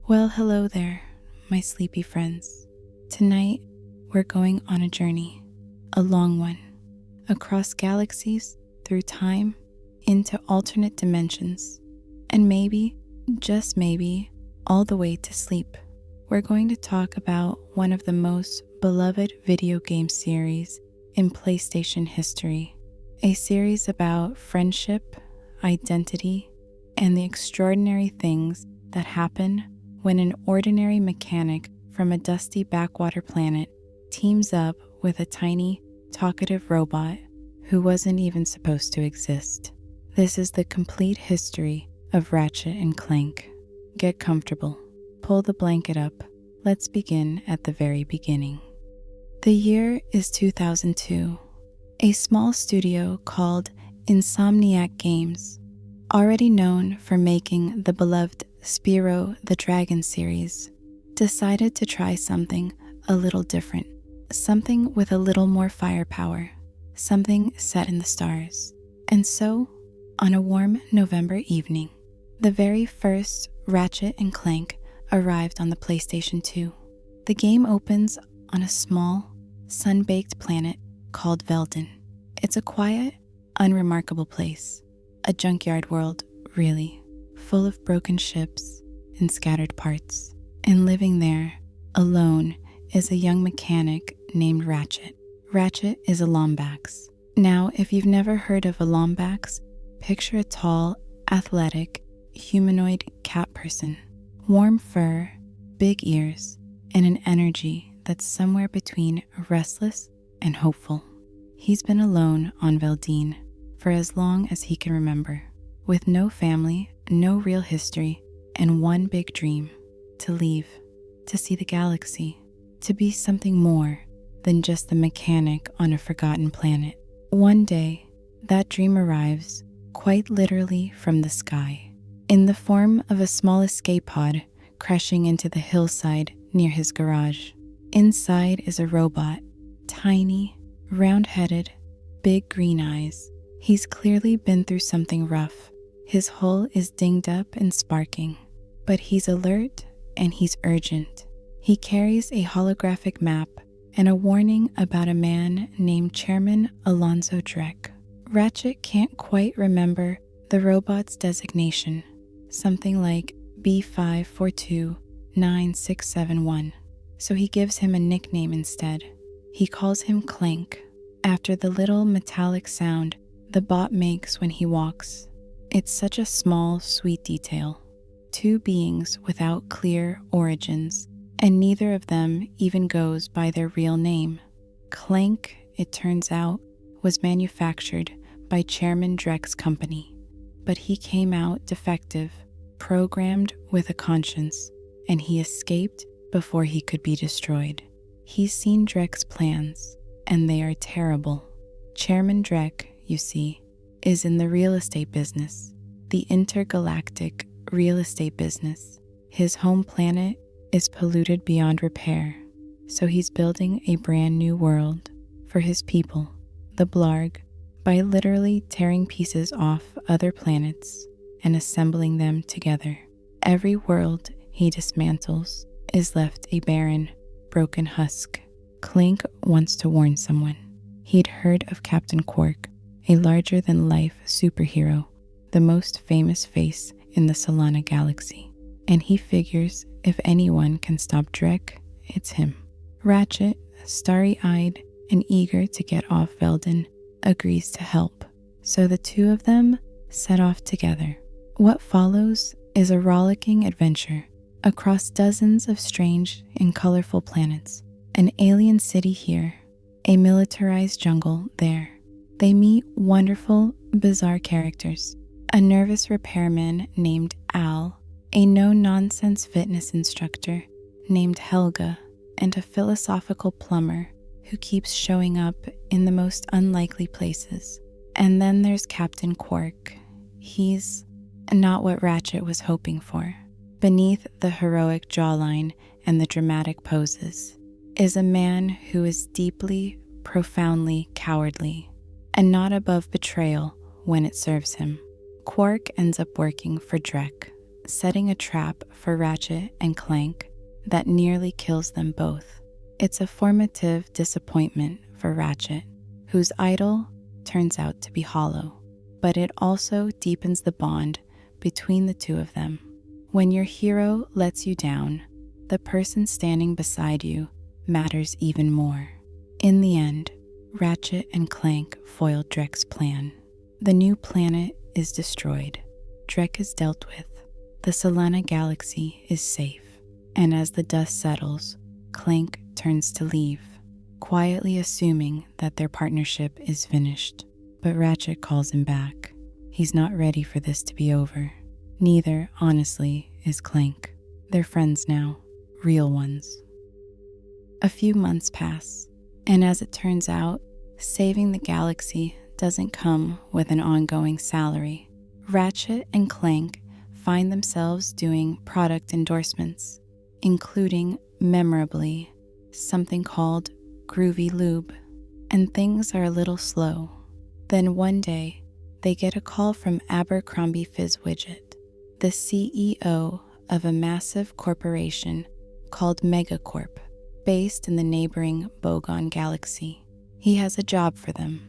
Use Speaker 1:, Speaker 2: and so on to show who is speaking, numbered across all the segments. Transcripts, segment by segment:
Speaker 1: Well, hello there, my sleepy friends. Tonight, we're going on a journey, a long one, across galaxies, through time, into alternate dimensions, and maybe, just maybe, all the way to sleep. We're going to talk about one of the most beloved video game series in PlayStation history, a series about friendship, identity, and the extraordinary things that happen when an ordinary mechanic from a dusty backwater planet teams up with a tiny, talkative robot who wasn't even supposed to exist. This is the complete history of Ratchet and Clank. Get comfortable, pull the blanket up. Let's begin at the very beginning. The year is 2002. A small studio called Insomniac Games, already known for making the beloved Spyro the Dragon series, decided to try something a little different, something with a little more firepower, something set in the stars. And so, on a warm November evening, the very first Ratchet and Clank arrived on the PlayStation 2. The game opens on a small, sun-baked planet called Veldin. It's a quiet, unremarkable place, a junkyard world, really, full of broken ships and scattered parts. And living there, alone, is a young mechanic named Ratchet. Ratchet is a Lombax. Now, if you've never heard of a Lombax, picture a tall, athletic, humanoid cat person. Warm fur, big ears, and an energy that's somewhere between restless and hopeful. He's been alone on Veldin for as long as he can remember, with no family, no real history, and one big dream: to leave, to see the galaxy, to be something more than just the mechanic on a forgotten planet. One day, that dream arrives, quite literally from the sky, in the form of a small escape pod crashing into the hillside near his garage. Inside is a robot, tiny, round-headed, big green eyes. He's clearly been through something rough. His hull is dinged up and sparking, but he's alert and he's urgent. He carries a holographic map and a warning about a man named Chairman Alonzo Drek. Ratchet can't quite remember the robot's designation, something like B542967, so he gives him a nickname instead. He calls him Clank, after the little metallic sound the bot makes when he walks. It's such a small, sweet detail. Two beings without clear origins, and neither of them even goes by their real name. Clank, it turns out, was manufactured by Chairman Drek's company, but he came out defective, programmed with a conscience, and he escaped before he could be destroyed. He's seen Drek's plans, and they are terrible. Chairman Drek, you see, is in the real estate business, the intergalactic real estate business. His home planet is polluted beyond repair, so he's building a brand new world for his people, the Blarg, by literally tearing pieces off other planets and assembling them together. Every world he dismantles is left a barren, broken husk. Clank wants to warn someone. He'd heard of Captain Quark, a larger-than-life superhero, the most famous face in the Solana galaxy, and he figures if anyone can stop Drek, it's him. Ratchet, starry-eyed and eager to get off Veldin, agrees to help, so the two of them set off together. What follows is a rollicking adventure across dozens of strange and colorful planets, an alien city here, a militarized jungle there. They meet wonderful, bizarre characters, a nervous repairman named Al, a no-nonsense fitness instructor named Helga, and a philosophical plumber who keeps showing up in the most unlikely places. And then there's Captain Quark. He's not what Ratchet was hoping for. Beneath the heroic jawline and the dramatic poses is a man who is deeply, profoundly cowardly, and not above betrayal when it serves him. Quark ends up working for Drek, setting a trap for Ratchet and Clank that nearly kills them both. It's a formative disappointment for Ratchet, whose idol turns out to be hollow, but it also deepens the bond between the two of them. When your hero lets you down, the person standing beside you matters even more. In the end, Ratchet and Clank foil Drek's plan. The new planet is destroyed. Drek is dealt with. The Solana galaxy is safe. And as the dust settles, Clank turns to leave, quietly assuming that their partnership is finished. But Ratchet calls him back. He's not ready for this to be over. Neither, honestly, is Clank. They're friends now, real ones. A few months pass, and as it turns out, saving the galaxy doesn't come with an ongoing salary. Ratchet and Clank find themselves doing product endorsements, including, memorably, something called Groovy Lube, and things are a little slow. Then one day, they get a call from Abercrombie Fizzwidget, the CEO of a massive corporation called Megacorp, based in the neighboring Bogon galaxy. He has a job for them.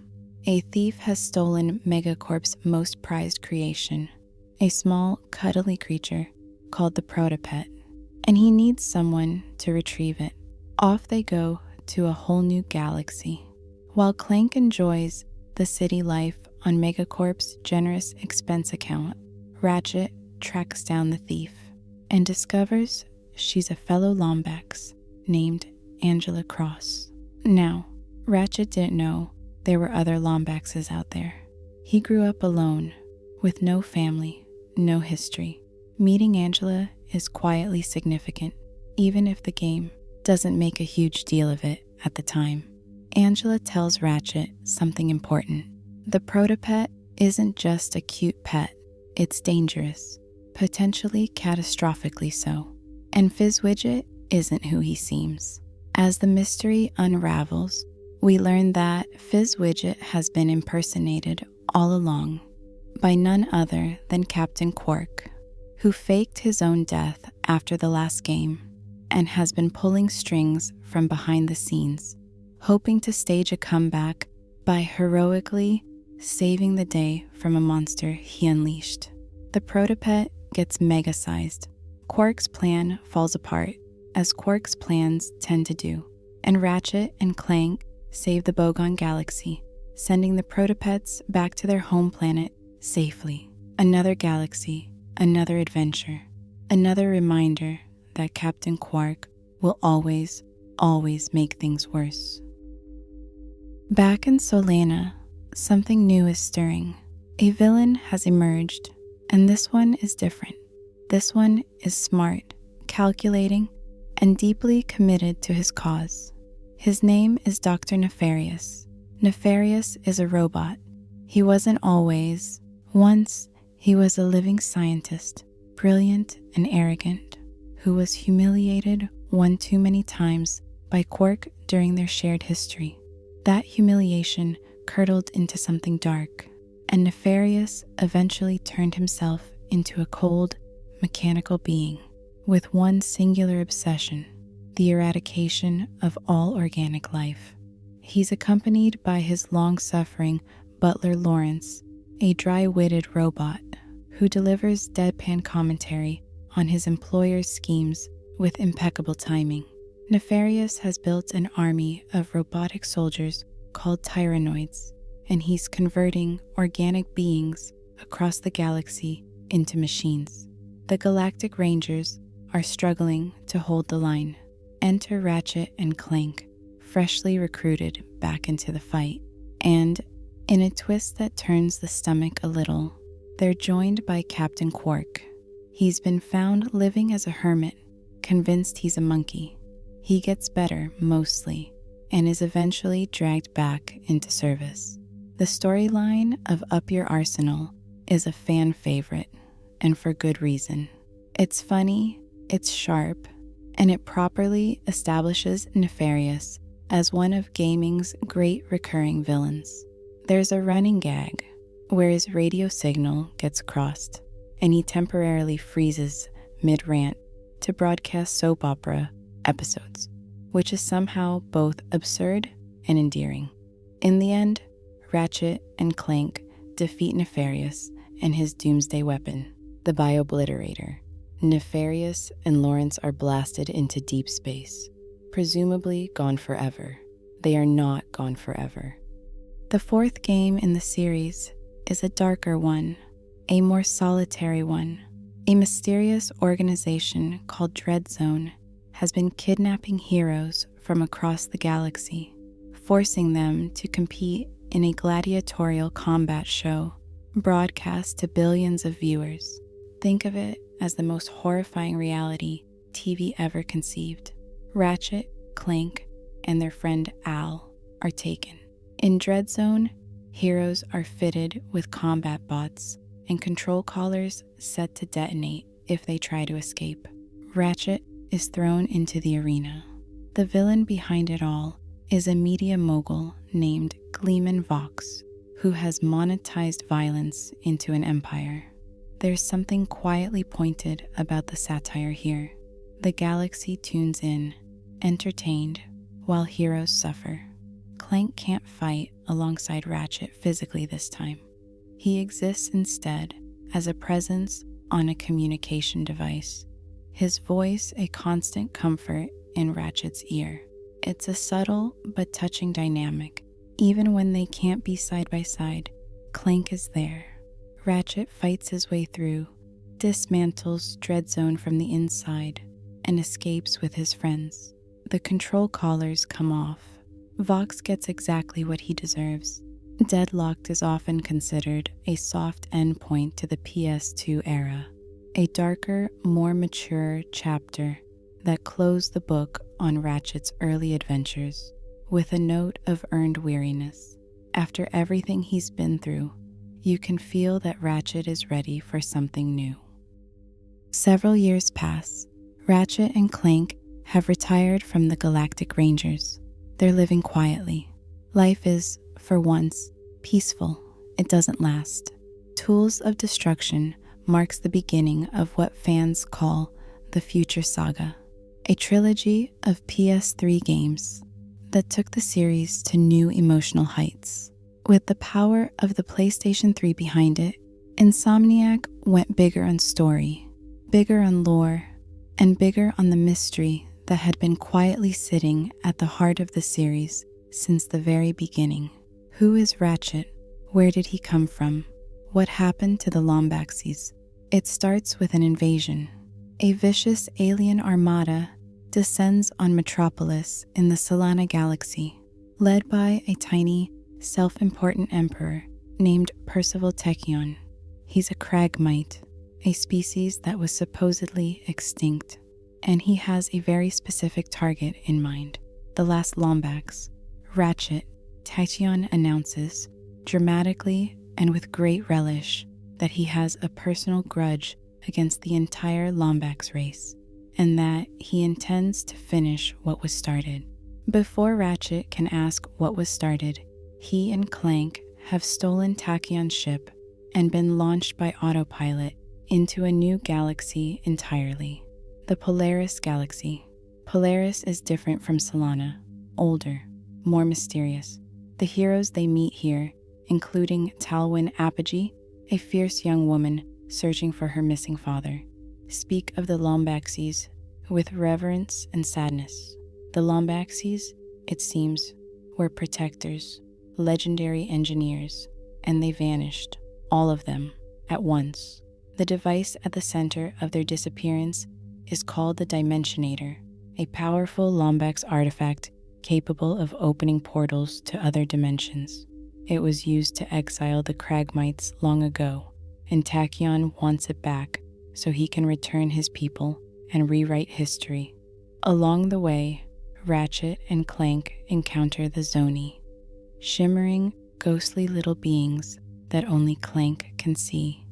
Speaker 1: A thief has stolen Megacorp's most prized creation, a small, cuddly creature called the Protopet, and he needs someone to retrieve it. Off they go to a whole new galaxy. While Clank enjoys the city life on Megacorp's generous expense account, Ratchet tracks down the thief and discovers she's a fellow Lombax named Angela Cross. Now, Ratchet didn't know there were other Lombaxes out there. He grew up alone, with no family, no history. Meeting Angela is quietly significant, even if the game doesn't make a huge deal of it at the time. Angela tells Ratchet something important. The Protopet isn't just a cute pet, it's dangerous, potentially catastrophically so. And Fizzwidget isn't who he seems. As the mystery unravels, we learn that Fizzwidget has been impersonated all along by none other than Captain Quark, who faked his own death after the last game and has been pulling strings from behind the scenes, hoping to stage a comeback by heroically saving the day from a monster he unleashed. The Protopet gets mega-sized. Quark's plan falls apart, as Quark's plans tend to do, and Ratchet and Clank save the Bogon galaxy, sending the Protopets back to their home planet safely. Another galaxy, another adventure, another reminder that Captain Quark will always make things worse. Back in Solana, something new is stirring. A villain has emerged, and this one is different. This one is smart, calculating, and deeply committed to his cause. His name is Dr. Nefarious. Nefarious is a robot. He wasn't always. Once, he was a living scientist, brilliant and arrogant, who was humiliated one too many times by Quark during their shared history. That humiliation curdled into something dark, and Nefarious eventually turned himself into a cold, mechanical being with one singular obsession: the eradication of all organic life. He's accompanied by his long-suffering butler Lawrence, a dry-witted robot who delivers deadpan commentary on his employer's schemes with impeccable timing. Nefarious has built an army of robotic soldiers called Tyrannoids, and he's converting organic beings across the galaxy into machines. The Galactic Rangers are struggling to hold the line. Enter Ratchet and Clank, freshly recruited back into the fight. And, in a twist that turns the stomach a little, they're joined by Captain Quark. He's been found living as a hermit, convinced he's a monkey. He gets better, mostly, and is eventually dragged back into service. The storyline of Up Your Arsenal is a fan favorite, and for good reason. It's funny, it's sharp, and it properly establishes Nefarious as one of gaming's great recurring villains. There's a running gag where his radio signal gets crossed, and he temporarily freezes mid-rant to broadcast soap opera episodes, which is somehow both absurd and endearing. In the end, Ratchet and Clank defeat Nefarious and his doomsday weapon, the Bio-Obliterator. Nefarious and Lawrence are blasted into deep space, presumably gone forever. They are not gone forever. The fourth game in the series is a darker one, a more solitary one. A mysterious organization called Dread Zone has been kidnapping heroes from across the galaxy, forcing them to compete in a gladiatorial combat show broadcast to billions of viewers. Think of it as the most horrifying reality TV ever conceived. Ratchet, Clank, and their friend Al are taken. In Dread Zone, heroes are fitted with combat bots and control collars set to detonate if they try to escape. Ratchet is thrown into the arena. The villain behind it all is a media mogul named Gleeman Vox, who has monetized violence into an empire. There's something quietly pointed about the satire here. The galaxy tunes in, entertained, while heroes suffer. Clank can't fight alongside Ratchet physically this time. He exists instead as a presence on a communication device, his voice a constant comfort in Ratchet's ear. It's a subtle but touching dynamic. Even when they can't be side by side, Clank is there. Ratchet fights his way through, dismantles Dread Zone from the inside, and escapes with his friends. The control collars come off. Vox gets exactly what he deserves. Deadlocked is often considered a soft endpoint to the PS2 era, a darker, more mature chapter that closed the book on Ratchet's early adventures with a note of earned weariness. After everything he's been through, you can feel that Ratchet is ready for something new. Several years pass. Ratchet and Clank have retired from the Galactic Rangers. They're living quietly. Life is, for once, peaceful. It doesn't last. Tools of Destruction marks the beginning of what fans call the Future Saga, a trilogy of PS3 games that took the series to new emotional heights. With the power of the PlayStation 3 behind it, Insomniac went bigger on story, bigger on lore, and bigger on the mystery that had been quietly sitting at the heart of the series since the very beginning. Who is Ratchet? Where did he come from? What happened to the Lombaxes? It starts with an invasion. A vicious alien armada descends on Metropolis in the Solana galaxy, led by a tiny, self-important emperor named Percival Tachyon. He's a Kragmite, a species that was supposedly extinct, and he has a very specific target in mind, the last Lombax. Ratchet, Tachyon announces, dramatically and with great relish, that he has a personal grudge against the entire Lombax race, and that he intends to finish what was started. Before Ratchet can ask what was started, he and Clank have stolen Tachyon's ship and been launched by autopilot into a new galaxy entirely, the Polaris Galaxy. Polaris is different from Solana, older, more mysterious. The heroes they meet here, including Talwyn Apogee, a fierce young woman searching for her missing father, speak of the Lombaxes with reverence and sadness. The Lombaxes, it seems, were protectors, legendary engineers, and they vanished, all of them, at once. The device at the center of their disappearance is called the Dimensionator, a powerful Lombax artifact capable of opening portals to other dimensions. It was used to exile the Kragmites long ago, and Tachyon wants it back so he can return his people and rewrite history. Along the way, Ratchet and Clank encounter the Zoni, shimmering, ghostly little beings that only Clank can see.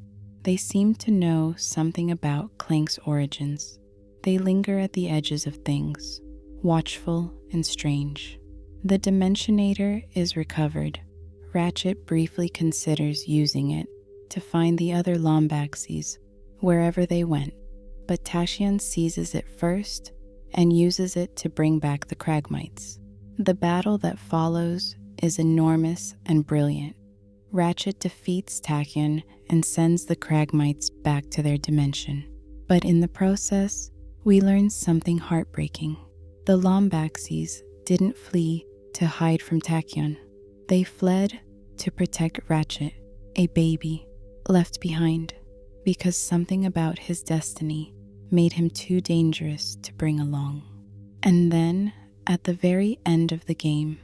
Speaker 1: They seem to know something about Clank's origins. They linger at the edges of things, watchful and strange. The Dimensionator is recovered. Ratchet briefly considers using it to find the other Lombaxes wherever they went, but Tashion seizes it first and uses it to bring back the Cragmites. The battle that follows is enormous and brilliant. Ratchet defeats Tachyon and sends the Cragmites back to their dimension. But in the process, we learn something heartbreaking. The Lombaxes didn't flee to hide from Tachyon. They fled to protect Ratchet, a baby left behind, because something about his destiny made him too dangerous to bring along. And then, at the very end of the game,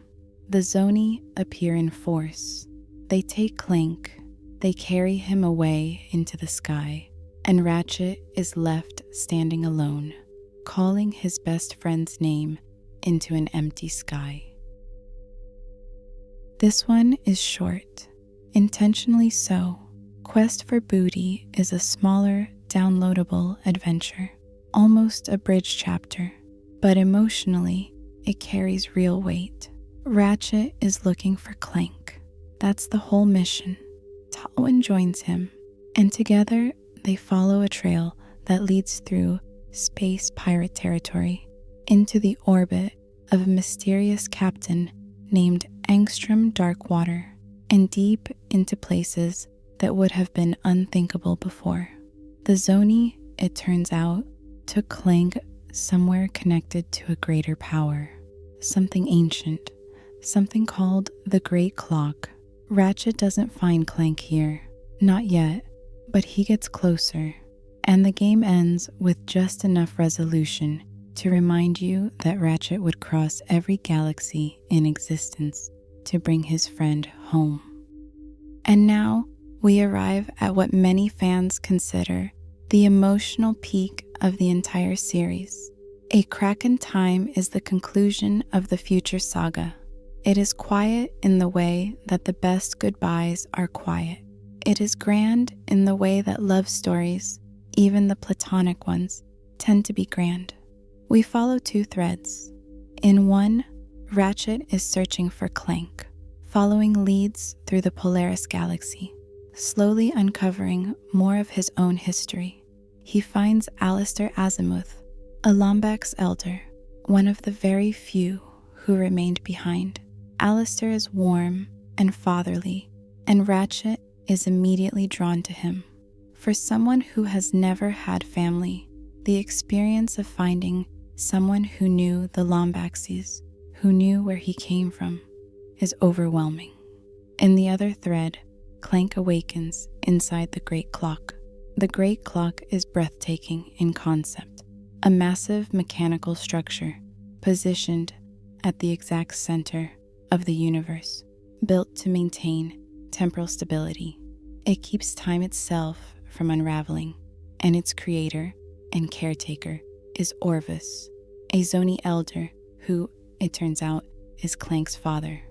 Speaker 1: the Zoni appear in force. They take Clank, they carry him away into the sky, and Ratchet is left standing alone, calling his best friend's name into an empty sky. This one is short, intentionally so. Quest for Booty is a smaller, downloadable adventure, almost a bridge chapter, but emotionally, it carries real weight. Ratchet is looking for Clank. That's the whole mission. Talwyn joins him, and together they follow a trail that leads through space pirate territory into the orbit of a mysterious captain named Angstrom Darkwater, and deep into places that would have been unthinkable before. The Zoni, it turns out, took Clank somewhere connected to a greater power, something ancient, something called the Great Clock. Ratchet doesn't find Clank here, not yet, but he gets closer, and the game ends with just enough resolution to remind you that Ratchet would cross every galaxy in existence to bring his friend home. And now we arrive at what many fans consider the emotional peak of the entire series. A Crack in Time is the conclusion of the future saga. It is quiet in the way that the best goodbyes are quiet. It is grand in the way that love stories, even the platonic ones, tend to be grand. We follow two threads. In one, Ratchet is searching for Clank, following leads through the Polaris galaxy, slowly uncovering more of his own history. He finds Alistair Azimuth, a Lombax elder, one of the very few who remained behind. Alistair is warm and fatherly, and Ratchet is immediately drawn to him. For someone who has never had family, the experience of finding someone who knew the Lombaxes, who knew where he came from, is overwhelming. In the other thread, Clank awakens inside the Great Clock. The Great Clock is breathtaking in concept, a massive mechanical structure positioned at the exact center of the universe, built to maintain temporal stability. It keeps time itself from unraveling, and its creator and caretaker is Orvis, a Zoni elder who, it turns out, is Clank's father.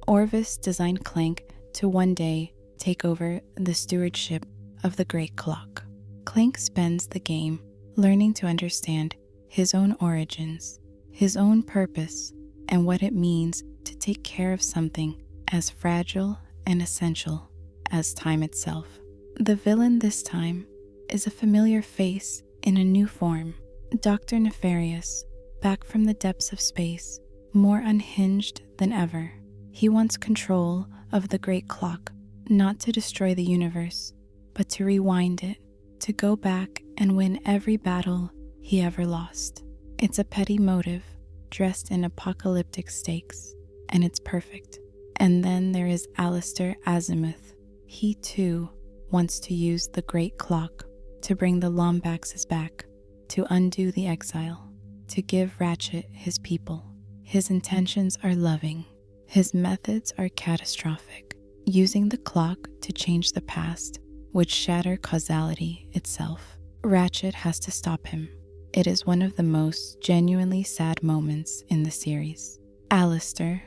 Speaker 1: Orvis designed Clank to one day take over the stewardship of the Great Clock. Clank spends the game learning to understand his own origins, his own purpose, and what it means to take care of something as fragile and essential as time itself. The villain this time is a familiar face in a new form, Dr. Nefarious, back from the depths of space, more unhinged than ever. He wants control of the Great Clock, not to destroy the universe, but to rewind it, to go back and win every battle he ever lost. It's a petty motive, dressed in apocalyptic stakes, and it's perfect. And then there is Alistair Azimuth. He too wants to use the Great Clock to bring the Lombaxes back, to undo the exile, to give Ratchet his people. His intentions are loving. His methods are catastrophic, using the clock to change the past would shatter causality itself. Ratchet has to stop him. It is one of the most genuinely sad moments in the series. Alistair,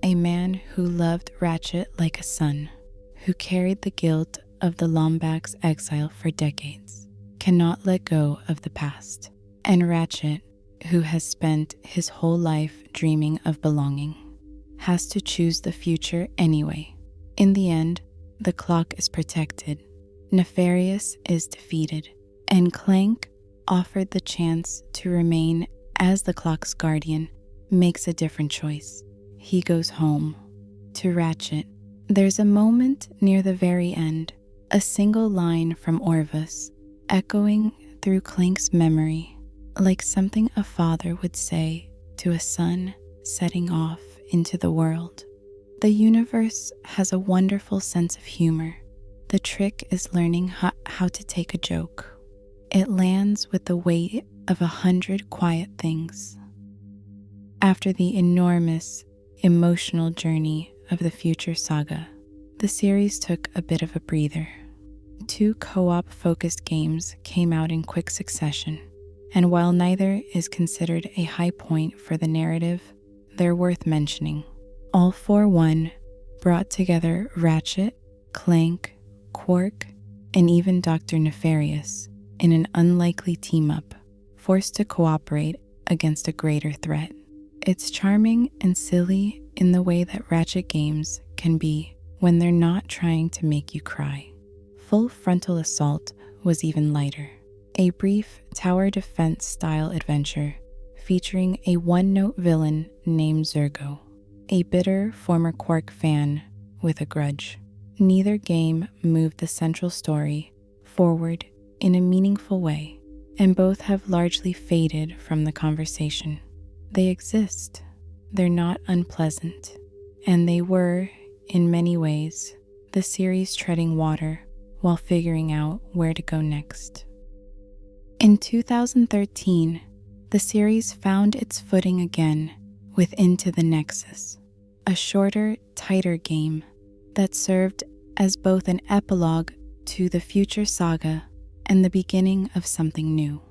Speaker 1: a man who loved Ratchet like a son, who carried the guilt of the Lombax exile for decades, cannot let go of the past. And Ratchet, who has spent his whole life dreaming of belonging, has to choose the future anyway. In the end, the clock is protected, Nefarious is defeated, and Clank, offered the chance to remain as the clock's guardian, makes a different choice. He goes home. To Ratchet, there's a moment near the very end, a single line from Orvus, echoing through Clank's memory, like something a father would say to a son setting off into the world. The universe has a wonderful sense of humor. The trick is learning how to take a joke. It lands with the weight of 100 quiet things. After the enormous, emotional journey of the future saga, the series took a bit of a breather. 2 co-op focused games came out in quick succession, and while neither is considered a high point for the narrative, they're worth mentioning. All 4-1 brought together Ratchet, Clank, Quark, and even Dr. Nefarious in an unlikely team-up, forced to cooperate against a greater threat. It's charming and silly in the way that Ratchet games can be when they're not trying to make you cry. Full Frontal Assault was even lighter, a brief tower defense style adventure featuring a one-note villain named Zurgo, a bitter former Quark fan with a grudge. Neither game moved the central story forward in a meaningful way, and both have largely faded from the conversation. They exist, they're not unpleasant, and they were, in many ways, the series treading water while figuring out where to go next. In 2013, the series found its footing again with Into the Nexus, a shorter, tighter game that served as both an epilogue to the future saga and the beginning of something new.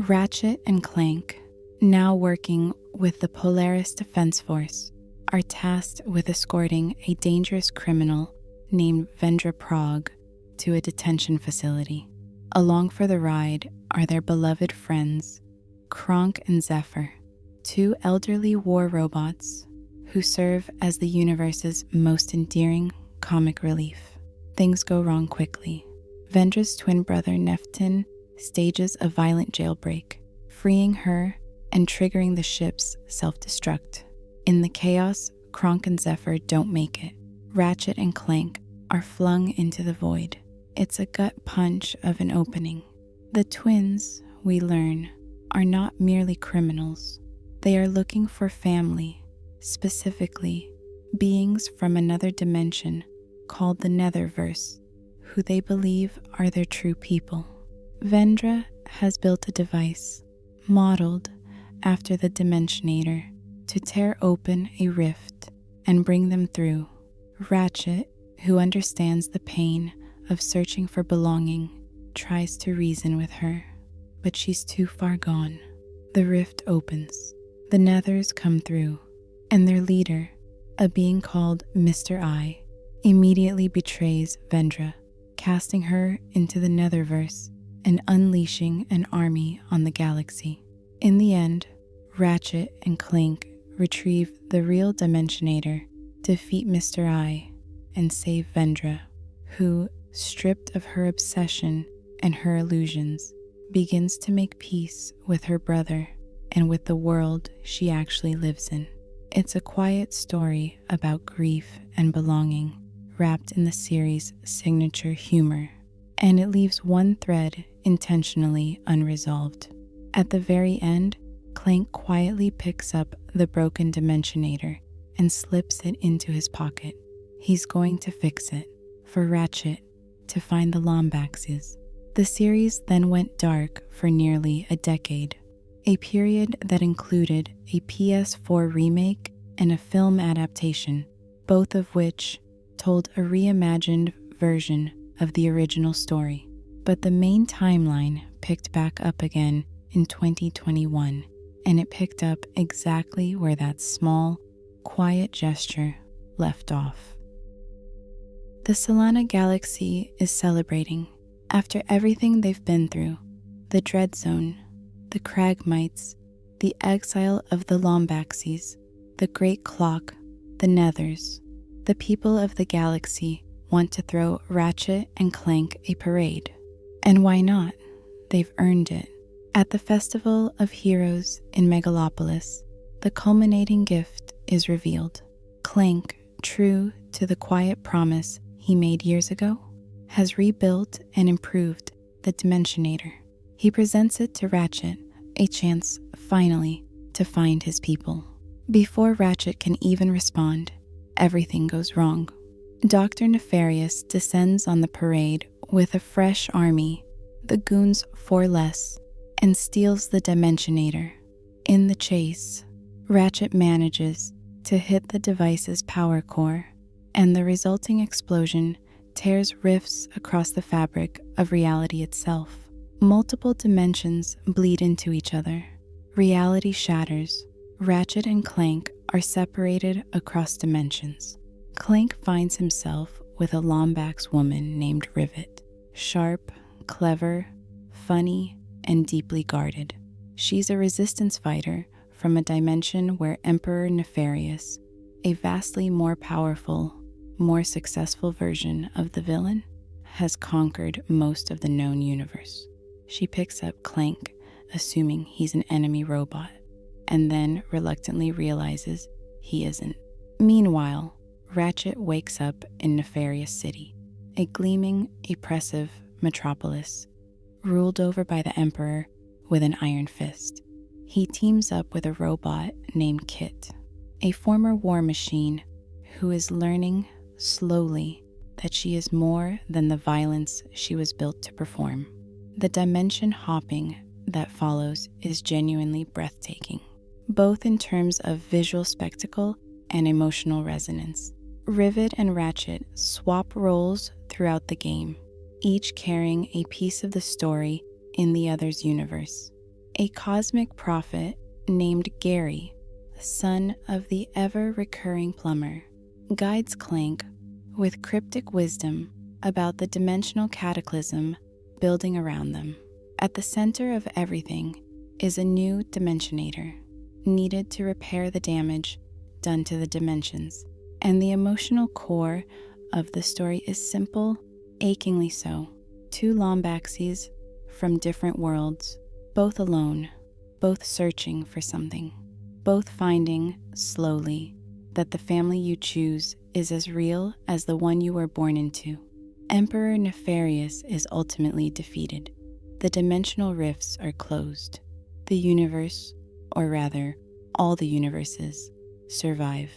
Speaker 1: Ratchet and Clank, now working with the Polaris Defense Force, are tasked with escorting a dangerous criminal named Vendra Prague to a detention facility. Along for the ride are their beloved friends, Kronk and Zephyr, 2 elderly war robots who serve as the universe's most endearing comic relief. Things go wrong quickly. Vendra's twin brother Neftin stages a violent jailbreak, freeing her and triggering the ship's self-destruct. In the chaos, Kronk and Zephyr don't make it. Ratchet and Clank are flung into the void. It's a gut punch of an opening. The twins, we learn, are not merely criminals. They are looking for family, specifically beings from another dimension called the Netherverse, who they believe are their true people. Vendra has built a device, modeled after the Dimensionator, to tear open a rift and bring them through. Ratchet, who understands the pain of searching for belonging, tries to reason with her, but she's too far gone. The rift opens. The Nethers come through, and their leader, a being called Mr. I, immediately betrays Vendra, casting her into the Netherverse and unleashing an army on the galaxy. In the end, Ratchet and Clank retrieve the real Dimensionator, defeat Mr. I, and save Vendra, who, stripped of her obsession and her illusions, begins to make peace with her brother and with the world she actually lives in. It's a quiet story about grief and belonging, wrapped in the series' signature humor, and it leaves one thread intentionally unresolved. At the very end, Clank quietly picks up the broken Dimensionator and slips it into his pocket. He's going to fix it, for Ratchet to find the Lombaxes. The series then went dark for nearly a decade, a period that included a PS4 remake and a film adaptation, both of which told a reimagined version of the original story. But the main timeline picked back up again in 2021, and it picked up exactly where that small, quiet gesture left off. The Solana Galaxy is celebrating. After everything they've been through, the Dread Zone, the Cragmites, the exile of the Lombaxes, the Great Clock, the Nethers, the people of the galaxy want to throw Ratchet and Clank a parade. And why not? they've earned it. At the Festival of Heroes in Megalopolis, the culminating gift is revealed. Clank, true to the quiet promise he made years ago, has rebuilt and improved the Dimensionator. He presents it to Ratchet, a chance, finally, to find his people. Before Ratchet can even respond, everything goes wrong. Dr. Nefarious descends on the parade with a fresh army, the goons 4 less, and steals the Dimensionator. In the chase, Ratchet manages to hit the device's power core, and the resulting explosion tears rifts across the fabric of reality itself. Multiple dimensions bleed into each other. Reality shatters. Ratchet and Clank are separated across dimensions. Clank finds himself with a Lombax woman named Rivet. Sharp, clever, funny, and deeply guarded. She's a resistance fighter from a dimension where Emperor Nefarious, a vastly more powerful, more successful version of the villain, has conquered most of the known universe. She picks up Clank, assuming he's an enemy robot, and then reluctantly realizes he isn't. Meanwhile, Ratchet wakes up in Nefarious City, a gleaming, oppressive metropolis, ruled over by the Emperor with an iron fist. He teams up with a robot named Kit, a former war machine who is learning slowly that she is more than the violence she was built to perform. The dimension hopping that follows is genuinely breathtaking, both in terms of visual spectacle and emotional resonance. Rivet and Ratchet swap roles throughout the game, each carrying a piece of the story in the other's universe. A cosmic prophet named Gary, son of the ever-recurring plumber, guides Clank with cryptic wisdom about the dimensional cataclysm building around them. At the center of everything is a new Dimensionator, needed to repair the damage done to the dimensions. And the emotional core of the story is simple, achingly so. 2 Lombaxes from different worlds, both alone, both searching for something, both finding, slowly, that the family you choose is as real as the one you were born into. Emperor Nefarious is ultimately defeated. The dimensional rifts are closed. The universe, or rather, all the universes, survive.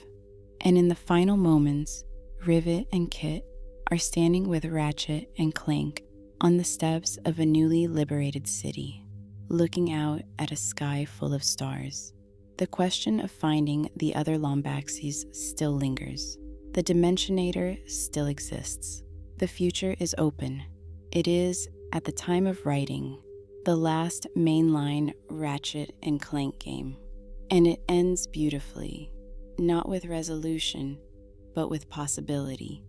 Speaker 1: And in the final moments, Rivet and Kit are standing with Ratchet and Clank on the steps of a newly liberated city, looking out at a sky full of stars. The question of finding the other Lombaxes still lingers. The Dimensionator still exists. The future is open. It is, at the time of writing, the last mainline Ratchet and Clank game. And it ends beautifully, not with resolution, but with possibility.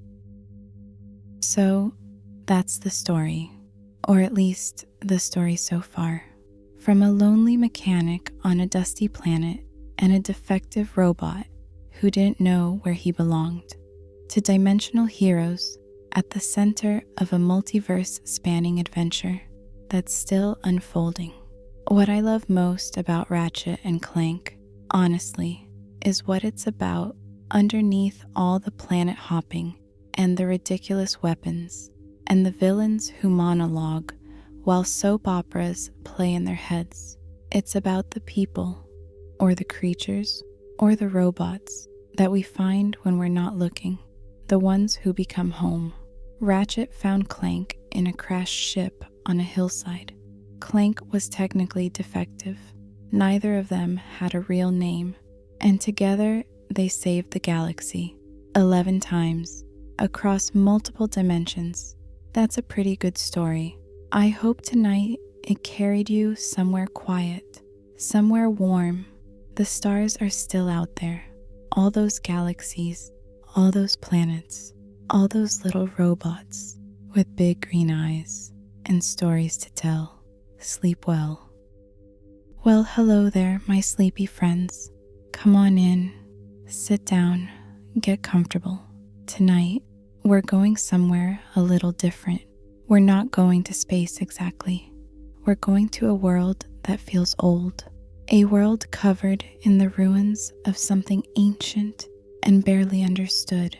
Speaker 1: So, that's the story, or at least the story so far. From a lonely mechanic on a dusty planet and a defective robot who didn't know where he belonged, to dimensional heroes at the center of a multiverse-spanning adventure that's still unfolding. What I love most about Ratchet and Clank, honestly, is what it's about underneath all the planet hopping and the ridiculous weapons and the villains who monologue while soap operas play in their heads. It's about the people, or the creatures, or the robots that we find when we're not looking, the ones who become home. Ratchet found Clank in a crashed ship on a hillside. Clank was technically defective. Neither of them had a real name, and together they saved the galaxy 11 times across multiple dimensions. That's a pretty good story. I hope tonight it carried you somewhere quiet, somewhere warm. The stars are still out there. All those galaxies, all those planets, all those little robots with big green eyes and stories to tell. Sleep well. Well, hello there, my sleepy friends. Come on in, sit down, get comfortable. Tonight, we're going somewhere a little different. We're not going to space exactly. we're going to a world that feels old, a world covered in the ruins of something ancient and barely understood,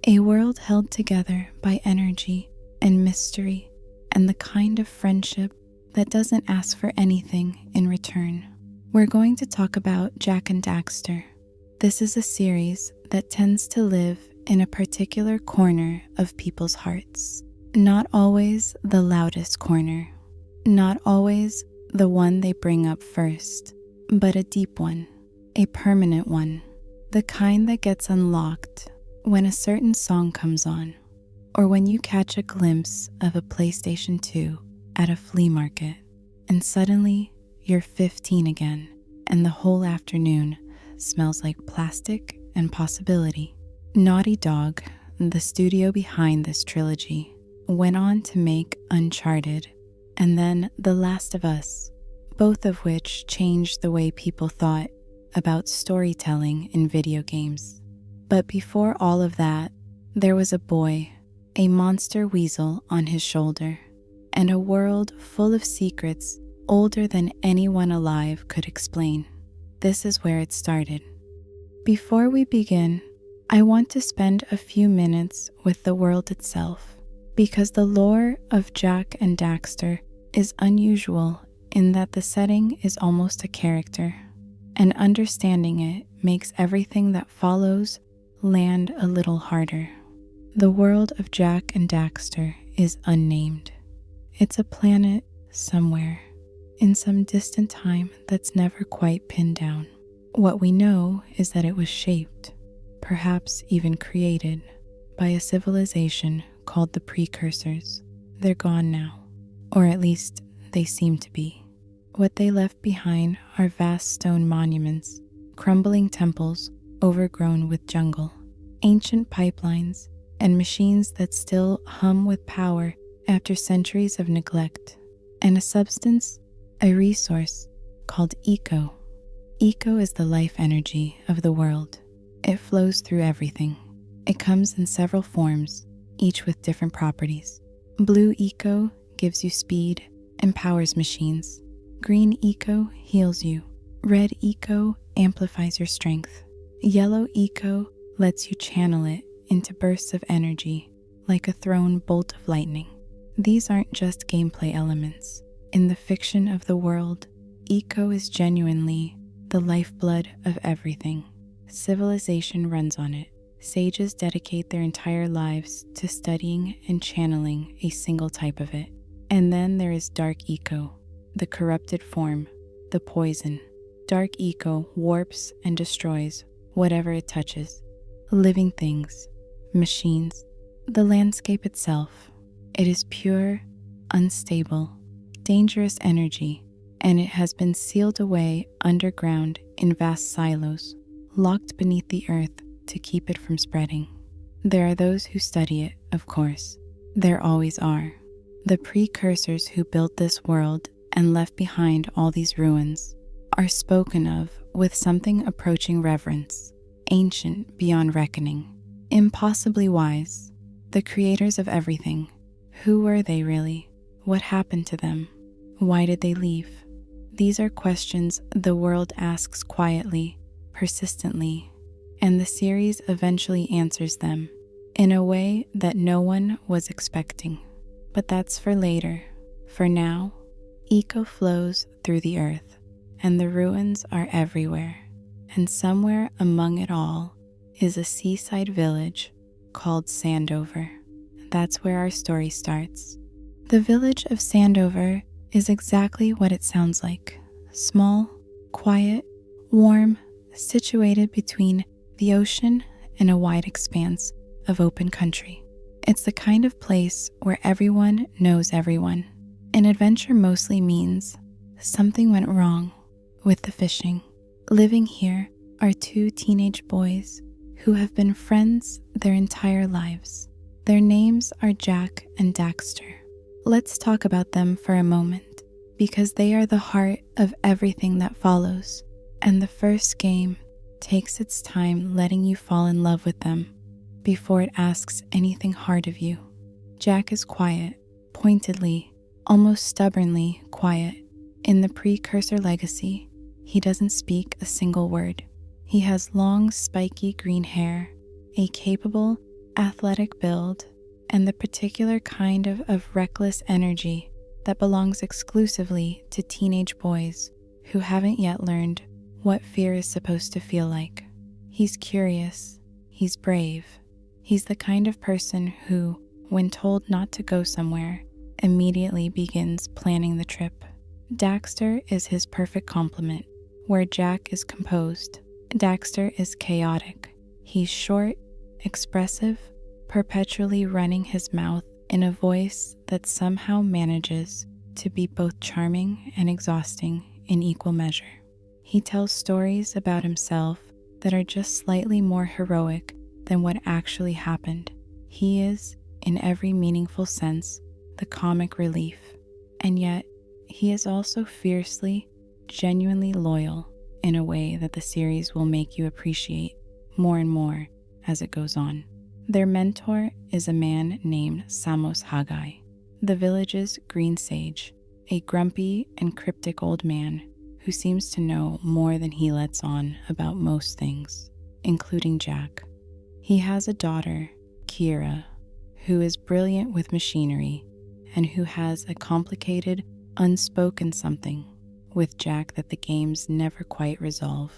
Speaker 1: a world held together by energy and mystery and the kind of friendship that doesn't ask for anything in return. We're going to talk about Jak and Daxter. This is a series that tends to live in a particular corner of people's hearts. Not always the loudest corner, not always the one they bring up first, but a deep one, a permanent one, the kind that gets unlocked when a certain song comes on, or when you catch a glimpse of a PlayStation 2 at a flea market, and suddenly you're 15 again, and the whole afternoon smells like plastic and possibility. Naughty Dog, the studio behind this trilogy, went on to make Uncharted and then The Last of Us, both of which changed the way people thought about storytelling in video games. But before all of that, there was a boy, a monster weasel on his shoulder, and a world full of secrets older than anyone alive could explain. This is where it started. Before we begin, I want to spend a few minutes with the world itself, because the lore of Jak and Daxter is unusual in that the setting is almost a character, and understanding it makes everything that follows land a little harder. The world of Jak and Daxter is unnamed. It's a planet somewhere, in some distant time that's never quite pinned down. What we know is that it was shaped, perhaps even created, by a civilization called the Precursors. They're gone now, or at least they seem to be. What they left behind are vast stone monuments, crumbling temples overgrown with jungle, ancient pipelines, and machines that still hum with power after centuries of neglect, and a substance, a resource called eco. Eco is the life energy of the world. It flows through everything. It comes in several forms, each with different properties. Blue eco gives you speed and powers machines. Green eco heals you. Red eco amplifies your strength. Yellow eco lets you channel it into bursts of energy, like a thrown bolt of lightning. These aren't just gameplay elements. In the fiction of the world, eco is genuinely the lifeblood of everything. Civilization runs on it. Sages dedicate their entire lives to studying and channeling a single type of it. And then there is dark eco, the corrupted form, the poison. Dark eco warps and destroys whatever it touches. Living things, machines, the landscape itself. It is pure, unstable, dangerous energy, and it has been sealed away underground in vast silos, locked beneath the earth to keep it from spreading. There are those who study it, of course. There always are. The precursors who built this world and left behind all these ruins are spoken of with something approaching reverence, ancient beyond reckoning, impossibly wise. The creators of everything. Who were they really? What happened to them? Why did they leave? These are questions the world asks quietly, persistently, and the series eventually answers them in a way that no one was expecting. But that's for later. For now, eco flows through the earth, and the ruins are everywhere. And somewhere among it all is a seaside village called Sandover. That's where our story starts. The village of Sandover is exactly what it sounds like. Small, quiet, warm, situated between the ocean and a wide expanse of open country. It's the kind of place where everyone knows everyone. An adventure mostly means something went wrong with the fishing. Living here are two teenage boys who have been friends their entire lives. Their names are Jak and Daxter. Let's talk about them for a moment, because they are the heart of everything that follows, and the first game takes its time letting you fall in love with them before it asks anything hard of you. Jak is quiet, pointedly, almost stubbornly quiet. In the precursor legacy, he doesn't speak a single word. He has long, spiky green hair, a capable, athletic build, and the particular kind of reckless energy that belongs exclusively to teenage boys who haven't yet learned what fear is supposed to feel like. He's curious, he's brave, he's the kind of person who, when told not to go somewhere, immediately begins planning the trip. Daxter is his perfect complement. Where Jak is composed, Daxter is chaotic. He's short, expressive, perpetually running his mouth in a voice that somehow manages to be both charming and exhausting in equal measure. He tells stories about himself that are just slightly more heroic than what actually happened. He is, in every meaningful sense, the comic relief, and yet he is also fiercely, genuinely loyal in a way that the series will make you appreciate more and more as it goes on. Their mentor is a man named Samos Haggai, the village's green sage, a grumpy and cryptic old man who seems to know more than he lets on about most things, including Jak. He has a daughter, Kira, who is brilliant with machinery and who has a complicated, unspoken something with Jak that the games never quite resolve,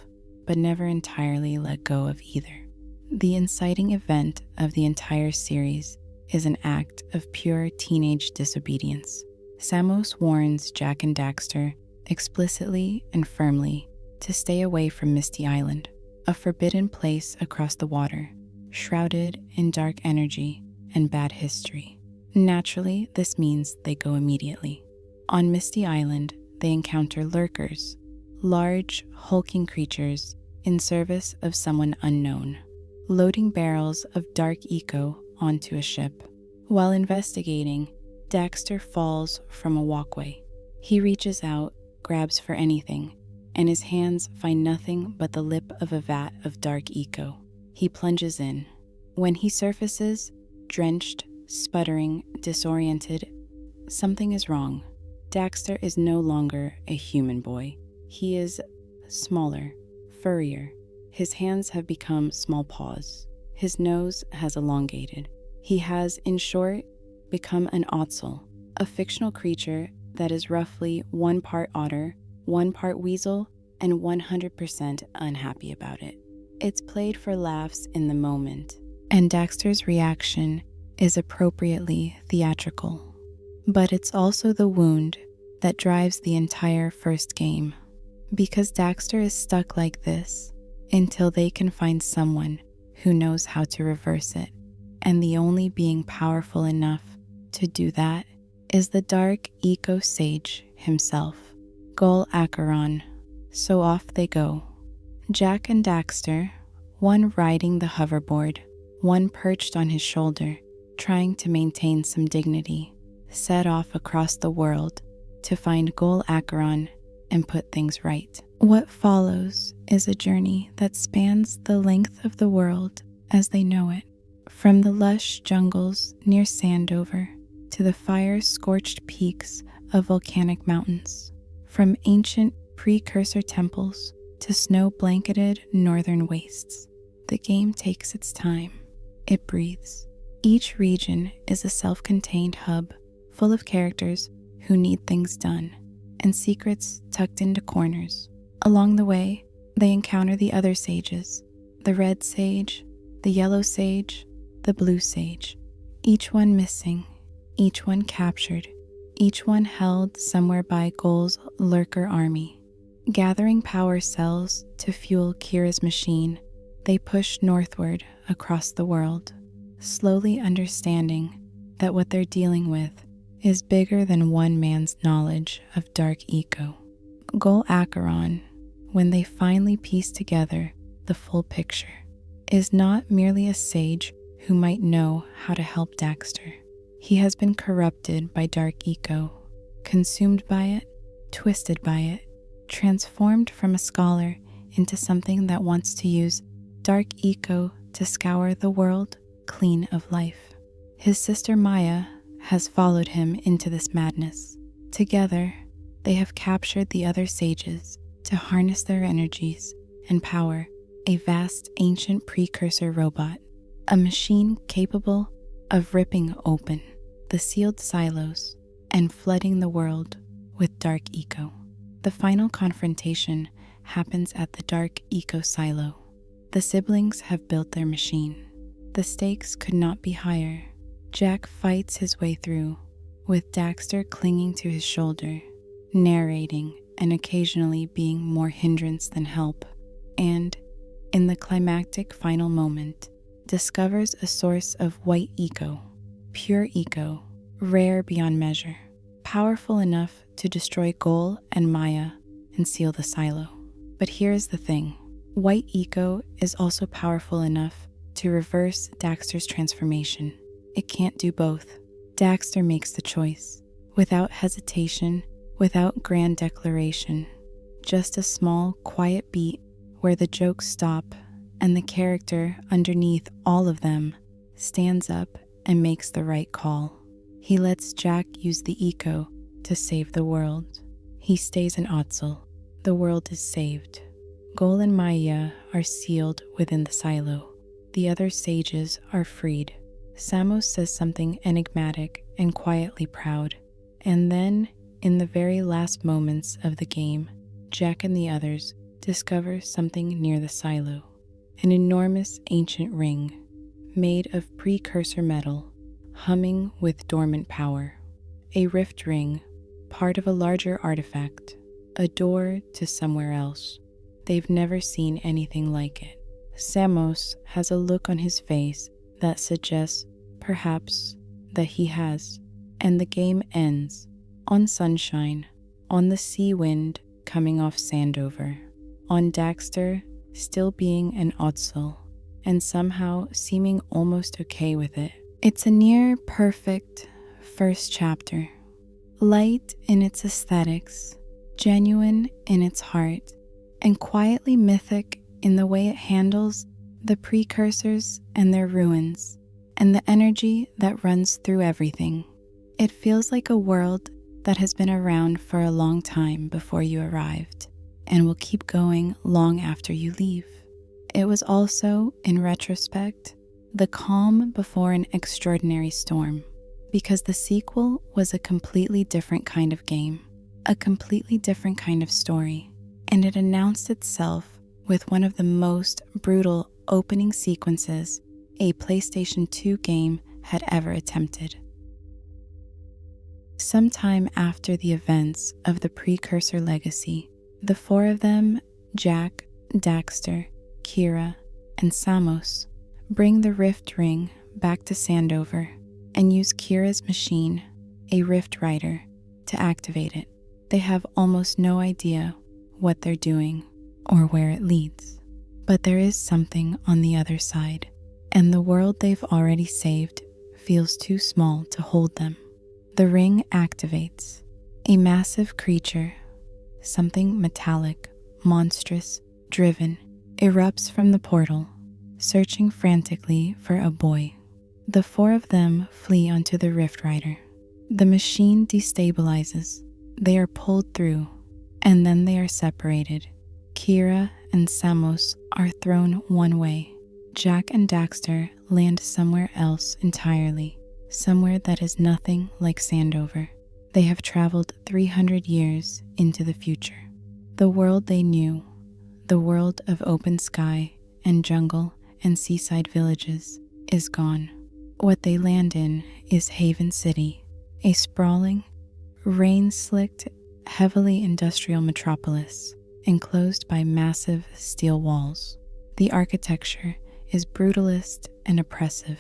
Speaker 1: but never entirely let go of either. The inciting event of the entire series is an act of pure teenage disobedience. Samos warns Jak and Daxter explicitly and firmly to stay away from Misty Island, a forbidden place across the water, shrouded in dark energy and bad history. Naturally, this means they go immediately. On Misty Island, they encounter lurkers, large, hulking creatures in service of someone unknown, loading barrels of dark eco onto a ship. While investigating, Daxter falls from a walkway. He reaches out, grabs for anything, and his hands find nothing but the lip of a vat of dark eco. He plunges in. When he surfaces, drenched, sputtering, disoriented, something is wrong. Daxter is no longer a human boy. He is smaller, furrier. His hands have become small paws. His nose has elongated. He has, in short, become an ottsel, a fictional creature that is roughly 1 part otter, 1 part weasel, and 100% unhappy about it. It's played for laughs in the moment, and Daxter's reaction is appropriately theatrical. But it's also the wound that drives the entire first game, because Daxter is stuck like this until they can find someone who knows how to reverse it, and the only being powerful enough to do that is the dark eco sage himself, Gol Acheron. So off they go. Jak and Daxter, one riding the hoverboard, one perched on his shoulder, trying to maintain some dignity, set off across the world to find Gol Acheron and put things right. What follows is a journey that spans the length of the world as they know it, from the lush jungles near Sandover to the fire-scorched peaks of volcanic mountains, from ancient precursor temples to snow-blanketed northern wastes. The game takes its time. It breathes. Each region is a self-contained hub full of characters who need things done and secrets tucked into corners. Along the way, they encounter the other sages, the red sage, the yellow sage, the blue sage, each one missing, each one captured, each one held somewhere by Gol's lurker army. Gathering power cells to fuel Kira's machine, they push northward across the world, slowly understanding that what they're dealing with is bigger than one man's knowledge of dark eco. Gol Acheron, when they finally piece together the full picture, is not merely a sage who might know how to help Daxter. He has been corrupted by dark eco, consumed by it, twisted by it, transformed from a scholar into something that wants to use dark eco to scour the world clean of life. His sister Maya has followed him into this madness, Together, they have captured the other sages to harness their energies and power a vast ancient precursor robot, a machine capable of ripping open the sealed silos and flooding the world with dark eco. The final confrontation happens at the dark eco silo. The siblings have built their machine. The stakes could not be higher. Jak fights his way through, with Daxter clinging to his shoulder, narrating and occasionally being more hindrance than help, and, in the climactic final moment, discovers a source of white eco, pure eco, rare beyond measure, powerful enough to destroy Gol and Maya and seal the silo. But here's the thing. White eco is also powerful enough to reverse Daxter's transformation. It can't do both. Daxter makes the choice, without hesitation, without grand declaration. Just a small, quiet beat where the jokes stop and the character underneath all of them stands up and makes the right call. He lets Jak use the eco to save the world. He stays in Otzel. The world is saved. Gol and Maya are sealed within the silo. The other sages are freed. Samos says something enigmatic and quietly proud. And then, in the very last moments of the game, Jak and the others discover something near the silo. An enormous ancient ring, made of precursor metal, humming with dormant power. A rift ring, part of a larger artifact, a door to somewhere else. They've never seen anything like it. Samos has a look on his face that suggests, perhaps, that he has. And the game ends, on sunshine, on the sea wind coming off Sandover, on Daxter still being an Otzel, and somehow seeming almost okay with it. It's a near perfect first chapter, light in its aesthetics, genuine in its heart, and quietly mythic in the way it handles the precursors and their ruins, and the energy that runs through everything. It feels like a world that has been around for a long time before you arrived, and will keep going long after you leave. It was also, in retrospect, the calm before an extraordinary storm, because the sequel was a completely different kind of game, a completely different kind of story, and it announced itself with one of the most brutal opening sequences a PlayStation 2 game had ever attempted. Sometime after the events of the Precursor Legacy, the four of them, Jak, Daxter, Kira, and Samos, bring the Rift Ring back to Sandover and use Kira's machine, a Rift Rider, to activate it. They have almost no idea what they're doing or where it leads. But there is something on the other side, and the world they've already saved feels too small to hold them. The ring activates. A massive creature, something metallic, monstrous, driven, erupts from the portal, searching frantically for a boy. The four of them flee onto the Rift Rider. The machine destabilizes. They are pulled through, and then they are separated. Kira and Samos are thrown one way. Jak and Daxter land somewhere else entirely, somewhere that is nothing like Sandover. They have traveled 300 years into the future. The world they knew, the world of open sky and jungle and seaside villages, is gone. What they land in is Haven City, a sprawling, rain-slicked, heavily industrial metropolis enclosed by massive steel walls. The architecture is brutalist and oppressive.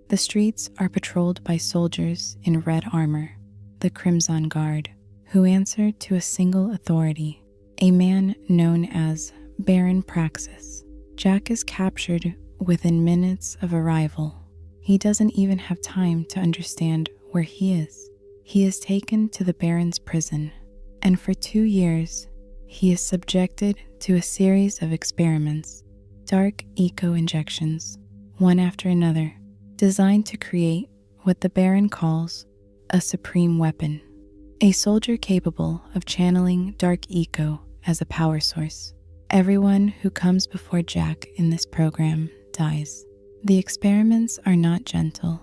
Speaker 1: The streets are patrolled by soldiers in red armor, the Crimson Guard, who answer to a single authority, a man known as Baron Praxis. Jak is captured within minutes of arrival. He doesn't even have time to understand where he is. He is taken to the Baron's prison, and for 2 years, he is subjected to a series of experiments, dark eco-injections, one after another, designed to create what the Baron calls a supreme weapon, a soldier capable of channeling dark eco as a power source. Everyone who comes before Jak in this program dies. The experiments are not gentle.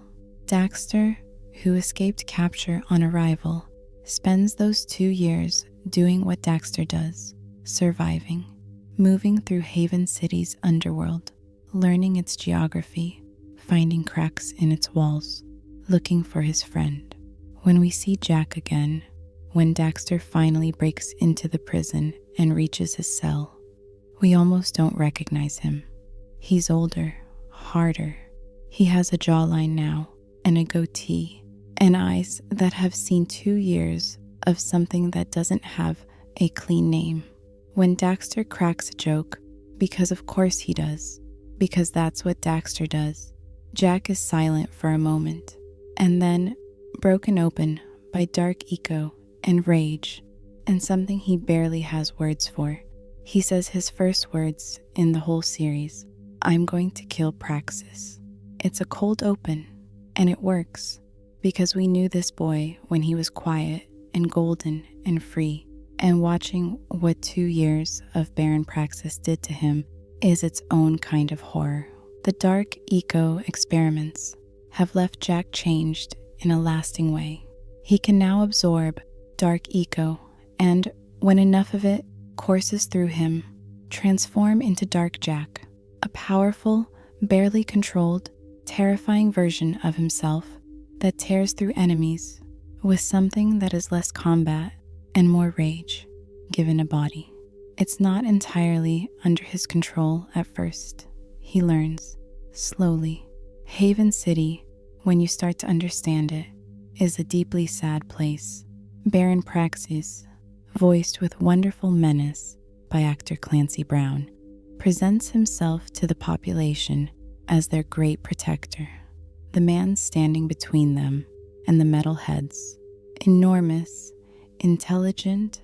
Speaker 1: Daxter, who escaped capture on arrival, spends those 2 years doing what Daxter does, surviving, moving through Haven City's underworld, learning its geography, finding cracks in its walls, looking for his friend. When we see Jak again, when Daxter finally breaks into the prison and reaches his cell, we almost don't recognize him. He's older, harder. He has a jawline now and a goatee and eyes that have seen 2 years of something that doesn't have a clean name. When Daxter cracks a joke, because of course he does, because that's what Daxter does, Jak is silent for a moment, and then broken open by dark eco and rage and something he barely has words for. He says his first words in the whole series, "I'm going to kill Praxis." It's a cold open, and it works, because we knew this boy when he was quiet and golden and free, and watching what 2 years of barren Praxis did to him is its own kind of horror. The dark eco experiments have left Jak changed in a lasting way. He can now absorb dark eco and, when enough of it courses through him, transform into Dark Jak, a powerful, barely controlled, terrifying version of himself that tears through enemies with something that is less combat and more rage, given a body. It's not entirely under his control at first. He learns, slowly. Haven City, when you start to understand it, is a deeply sad place. Baron Praxis, voiced with wonderful menace by actor Clancy Brown, presents himself to the population as their great protector, the man standing between them and the metal heads, enormous, intelligent,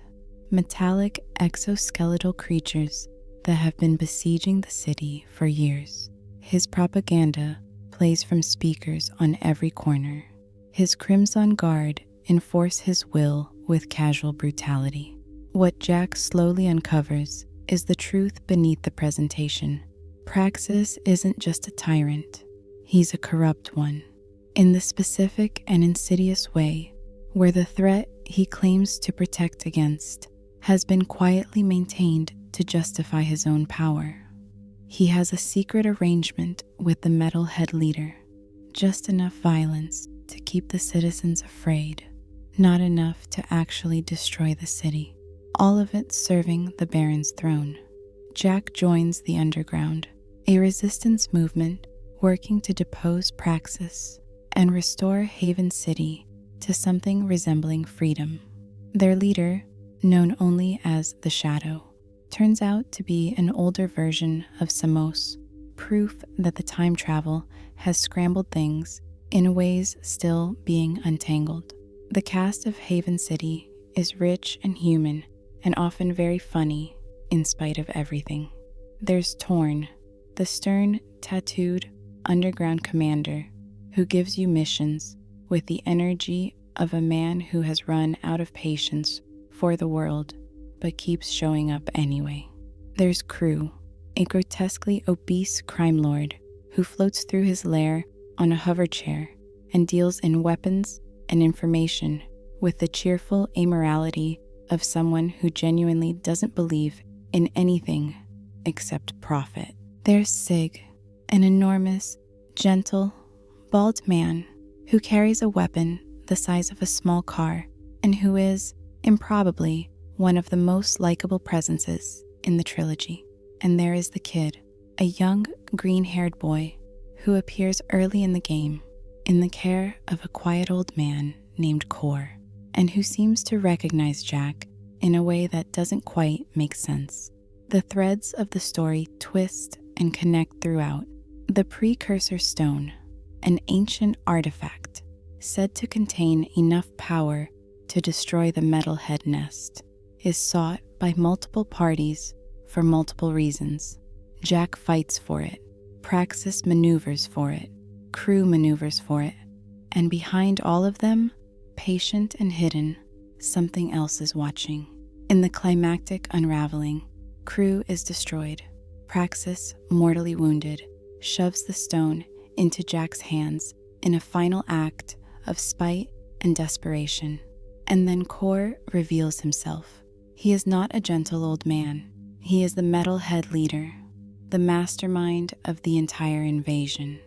Speaker 1: metallic exoskeletal creatures that have been besieging the city for years. His propaganda plays from speakers on every corner. His Crimson Guard enforce his will with casual brutality. What Jak slowly uncovers is the truth beneath the presentation. Praxis isn't just a tyrant, he's a corrupt one, in the specific and insidious way where the threat he claims to protect against has been quietly maintained to justify his own power. He has a secret arrangement with the metal head leader, just enough violence to keep the citizens afraid, not enough to actually destroy the city, all of it serving the Baron's throne. Jak joins the underground, a resistance movement working to depose Praxis and restore Haven City to something resembling freedom. Their leader, known only as the Shadow, turns out to be an older version of Samos, proof that the time travel has scrambled things in ways still being untangled. The cast of Haven City is rich and human and often very funny in spite of everything. There's Torn, the stern, tattooed underground commander who gives you missions with the energy of a man who has run out of patience for the world but keeps showing up anyway. There's Crew, a grotesquely obese crime lord who floats through his lair on a hover chair and deals in weapons and information with the cheerful amorality of someone who genuinely doesn't believe in anything except profit. There's Sig, an enormous, gentle, bald man who carries a weapon the size of a small car and who is, improbably, one of the most likable presences in the trilogy. And there is the Kid, a young, green-haired boy who appears early in the game in the care of a quiet old man named Core, and who seems to recognize Jak in a way that doesn't quite make sense. The threads of the story twist and connect throughout. The Precursor Stone, an ancient artifact said to contain enough power to destroy the Metalhead Nest, is sought by multiple parties for multiple reasons. Jak fights for it, Praxis maneuvers for it, Crew maneuvers for it, and behind all of them, patient and hidden, something else is watching. In the climactic unraveling, Crew is destroyed. Praxis, mortally wounded, shoves the stone into Jak's hands in a final act of spite and desperation. And then Core reveals himself. He is not a gentle old man. He is the metalhead leader, the mastermind of the entire invasion.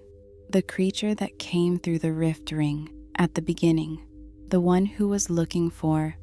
Speaker 1: The creature that came through the rift ring at the beginning, the one who was looking for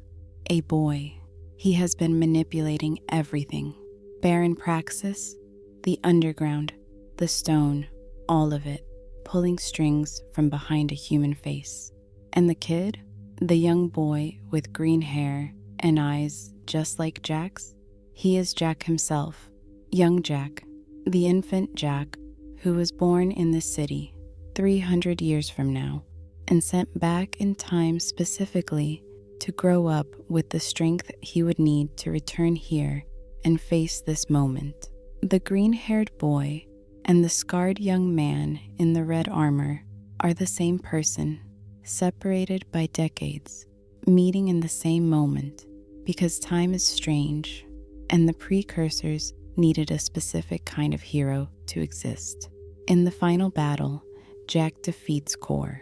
Speaker 1: a boy. He has been manipulating everything. Baron Praxis, the underground, the stone, all of it, pulling strings from behind a human face. And the kid, the young boy with green hair and eyes just like Jak's, he is Jak himself, young Jak, the infant Jak, who was born in this city 300 years from now and sent back in time specifically to grow up with the strength he would need to return here and face this moment. The green-haired boy and the scarred young man in the red armor are the same person, separated by decades, meeting in the same moment because time is strange and the precursors needed a specific kind of hero to exist. In the final battle, Jak defeats Core.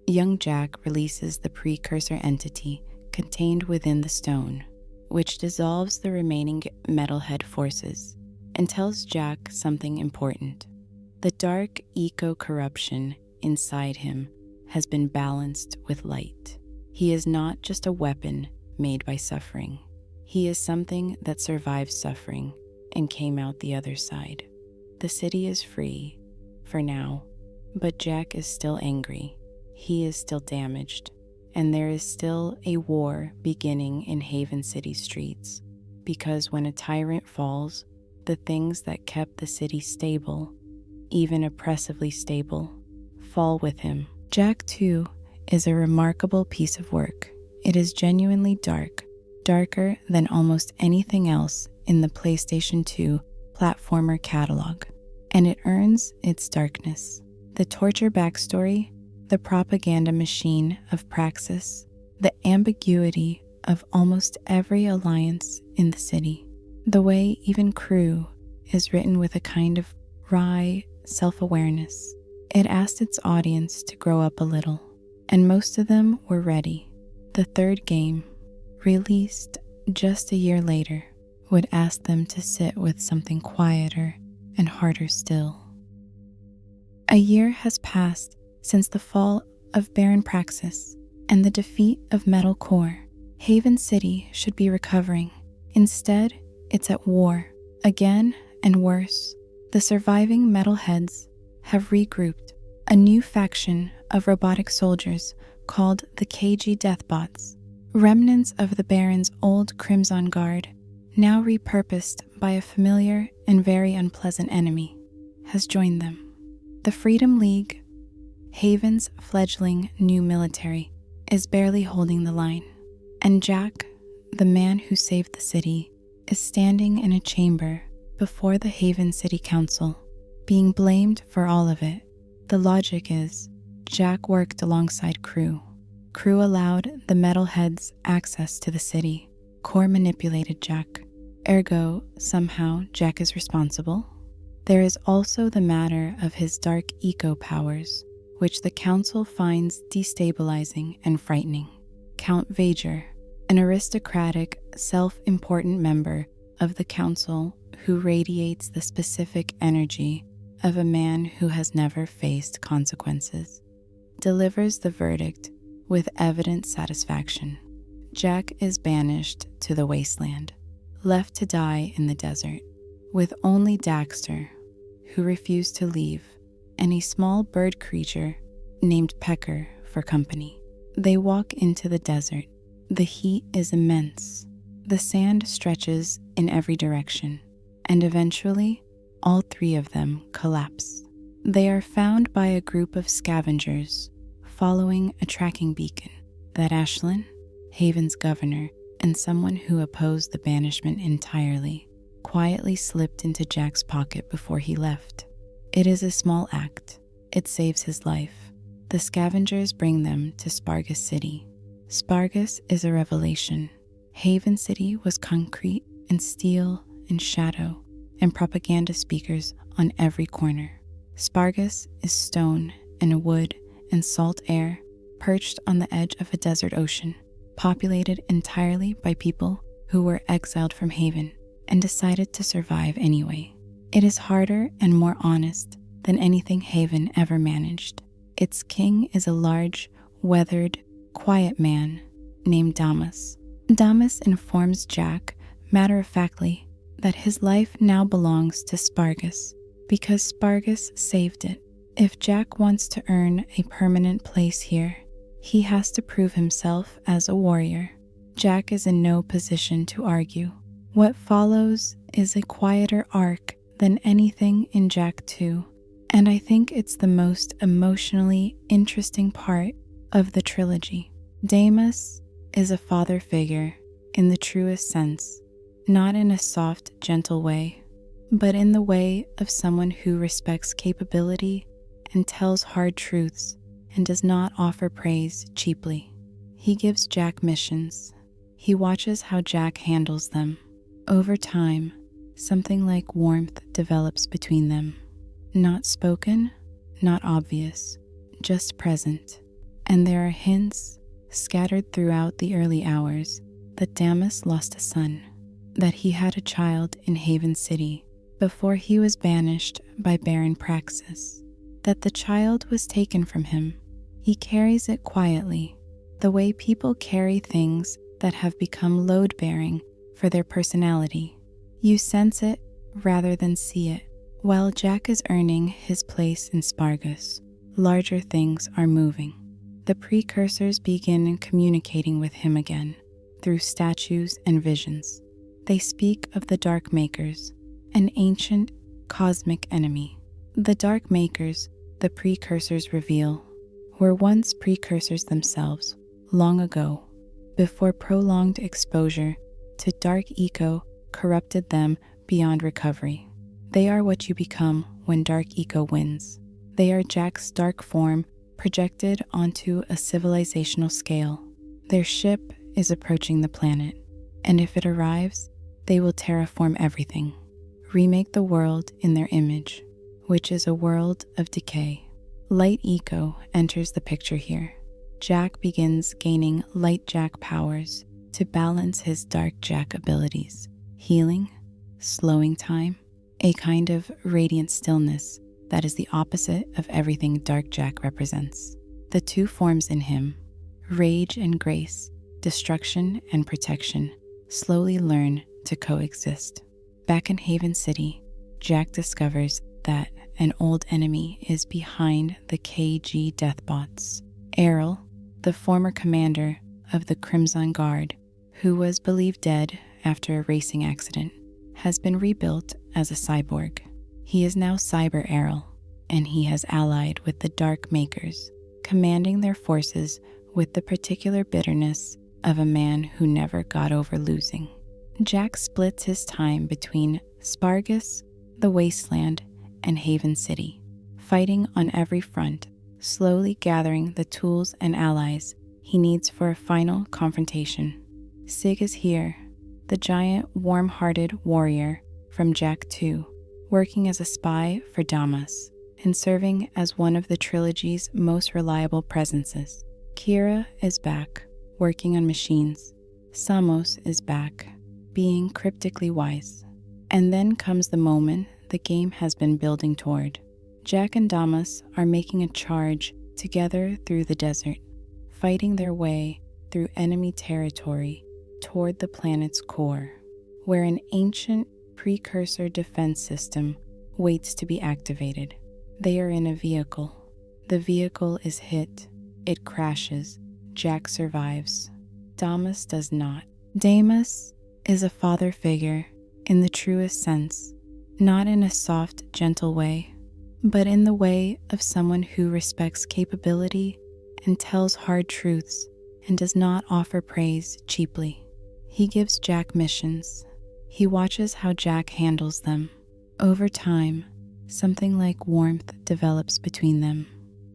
Speaker 1: Young Jak releases the precursor entity contained within the stone, which dissolves the remaining metalhead forces and tells Jak something important. The dark eco-corruption inside him has been balanced with light. He is not just a weapon made by suffering. He is something that survived suffering and came out the other side. The city is free, for now, but Jak is still angry. He is still damaged, and there is still a war beginning in Haven City streets, because when a tyrant falls, the things that kept the city stable, even oppressively stable, fall with him. Jak 2 is a remarkable piece of work. It is genuinely dark, darker than almost anything else in the PlayStation 2 platformer catalog, and it earns its darkness. The torture backstory, the propaganda machine of Praxis, the ambiguity of almost every alliance in the city, the way even Crew is written with a kind of wry self-awareness. It asked its audience to grow up a little, and most of them were ready. The third game, released just a year later, would ask them to sit with something quieter and harder still. A year has passed since the fall of Baron Praxis and the defeat of Metal Core. Haven City should be recovering. Instead, it's at war, again and worse. The surviving metalheads have regrouped, a new faction of robotic soldiers called the KG Deathbots, remnants of the Baron's old Crimson Guard, now repurposed by a familiar and very unpleasant enemy, has joined them. The Freedom League, Haven's fledgling new military, is barely holding the line, and Jak, the man who saved the city, is standing in a chamber before the Haven City Council, being blamed for all of it. The logic is, Jak worked alongside Crew. Crew allowed the metalheads access to the city. Core manipulated Jak. Ergo, somehow, Jak is responsible. There is also the matter of his dark eco powers, which the council finds destabilizing and frightening. Count Vager, an aristocratic, self-important member of the council who radiates the specific energy of a man who has never faced consequences, delivers the verdict with evident satisfaction. Jak is banished to the wasteland, left to die in the desert, with only Daxter, who refused to leave, and a small bird creature named Pecker for company. They walk into the desert. The heat is immense. The sand stretches in every direction, and eventually, all three of them collapse. They are found by a group of scavengers following a tracking beacon that Ashlyn, Haven's governor, and someone who opposed the banishment entirely, quietly slipped into Jak's pocket before he left. It is a small act. It saves his life. The scavengers bring them to Spargus City. Spargus is a revelation. Haven City was concrete and steel and shadow and propaganda speakers on every corner. Spargus is stone and wood and salt air perched on the edge of a desert ocean, populated entirely by people who were exiled from Haven and decided to survive anyway. It is harder and more honest than anything Haven ever managed. Its king is a large, weathered, quiet man named Damas. Damas informs Jak, matter-of-factly, that his life now belongs to Spargus because Spargus saved it. If Jak wants to earn a permanent place here, he has to prove himself as a warrior. Jak is in no position to argue. What follows is a quieter arc than anything in Jak 2, and I think it's the most emotionally interesting part of the trilogy. Damas is a father figure in the truest sense, not in a soft, gentle way, but in the way of someone who respects capability and tells hard truths and does not offer praise cheaply. He gives Jak missions. He watches how Jak handles them. Over time, something like warmth develops between them. Not spoken, not obvious, just present. And there are hints scattered throughout the early hours that Damas lost a son, that he had a child in Haven City before he was banished by Baron Praxis, that the child was taken from him. He carries it quietly, the way people carry things that have become load-bearing for their personality. You sense it rather than see it. While Jak is earning his place in Spargus, larger things are moving. The precursors begin communicating with him again through statues and visions. They speak of the Dark Makers, an ancient cosmic enemy. The Dark Makers, the precursors reveal, were once precursors themselves, long ago, before prolonged exposure to dark eco corrupted them beyond recovery. They are what you become when dark eco wins. They are Jak's dark form projected onto a civilizational scale. Their ship is approaching the planet, and if it arrives, they will terraform everything, remake the world in their image, which is a world of decay. Light eco enters the picture here. Jak begins gaining light Jak powers to balance his dark Jak abilities, healing, slowing time, a kind of radiant stillness that is the opposite of everything dark Jak represents. The two forms in him, rage and grace, destruction and protection, slowly learn to coexist. Back in Haven City, Jak discovers that an old enemy is behind the KG Deathbots. Errol, the former commander of the Crimson Guard, who was believed dead after a racing accident, has been rebuilt as a cyborg. He is now Cyber Errol, and he has allied with the Dark Makers, commanding their forces with the particular bitterness of a man who never got over losing. Jak splits his time between Spargus, the Wasteland, and Haven City, fighting on every front, slowly gathering the tools and allies he needs for a final confrontation. Sig is here, the giant, warm-hearted warrior from Jak 2, working as a spy for Damas and serving as one of the trilogy's most reliable presences. Kira is back, working on machines. Samos is back, being cryptically wise. And then comes the moment the game has been building toward. Jak and Damas are making a charge together through the desert, fighting their way through enemy territory toward the planet's core, where an ancient precursor defense system waits to be activated. They are in a vehicle. The vehicle is hit. It crashes. Jak survives. Damas does not. Damas is a father figure in the truest sense, not in a soft, gentle way, but in the way of someone who respects capability and tells hard truths and does not offer praise cheaply. He gives Jak missions. He watches how Jak handles them. Over time, something like warmth develops between them.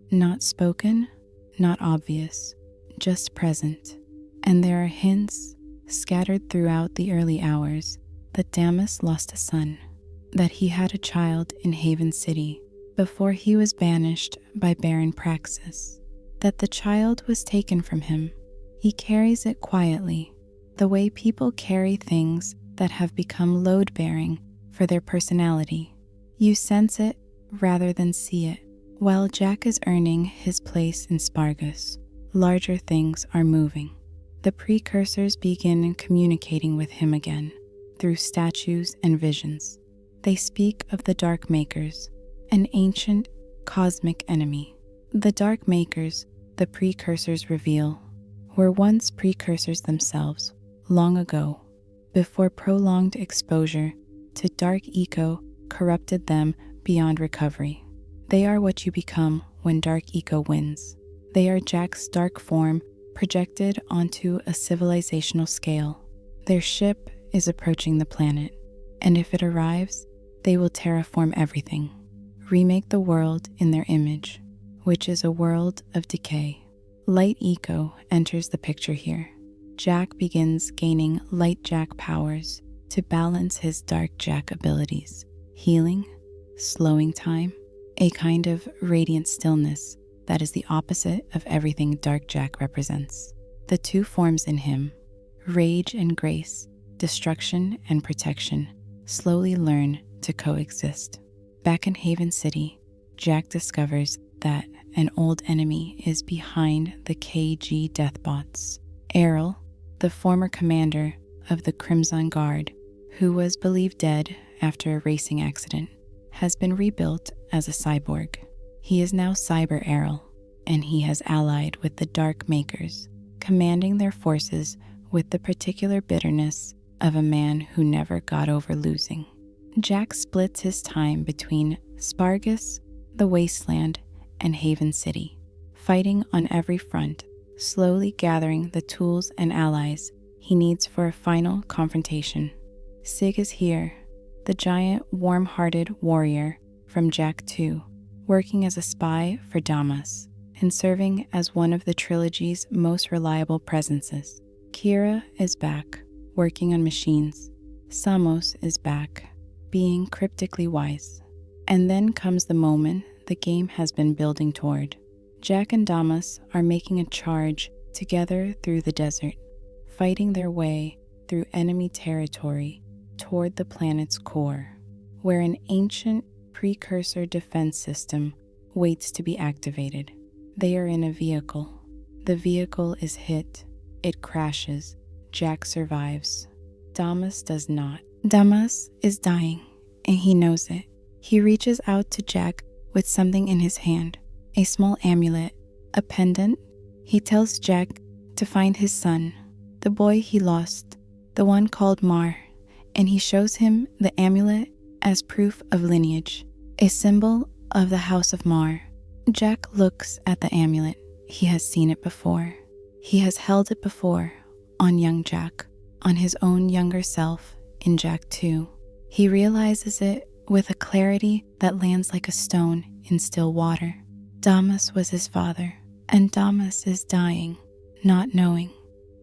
Speaker 1: Not spoken, not obvious, just present. and there are hints scattered throughout the early hours that Damas lost a son, that he had a child in Haven City before he was banished by Baron Praxis, that the child was taken from him. He carries it quietly, the way people carry things that have become load-bearing for their personality. You sense it rather than see it. While Jak is earning his place in Spargus, larger things are moving. The precursors begin communicating with him again through statues and visions. They speak of the Dark Makers, an ancient cosmic enemy. The Dark Makers, the precursors reveal, were once precursors themselves, long ago, before prolonged exposure to dark eco corrupted them beyond recovery. They are what you become when dark eco wins. They are Jak's dark form projected onto a civilizational scale. Their ship is approaching the planet, and if it arrives, they will terraform everything, remake the world in their image, which is a world of decay. Light eco enters the picture here. Jak begins gaining light Jak powers to balance his dark Jak abilities, healing, slowing time, a kind of radiant stillness that is the opposite of everything dark Jak represents. The two forms in him, rage and grace, destruction and protection, slowly learn to coexist. Back in Haven City, Jak discovers that an old enemy is behind the KG Deathbots. Errol, the former commander of the Crimson Guard, who was believed dead after a racing accident, has been rebuilt as a cyborg. He is now Cyber Errol, and he has allied with the Dark Makers, commanding their forces with the particular bitterness of a man who never got over losing. Jak splits his time between Spargus, the Wasteland, and Haven City, fighting on every front, slowly gathering the tools and allies he needs for a final confrontation. Sig is here, the giant, warm-hearted warrior from Jak 2, working as a spy for Damas and serving as one of the trilogy's most reliable presences. Kira is back, working on machines. Samos is back, being cryptically wise. And then comes the moment the game has been building toward. Jak and Damas are making a charge together through the desert, fighting their way through enemy territory toward the planet's core, where an ancient precursor defense system waits to be activated. They are in a vehicle. The vehicle is hit. It crashes. Jak survives. Damas does not. Damas is dying, and he knows it. He reaches out to Jak with something in his hand, a small amulet, a pendant. He tells Jak to find his son, the boy he lost, the one called Mar, and he shows him the amulet as proof of lineage, a symbol of the House of Mar. Jak looks at the amulet. He has seen it before. He has held it before on young Jak, on his own younger self in Jak 2. He realizes it with a clarity that lands like a stone in still water. Damas was his father, and Damas is dying, not knowing.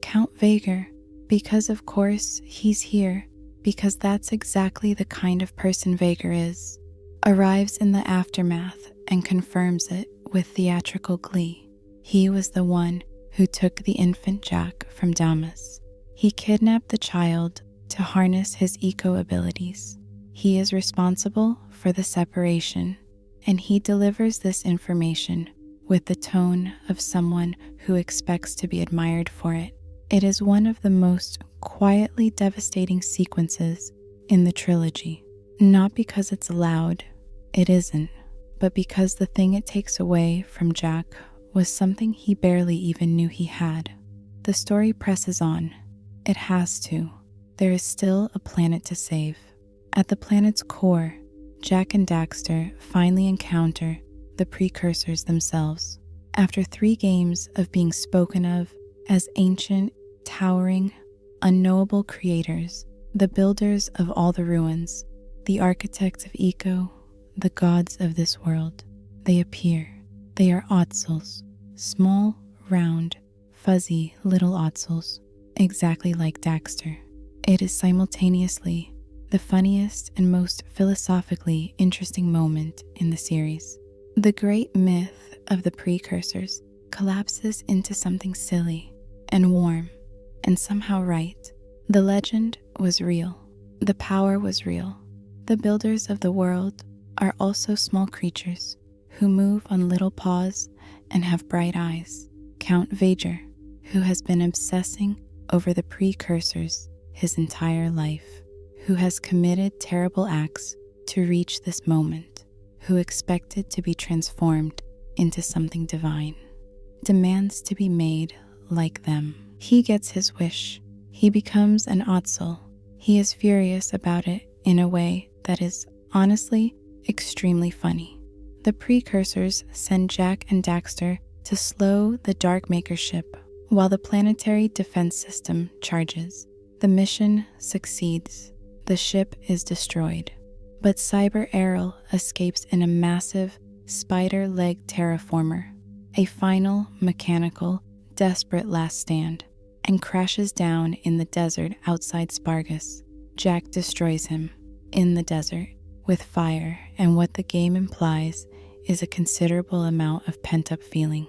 Speaker 1: Count Vager, because of course he's here, because that's exactly the kind of person Vager is, arrives in the aftermath and confirms it with theatrical glee. He was the one who took the infant Jak from Damas. He kidnapped the child to harness his eco abilities. He is responsible for the separation, and he delivers this information with the tone of someone who expects to be admired for it. It is one of the most quietly devastating sequences in the trilogy, not because it's loud, it isn't, but because the thing it takes away from Jak was something he barely even knew he had. The story presses on. It has to. There is still a planet to save. At the planet's core, Jak and Daxter finally encounter the precursors themselves. After 3 games of being spoken of as ancient, towering, unknowable creators, the builders of all the ruins, the architects of eco, the gods of this world, they appear. They are Otzels, small, round, fuzzy little otzels, exactly like Daxter. It is simultaneously the funniest and most philosophically interesting moment in the series. The great myth of the precursors collapses into something silly and warm and somehow right. The legend was real. The power was real. The builders of the world are also small creatures who move on little paws and have bright eyes. Count Vager, who has been obsessing over the precursors his entire life, who has committed terrible acts to reach this moment, who expected to be transformed into something divine, demands to be made like them. He gets his wish. He becomes an Otzel. He is furious about it in a way that is honestly extremely funny. The precursors send Jak and Daxter to slow the Darkmaker ship while the planetary defense system charges. The mission succeeds. The ship is destroyed. But Cyber Errol escapes in a massive spider leg terraformer, a final mechanical, desperate last stand, and crashes down in the desert outside Spargus. Jak destroys him in the desert with fire, and what the game implies is a considerable amount of pent-up feeling.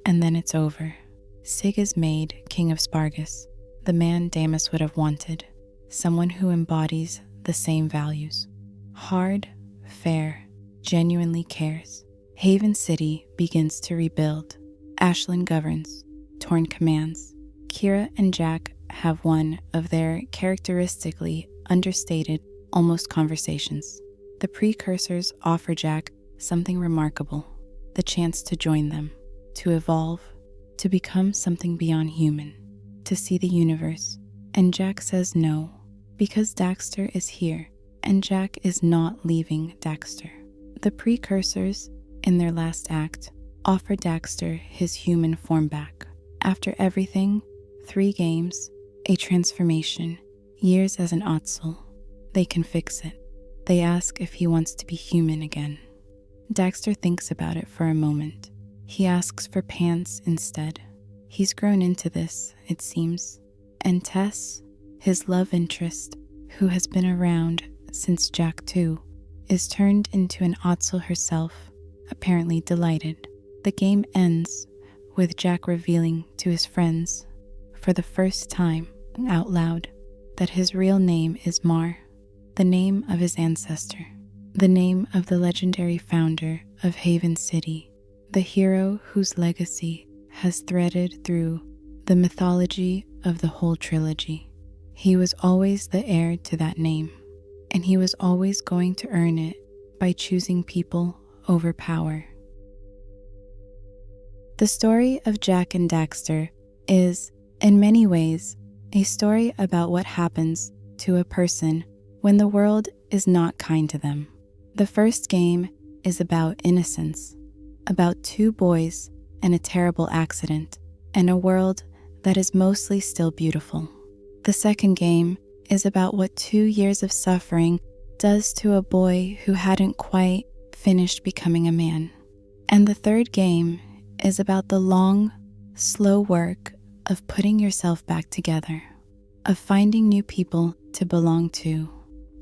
Speaker 1: And then it's over. Sig is made King of Spargus, the man Damus would have wanted, someone who embodies the same values. Hard, fair, genuinely cares. Haven City begins to rebuild. Ashlyn governs. Torn commands. Kira and Jak have one of their characteristically understated, almost conversations. The precursors offer Jak something remarkable, the chance to join them, to evolve, to become something beyond human, to see the universe. And Jak says no, because Daxter is here, and Jak is not leaving Daxter. The precursors, in their last act, offer Daxter his human form back. After everything, 3 games, a transformation, years as an Otzel, they can fix it. They ask if he wants to be human again. Daxter thinks about it for a moment. He asks for pants instead. He's grown into this, it seems. And Tess, his love interest, who has been around since Jak 2, is turned into an Otzel herself, apparently delighted. The game ends with Jak revealing to his friends, for the first time out loud, that his real name is Mar, the name of his ancestor, the name of the legendary founder of Haven City, the hero whose legacy has threaded through the mythology of the whole trilogy. He was always the heir to that name, and he was always going to earn it by choosing people over power. The story of Jak and Daxter is, in many ways, a story about what happens to a person when the world is not kind to them. The first game is about innocence, about 2 boys and a terrible accident, and a world that is mostly still beautiful. The second game is about what 2 years of suffering does to a boy who hadn't quite finished becoming a man. And the third game is about the long, slow work of putting yourself back together, of finding new people to belong to,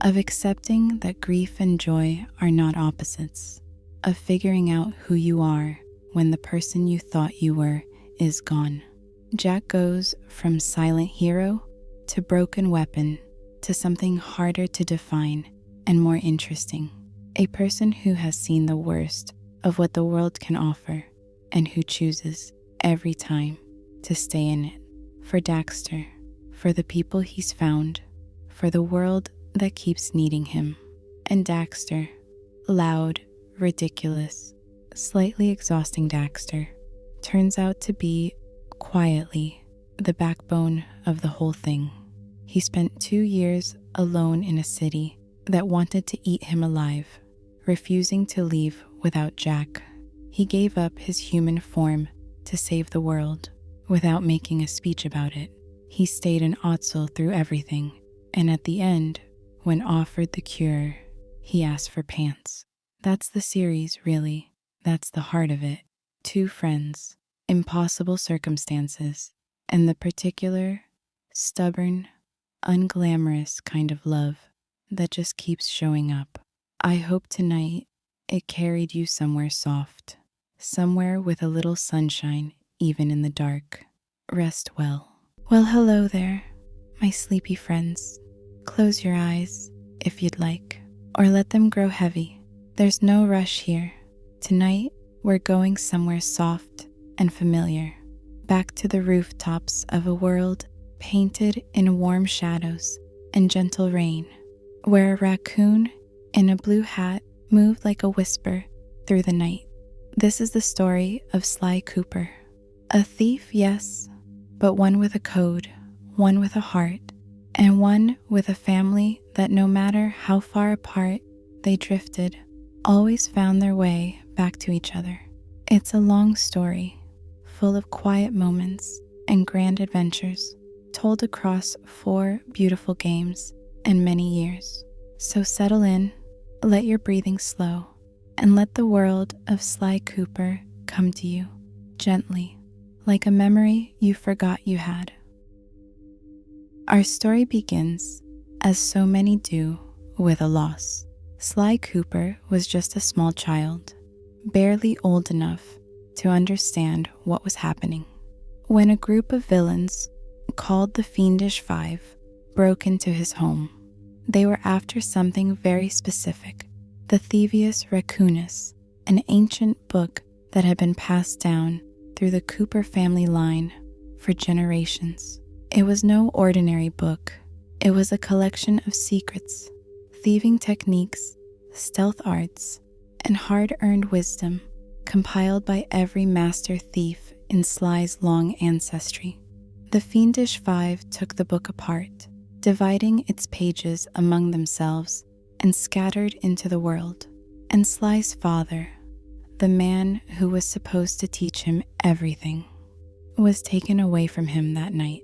Speaker 1: of accepting that grief and joy are not opposites, of figuring out who you are when the person you thought you were is gone. Jak goes from silent hero to broken weapon to something harder to define and more interesting. A person who has seen the worst of what the world can offer and who chooses every time to stay in it. For Daxter, for the people he's found, for the world that keeps needing him. And Daxter, loud, ridiculous, slightly exhausting Daxter, turns out to be, quietly, the backbone of the whole thing. He spent 2 years alone in a city that wanted to eat him alive, refusing to leave without Jak. He gave up his human form to save the world without making a speech about it. He stayed an Otzel through everything, and at the end, when offered the cure, he asked for pants. That's the series, really. That's the heart of it. 2 friends, impossible circumstances, and the particular, stubborn, unglamorous kind of love that just keeps showing up. I hope tonight it carried you somewhere soft, somewhere with a little sunshine even in the dark. Rest well. Well, hello there, my sleepy friends. Close your eyes if you'd like, or let them grow heavy. There's no rush here. Tonight, we're going somewhere soft and familiar, back to the rooftops of a world painted in warm shadows and gentle rain, where a raccoon in a blue hat moved like a whisper through the night. This is the story of Sly Cooper. A thief, yes, but one with a code, one with a heart, and one with a family that no matter how far apart they drifted, always found their way back to each other. It's a long story, full of quiet moments and grand adventures, told across 4 beautiful games and many years. So settle in, let your breathing slow, and let the world of Sly Cooper come to you, gently, like a memory you forgot you had. Our story begins, as so many do, with a loss. Sly Cooper was just a small child, barely old enough to understand what was happening, when a group of villains called the Fiendish Five broke into his home. They were after something very specific, the Thievius Raccoonus, an ancient book that had been passed down through the Cooper family line for generations. It was no ordinary book. It was a collection of secrets, thieving techniques, stealth arts, and hard-earned wisdom compiled by every master thief in Sly's long ancestry. The Fiendish Five took the book apart, dividing its pages among themselves and scattered into the world. And Sly's father, the man who was supposed to teach him everything, was taken away from him that night.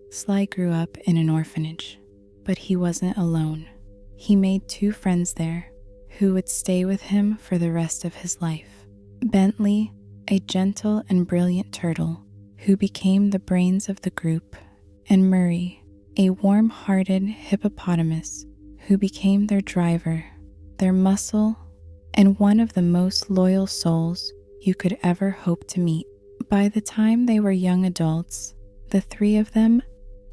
Speaker 1: Sly grew up in an orphanage, but he wasn't alone. He made 2 friends there who would stay with him for the rest of his life. Bentley, a gentle and brilliant turtle who became the brains of the group, and Murray, a warm-hearted hippopotamus who became their driver, their muscle, and one of the most loyal souls you could ever hope to meet. By the time they were young adults, the 3 of them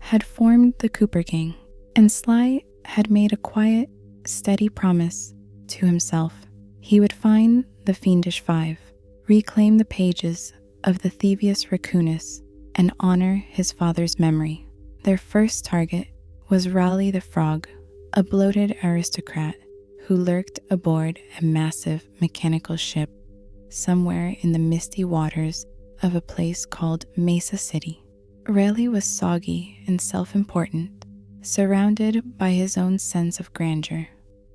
Speaker 1: had formed the Cooper Gang, and Sly had made a quiet, steady promise to himself. He would find the Fiendish Five, reclaim the pages of the Thievius Raccoonus, and honor his father's memory. Their first target was Raleigh the Frog, a bloated aristocrat who lurked aboard a massive mechanical ship somewhere in the misty waters of a place called Mesa City. Raleigh was soggy and self-important, surrounded by his own sense of grandeur,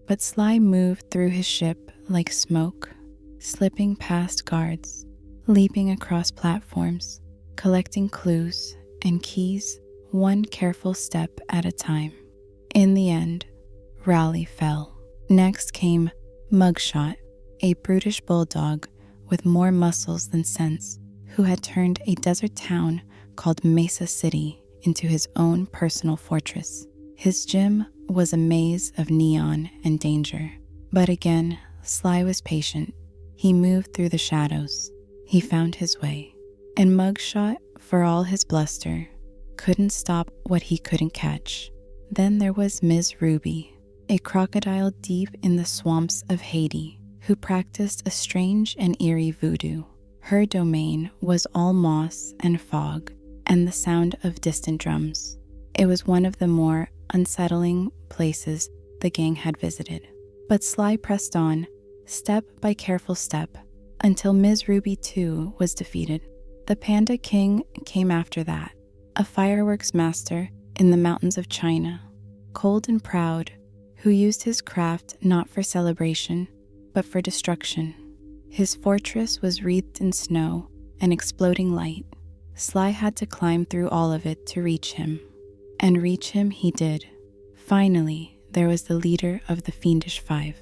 Speaker 1: but Sly moved through his ship like smoke, slipping past guards, leaping across platforms, collecting clues and keys one careful step at a time. In the end, Raleigh fell. Next came Mugshot, a brutish bulldog with more muscles than sense, who had turned a desert town called Mesa City into his own personal fortress. His gym was a maze of neon and danger. But again, Sly was patient. He moved through the shadows. He found his way. And Mugshot, for all his bluster, couldn't stop what he couldn't catch. Then there was Ms. Ruby, a crocodile deep in the swamps of Haiti, who practiced a strange and eerie voodoo. Her domain was all moss and fog and the sound of distant drums. It was one of the more unsettling places the gang had visited. But Sly pressed on, step by careful step, until Ms. Ruby too was defeated. The Panda King came after that, a fireworks master in the mountains of China, cold and proud, who used his craft not for celebration, but for destruction. His fortress was wreathed in snow and exploding light. Sly had to climb through all of it to reach him. And reach him he did. Finally, there was the leader of the Fiendish Five,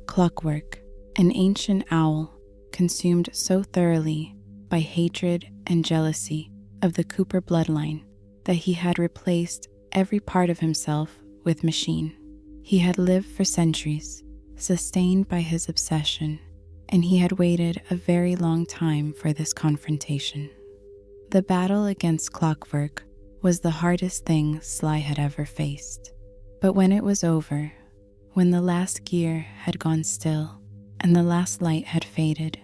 Speaker 1: Clockwork, an ancient owl consumed so thoroughly by hatred and jealousy of the Cooper bloodline that he had replaced every part of himself with machine. He had lived for centuries, sustained by his obsession, and he had waited a very long time for this confrontation. The battle against clockwork was the hardest thing Sly had ever faced. But when it was over, when the last gear had gone still and the last light had faded,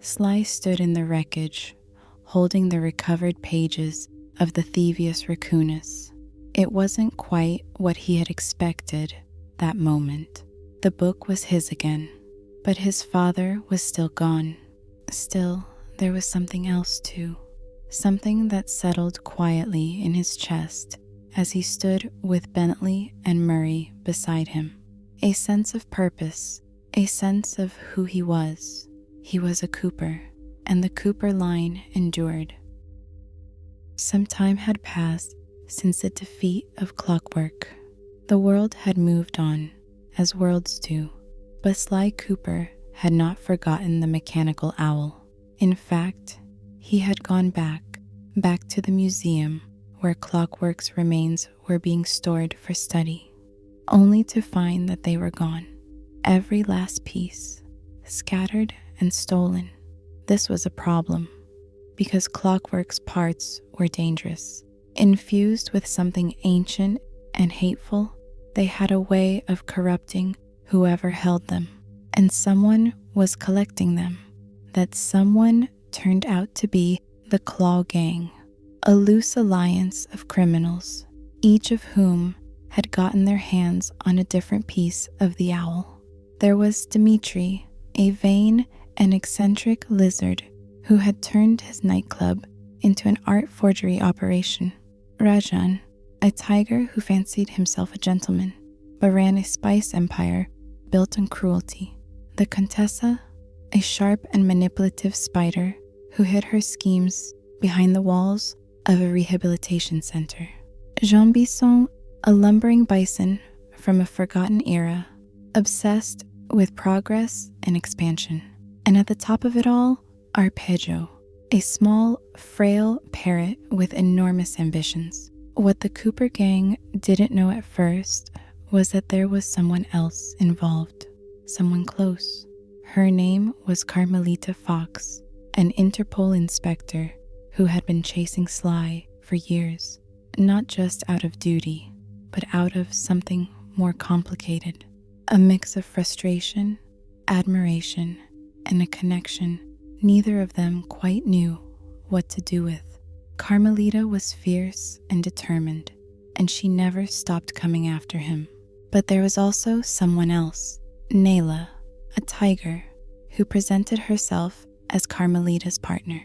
Speaker 1: Sly stood in the wreckage, holding the recovered pages of the Thievius Raccoonus. It wasn't quite what he had expected that moment. The book was his again, but his father was still gone. Still, there was something else too, something that settled quietly in his chest as he stood with Bentley and Murray beside him. A sense of purpose, a sense of who he was. He was a Cooper, and the Cooper line endured. Some time had passed since the defeat of clockwork. The world had moved on, as worlds do, but Sly Cooper had not forgotten the mechanical owl. In fact, he had gone back to the museum where clockwork's remains were being stored for study, only to find that they were gone. Every last piece, scattered and stolen. This was a problem, because clockwork's parts were dangerous. Infused with something ancient and hateful, they had a way of corrupting whoever held them, and someone was collecting them. That someone turned out to be the Claw Gang, a loose alliance of criminals, each of whom had gotten their hands on a different piece of the owl. There was Dimitri, a vain and eccentric lizard who had turned his nightclub into an art forgery operation. Rajan, a tiger who fancied himself a gentleman, but ran a spice empire built on cruelty. The Contessa, a sharp and manipulative spider who hid her schemes behind the walls of a rehabilitation center. Jean Bisson, a lumbering bison from a forgotten era, obsessed with progress and expansion. And at the top of it all, Arpeggio, a small, frail parrot with enormous ambitions. What the Cooper gang didn't know at first was that there was someone else involved, someone close. Her name was Carmelita Fox, an Interpol inspector who had been chasing Sly for years, not just out of duty, but out of something more complicated. A mix of frustration, admiration, and a connection neither of them quite knew what to do with. Carmelita was fierce and determined, and she never stopped coming after him. But there was also someone else, Nayla, a tiger, who presented herself as Carmelita's partner.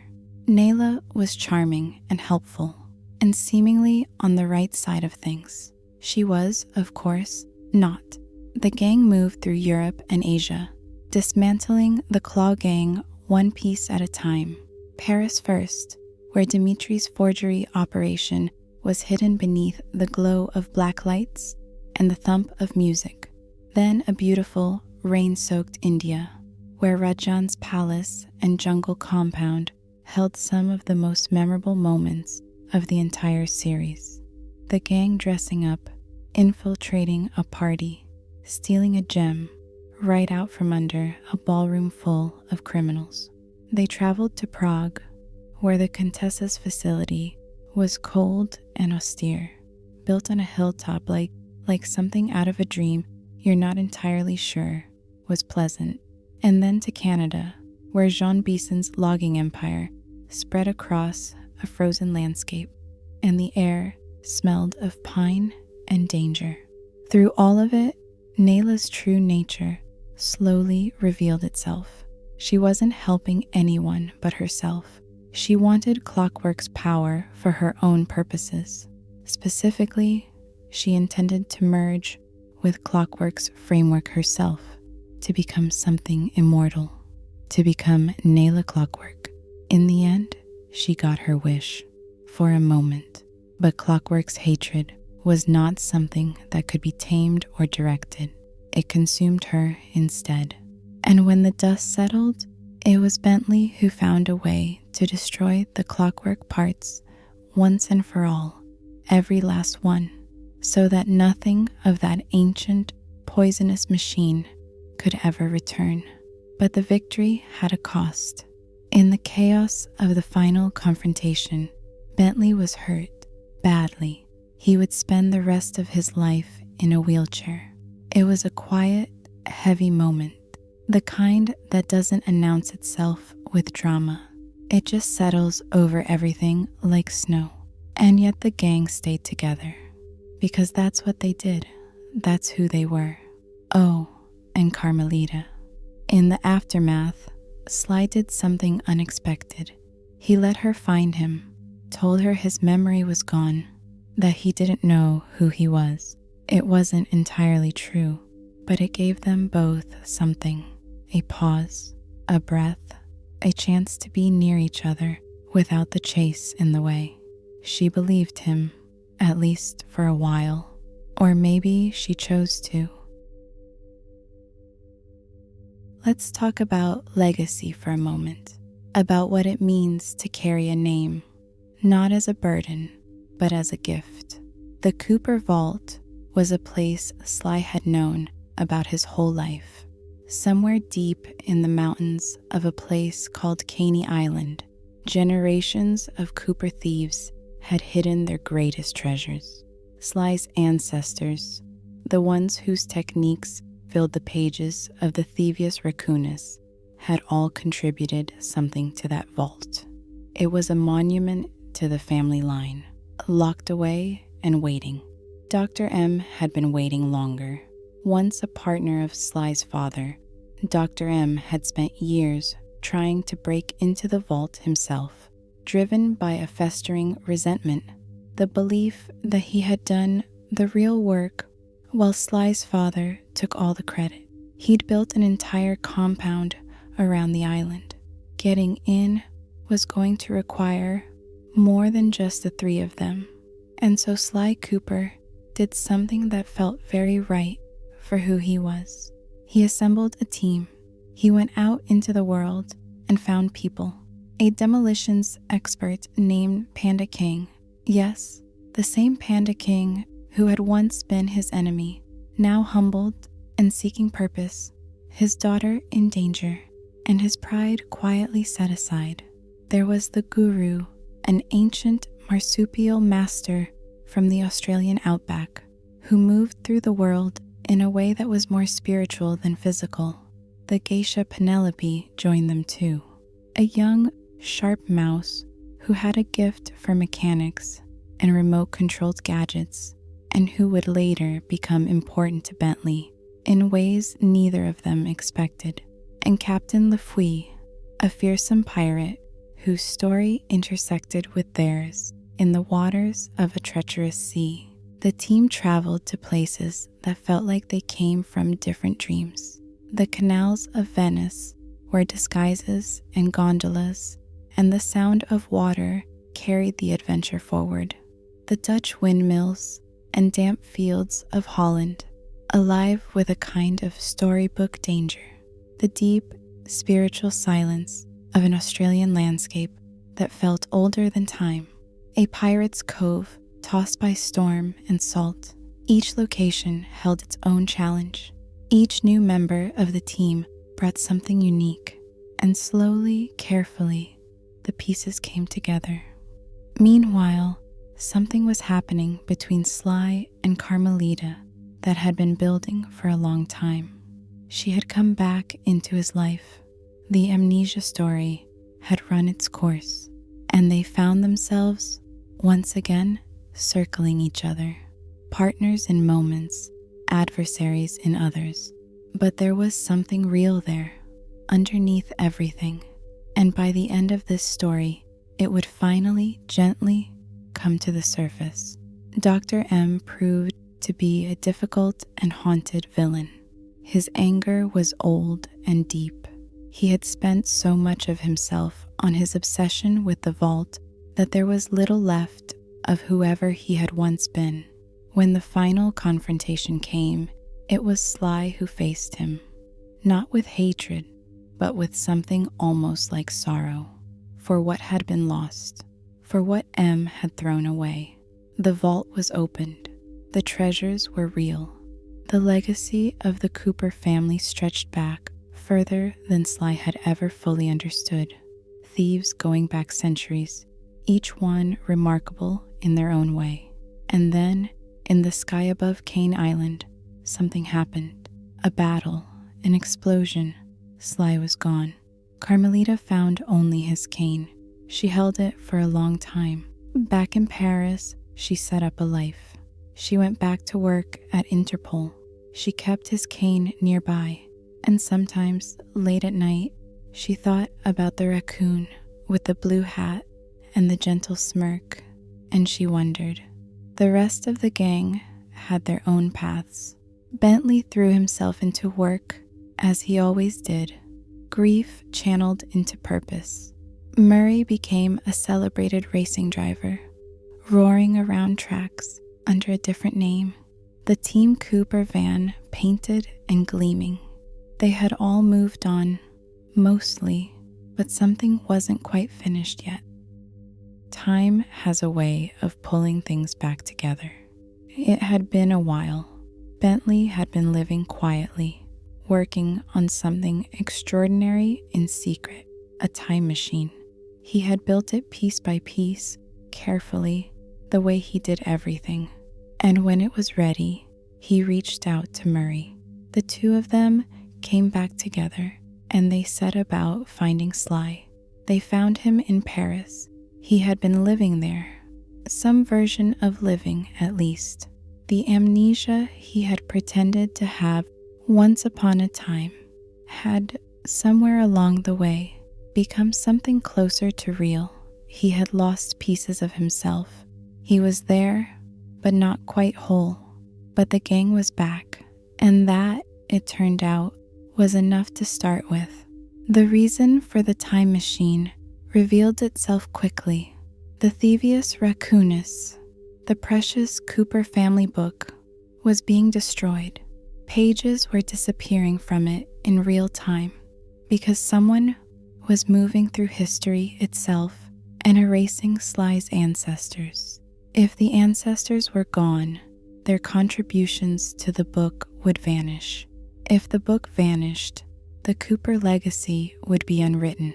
Speaker 1: Nayla was charming and helpful, and seemingly on the right side of things. She was, of course, not. The gang moved through Europe and Asia, dismantling the Claw Gang one piece at a time. Paris first, where Dimitri's forgery operation was hidden beneath the glow of black lights and the thump of music. Then a beautiful, rain-soaked India, where Rajan's palace and jungle compound held some of the most memorable moments of the entire series. The gang dressing up, infiltrating a party, stealing a gem right out from under a ballroom full of criminals. They traveled to Prague, where the Contessa's facility was cold and austere, built on a hilltop like something out of a dream you're not entirely sure was pleasant. And then to Canada, where Jean Bison's logging empire spread across a frozen landscape, and the air smelled of pine and danger. Through all of it, Nayla's true nature slowly revealed itself. She wasn't helping anyone but herself. She wanted Clockwork's power for her own purposes. Specifically, she intended to merge with Clockwork's framework herself to become something immortal, to become Nayla Clockwork. In the end, she got her wish for a moment, but Clockwork's hatred was not something that could be tamed or directed. It consumed her instead. And when the dust settled, it was Bentley who found a way to destroy the Clockwork parts once and for all, every last one, so that nothing of that ancient, poisonous machine could ever return. But the victory had a cost. In the chaos of the final confrontation, Bentley was hurt badly. He would spend the rest of his life in a wheelchair. It was a quiet, heavy moment, the kind that doesn't announce itself with drama. It just settles over everything like snow. And yet the gang stayed together, because that's what they did. That's who they were. Oh, and Carmelita. In the aftermath, Sly did something unexpected. He let her find him, told her his memory was gone, that he didn't know who he was. It wasn't entirely true, but it gave them both something. A pause, a breath, a chance to be near each other without the chase in the way. She believed him, at least for a while, or maybe she chose to. Let's talk about legacy for a moment, about what it means to carry a name, not as a burden, but as a gift. The Cooper Vault was a place Sly had known about his whole life. Somewhere deep in the mountains of a place called Caney Island, generations of Cooper thieves had hidden their greatest treasures. Sly's ancestors, the ones whose techniques filled the pages of the Thievius Raccoonus, had all contributed something to that vault. It was a monument to the family line, locked away and waiting. Dr. M had been waiting longer. Once a partner of Sly's father, Dr. M had spent years trying to break into the vault himself, driven by a festering resentment, the belief that he had done the real work while Sly's father took all the credit. He'd built an entire compound around the island. Getting in was going to require more than just the three of them, and so Sly Cooper did something that felt very right for who he was. He assembled a team. He went out into the world and found people. A demolitions expert named Panda King. Yes, the same Panda King who had once been his enemy, now humbled and seeking purpose, his daughter in danger, and his pride quietly set aside. There was the Guru, an ancient marsupial master from the Australian outback, who moved through the world in a way that was more spiritual than physical. The geisha Penelope joined them too, a young, sharp mouse who had a gift for mechanics and remote-controlled gadgets, and who would later become important to Bentley in ways neither of them expected. And Captain Lafouille, a fearsome pirate whose story intersected with theirs in the waters of a treacherous sea. The team traveled to places that felt like they came from different dreams. The canals of Venice, where disguises and gondolas and the sound of water carried the adventure forward. The Dutch windmills and damp fields of Holland, alive with a kind of storybook danger. The deep, spiritual silence of an Australian landscape that felt older than time. A pirate's cove tossed by storm and salt. Each location held its own challenge. Each new member of the team brought something unique, and slowly, carefully, the pieces came together. Meanwhile, something was happening between Sly and Carmelita that had been building for a long time. She had come back into his life. The amnesia story had run its course, and they found themselves, once again, circling each other. Partners in moments, adversaries in others. But there was something real there, underneath everything. And by the end of this story, it would finally, gently come to the surface. Dr. M proved to be a difficult and haunted villain. His anger was old and deep. He had spent so much of himself on his obsession with the vault that there was little left of whoever he had once been. When the final confrontation came, it was Sly who faced him, not with hatred, but with something almost like sorrow for what had been lost, for what M had thrown away. The vault was opened. The treasures were real. The legacy of the Cooper family stretched back further than Sly had ever fully understood. Thieves going back centuries, each one remarkable in their own way. And then, in the sky above Cane Island, something happened. A battle, an explosion. Sly was gone. Carmelita found only his cane. She held it for a long time. Back in Paris, she set up a life. She went back to work at Interpol. She kept his cane nearby, and sometimes, late at night, she thought about the raccoon with the blue hat and the gentle smirk, and she wondered. The rest of the gang had their own paths. Bentley threw himself into work, as he always did, grief channeled into purpose. Murray became a celebrated racing driver, roaring around tracks under a different name. The Team Cooper van painted and gleaming. They had all moved on, mostly, but something wasn't quite finished yet. Time has a way of pulling things back together. It had been a while. Bentley had been living quietly, working on something extraordinary in secret, a time machine. He had built it piece by piece, carefully, the way he did everything. And when it was ready, he reached out to Murray. The two of them came back together, and they set about finding Sly. They found him in Paris. He had been living there, some version of living at least. The amnesia he had pretended to have once upon a time had, somewhere along the way, become something closer to real. He had lost pieces of himself. He was there, but not quite whole. But the gang was back, and that, it turned out, was enough to start with. The reason for the time machine revealed itself quickly. The Thievius Raccoonus, the precious Cooper family book, was being destroyed. Pages were disappearing from it in real time because someone was moving through history itself and erasing Sly's ancestors. If the ancestors were gone, their contributions to the book would vanish. If the book vanished, the Cooper legacy would be unwritten.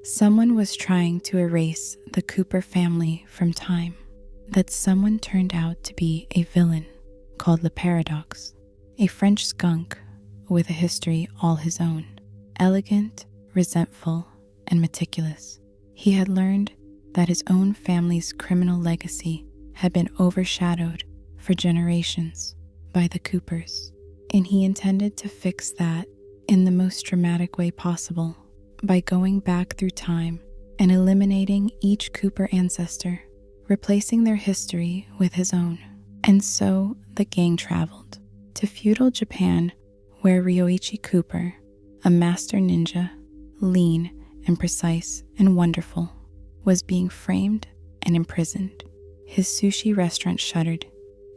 Speaker 1: Someone was trying to erase the Cooper family from time. That someone turned out to be a villain called Le Paradox, a French skunk with a history all his own, elegant, resentful, and meticulous. He had learned that his own family's criminal legacy had been overshadowed for generations by the Coopers, and he intended to fix that in the most dramatic way possible by going back through time and eliminating each Cooper ancestor, replacing their history with his own. And so the gang traveled to feudal Japan, where Ryoichi Cooper, a master ninja, lean and precise and wonderful, was being framed and imprisoned. His sushi restaurant shuttered,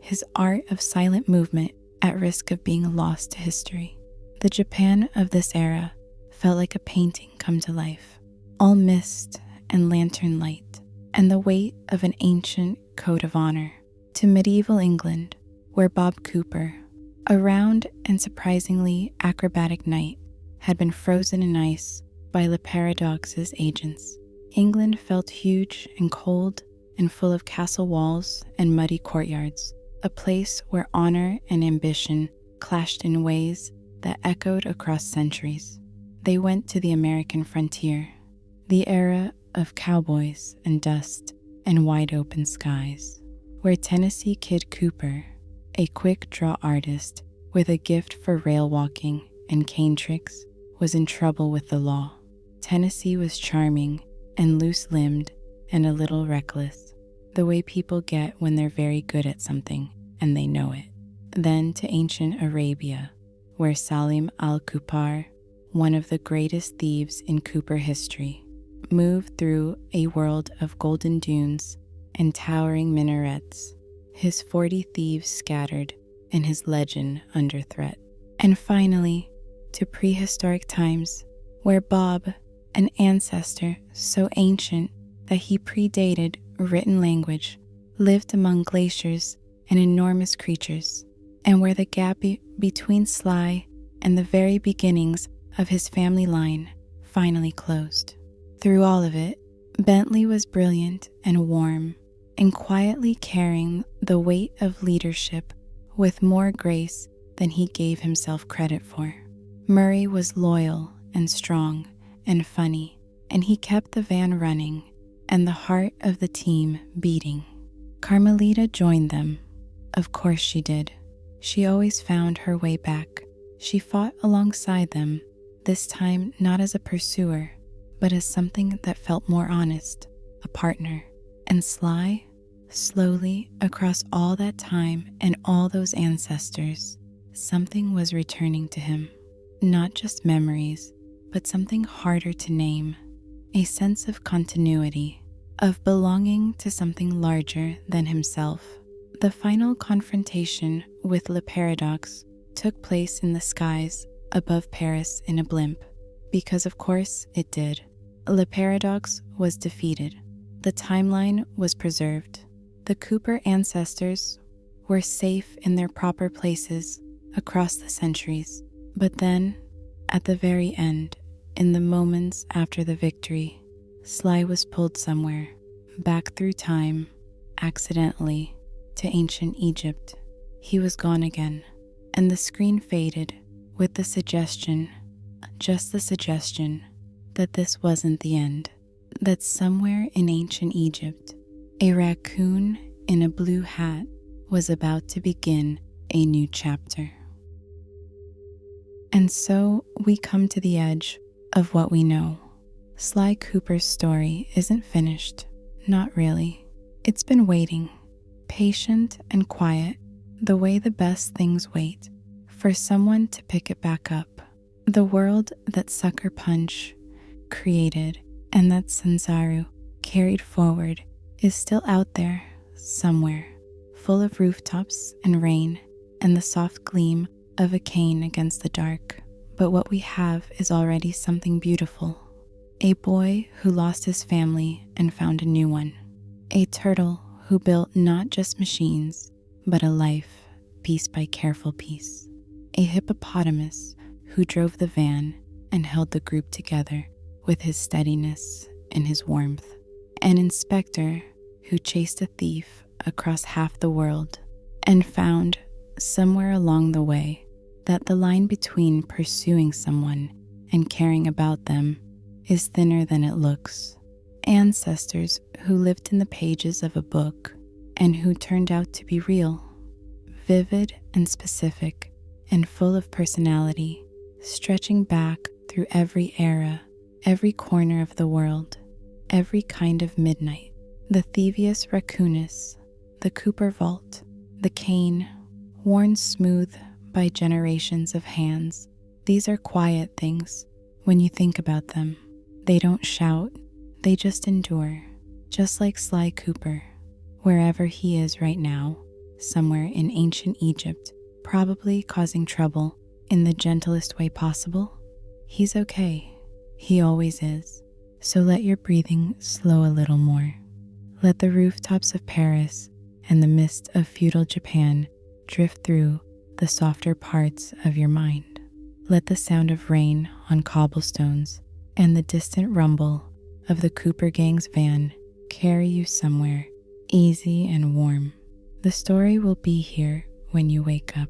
Speaker 1: his art of silent movement at risk of being lost to history. The Japan of this era felt like a painting come to life, all mist and lantern light, and the weight of an ancient code of honor, to medieval England, where Bob Cooper, a round and surprisingly acrobatic knight, had been frozen in ice by Le Paradox's agents. England felt huge and cold and full of castle walls and muddy courtyards, a place where honor and ambition clashed in ways that echoed across centuries. They went to the American frontier, the era of cowboys and dust and wide open skies, where Tennessee Kid Cooper, a quick draw artist with a gift for rail walking and cane tricks, was in trouble with the law. Tennessee was charming and loose-limbed and a little reckless, the way people get when they're very good at something and they know it. Then to ancient Arabia, where Salim al-Kupar, one of the greatest thieves in Cooper history, moved through a world of golden dunes and towering minarets, his 40 thieves scattered and his legend under threat. And finally, to prehistoric times, where Bob, an ancestor so ancient that he predated written language, lived among glaciers and enormous creatures, and where the gap between Sly and the very beginnings of his family line finally closed. Through all of it, Bentley was brilliant and warm, and quietly carrying the weight of leadership with more grace than he gave himself credit for. Murray was loyal and strong and funny, and he kept the van running and the heart of the team beating. Carmelita joined them. Of course she did. She always found her way back. She fought alongside them, this time not as a pursuer, but as something that felt more honest, a partner. And Sly, slowly across all that time and all those ancestors, something was returning to him. Not just memories, but something harder to name. A sense of continuity, of belonging to something larger than himself. The final confrontation with Le Paradox took place in the skies above Paris in a blimp, because of course it did. Le Paradox was defeated. The timeline was preserved. The Cooper ancestors were safe in their proper places across the centuries. But then, at the very end, in the moments after the victory, Sly was pulled somewhere, back through time, accidentally, to ancient Egypt. He was gone again, and the screen faded with the suggestion, just the suggestion, that this wasn't the end, that somewhere in ancient Egypt, a raccoon in a blue hat was about to begin a new chapter. And so we come to the edge of what we know. Sly Cooper's story isn't finished, not really. It's been waiting, patient and quiet, the way the best things wait, for someone to pick it back up. The world that Sucker Punch created and that Sanzaru carried forward is still out there somewhere, full of rooftops and rain and the soft gleam of a cane against the dark. But what we have is already something beautiful. A boy who lost his family and found a new one. A turtle who built not just machines, but a life, piece by careful piece. A hippopotamus who drove the van and held the group together with his steadiness and his warmth. An inspector who chased a thief across half the world and found, somewhere along the way, that the line between pursuing someone and caring about them is thinner than it looks. Ancestors who lived in the pages of a book and who turned out to be real, vivid and specific and full of personality, stretching back through every era, every corner of the world, every kind of midnight. The Thievius Raccoonus, the Cooper Vault, the cane, worn smooth by generations of hands. These are quiet things when you think about them. They don't shout, they just endure, just like Sly Cooper, wherever he is right now, somewhere in ancient Egypt, probably causing trouble in the gentlest way possible. He's okay. He always is. So let your breathing slow a little more. Let the rooftops of Paris and the mist of feudal Japan drift through the softer parts of your mind. Let the sound of rain on cobblestones and the distant rumble of the Cooper Gang's van carry you somewhere easy and warm. The story will be here when you wake up.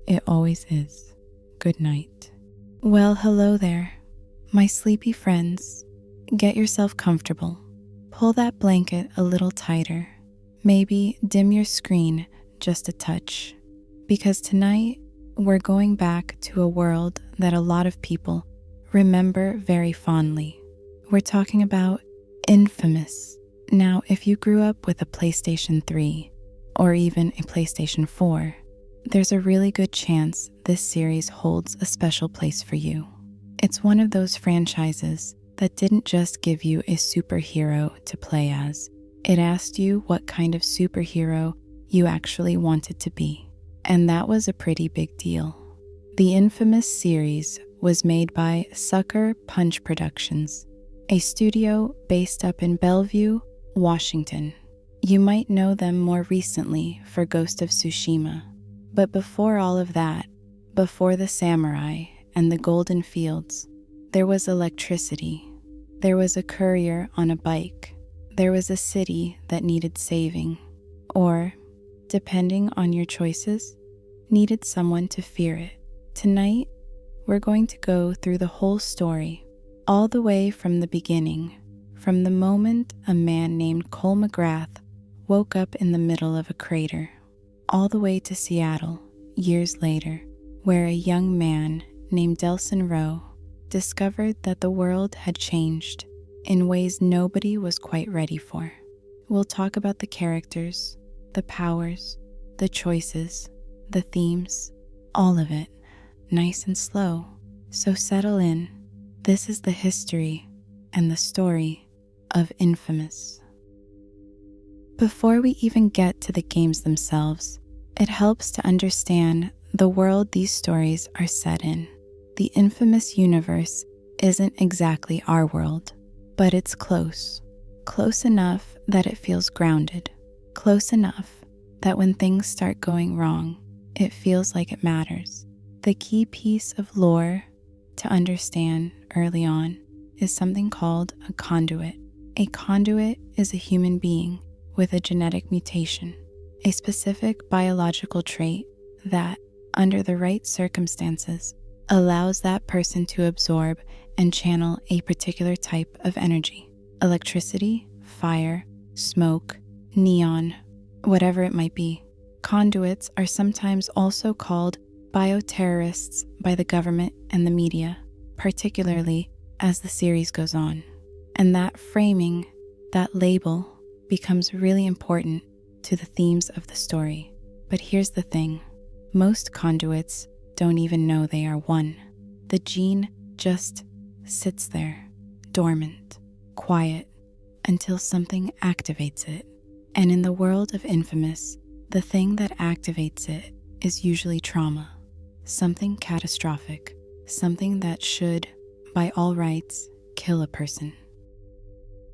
Speaker 1: It always is. Good night. Well, hello there, my sleepy friends. Get yourself comfortable. Pull that blanket a little tighter. Maybe dim your screen just a touch. Because tonight, we're going back to a world that a lot of people remember very fondly. We're talking about Infamous. Now, if you grew up with a PlayStation 3 or even a PlayStation 4, there's a really good chance this series holds a special place for you. It's one of those franchises that didn't just give you a superhero to play as. It asked you what kind of superhero you actually wanted to be. And that was a pretty big deal. The Infamous series was made by Sucker Punch Productions, a studio based up in Bellevue, Washington. You might know them more recently for Ghost of Tsushima, but before all of that, before the samurai and the golden fields, there was electricity. There was a courier on a bike. There was a city that needed saving, or, depending on your choices, needed someone to fear it. Tonight, we're going to go through the whole story, all the way from the beginning, from the moment a man named Cole McGrath woke up in the middle of a crater, all the way to Seattle, years later, where a young man named Delson Rowe discovered that the world had changed in ways nobody was quite ready for. We'll talk about the characters, the powers, the choices, the themes, all of it, nice and slow. So settle in. This is the history and the story of Infamous. Before we even get to the games themselves, it helps to understand the world these stories are set in. The Infamous universe isn't exactly our world, but it's close. Close enough that it feels grounded. Close enough that when things start going wrong, it feels like it matters. The key piece of lore to understand early on is something called a conduit. A conduit is a human being with a genetic mutation, a specific biological trait that, under the right circumstances, allows that person to absorb and channel a particular type of energy. Electricity, fire, smoke, neon, whatever it might be. Conduits are sometimes also called bioterrorists by the government and the media, particularly as the series goes on. And that framing, that label, becomes really important to the themes of the story. But here's the thing. Most conduits don't even know they are one. The gene just sits there, dormant, quiet, until something activates it. And in the world of Infamous, the thing that activates it is usually trauma, something catastrophic, something that should, by all rights, kill a person.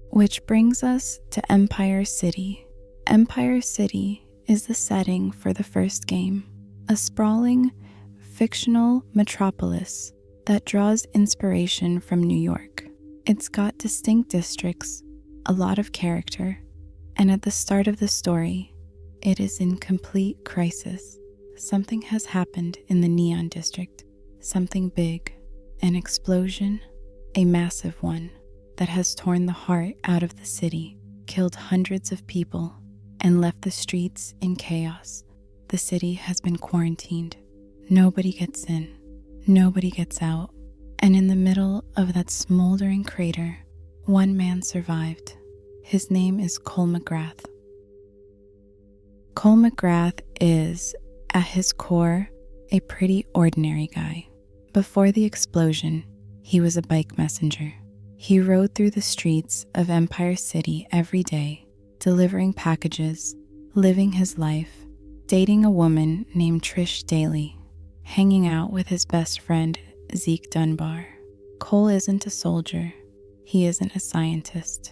Speaker 1: Which brings us to Empire City. Empire City is the setting for the first game, a sprawling, fictional metropolis that draws inspiration from New York. It's got distinct districts, a lot of character, and at the start of the story, it is in complete crisis. Something has happened in the Neon District, something big, an explosion, a massive one that has torn the heart out of the city, killed hundreds of people, and left the streets in chaos. The city has been quarantined. Nobody gets in, nobody gets out, and in the middle of that smoldering crater, one man survived. His name is Cole McGrath. Cole McGrath is, at his core, a pretty ordinary guy. Before the explosion, he was a bike messenger. He rode through the streets of Empire City every day, delivering packages, living his life, dating a woman named Trish Daly, hanging out with his best friend, Zeke Dunbar. Cole isn't a soldier. He isn't a scientist.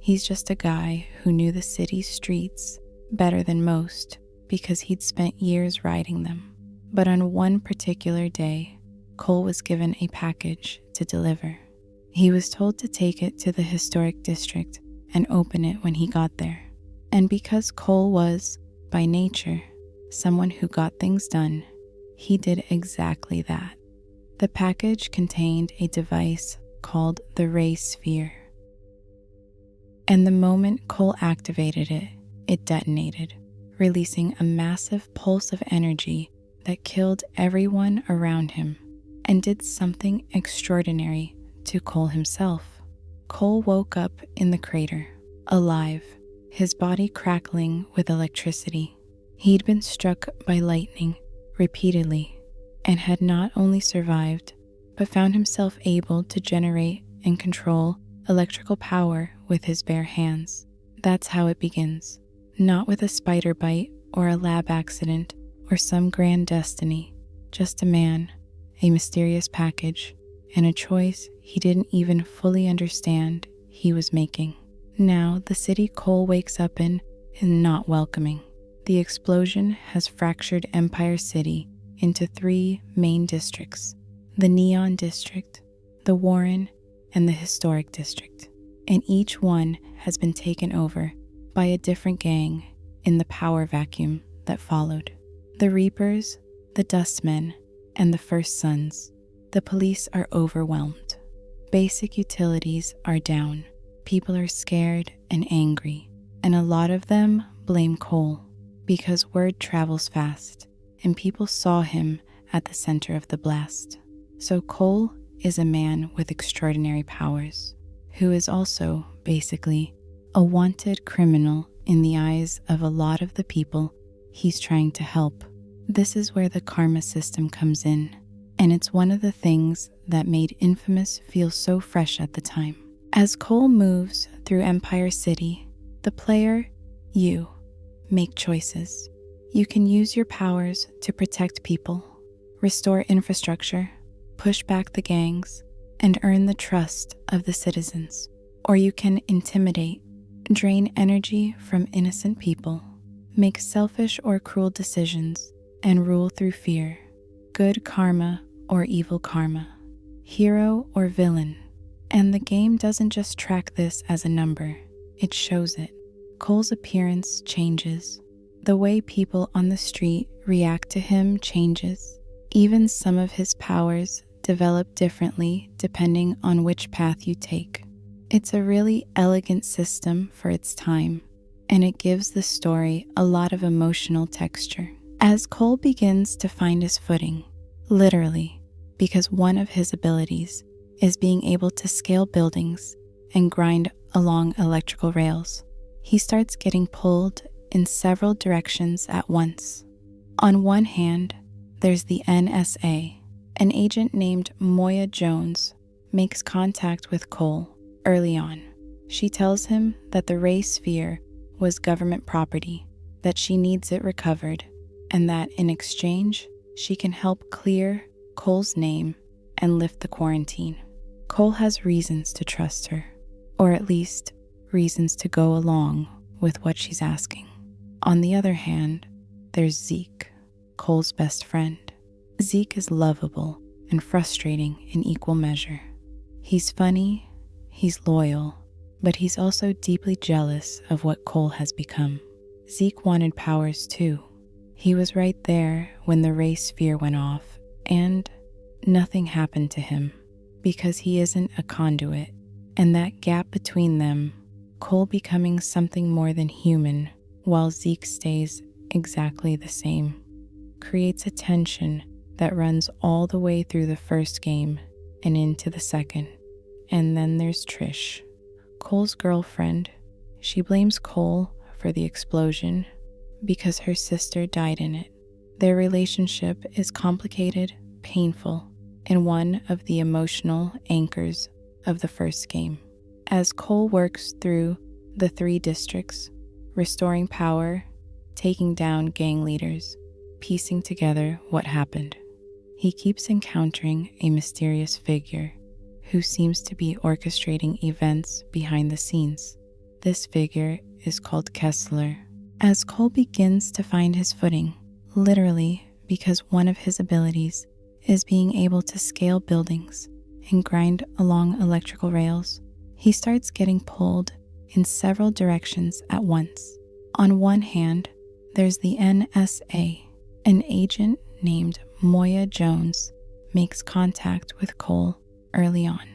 Speaker 1: He's just a guy who knew the city's streets better than most because he'd spent years riding them. But on one particular day, Cole was given a package to deliver. He was told to take it to the historic district and open it when he got there. And because Cole was, by nature, someone who got things done, he did exactly that. The package contained a device called the Ray Sphere. And the moment Cole activated it, it detonated, releasing a massive pulse of energy that killed everyone around him and did something extraordinary to Cole himself. Cole woke up in the crater, alive, his body crackling with electricity. He'd been struck by lightning repeatedly and had not only survived, but found himself able to generate and control electrical power with his bare hands. That's how it begins. Not with a spider bite or a lab accident or some grand destiny, just a man, a mysterious package, and a choice he didn't even fully understand he was making. Now, the city Cole wakes up in is not welcoming. The explosion has fractured Empire City into 3 main districts: the Neon District, the Warren, and the Historic District. And each one has been taken over by a different gang in the power vacuum that followed. The Reapers, the Dustmen, and the First Sons. The police are overwhelmed. Basic utilities are down. People are scared and angry, and a lot of them blame Cole because word travels fast and people saw him at the center of the blast. So Cole is a man with extraordinary powers who is also basically a wanted criminal in the eyes of a lot of the people he's trying to help. This is where the karma system comes in, and it's one of the things that made Infamous feel so fresh at the time. As Cole moves through Empire City, the player, you, make choices. You can use your powers to protect people, restore infrastructure, push back the gangs, and earn the trust of the citizens. Or you can intimidate, drain energy from innocent people, make selfish or cruel decisions, and rule through fear. Good karma or evil karma, hero or villain. And the game doesn't just track this as a number, it shows it. Cole's appearance changes. The way people on the street react to him changes. Even some of his powers develop differently depending on which path you take. It's a really elegant system for its time, and it gives the story a lot of emotional texture. As Cole begins to find his footing, literally, because one of his abilities is being able to scale buildings and grind along electrical rails, he starts getting pulled in several directions at once. On one hand, there's the NSA. An agent named Moya Jones makes contact with Cole early on. She tells him that the Ray Sphere was government property, that she needs it recovered, and that in exchange, she can help clear Cole's name and lift the quarantine. Cole has reasons to trust her, or at least reasons to go along with what she's asking. On the other hand, there's Zeke, Cole's best friend. Zeke is lovable and frustrating in equal measure. He's funny, he's loyal, but he's also deeply jealous of what Cole has become. Zeke wanted powers too. He was right there when the Ray Sphere went off, and nothing happened to him because he isn't a conduit. And that gap between them, Cole becoming something more than human while Zeke stays exactly the same, creates a tension that runs all the way through the first game and into the second. And then there's Trish, Cole's girlfriend. She blames Cole for the explosion because her sister died in it. Their relationship is complicated, painful, and one of the emotional anchors of the first game. As Cole works through the 3 districts, restoring power, taking down gang leaders, piecing together what happened, he keeps encountering a mysterious figure who seems to be orchestrating events behind the scenes. This figure is called Kessler. As Cole begins to find his footing, literally because one of his abilities is being able to scale buildings and grind along electrical rails, he starts getting pulled in several directions at once. On one hand, there's the NSA. An agent named Moya Jones makes contact with Cole early on.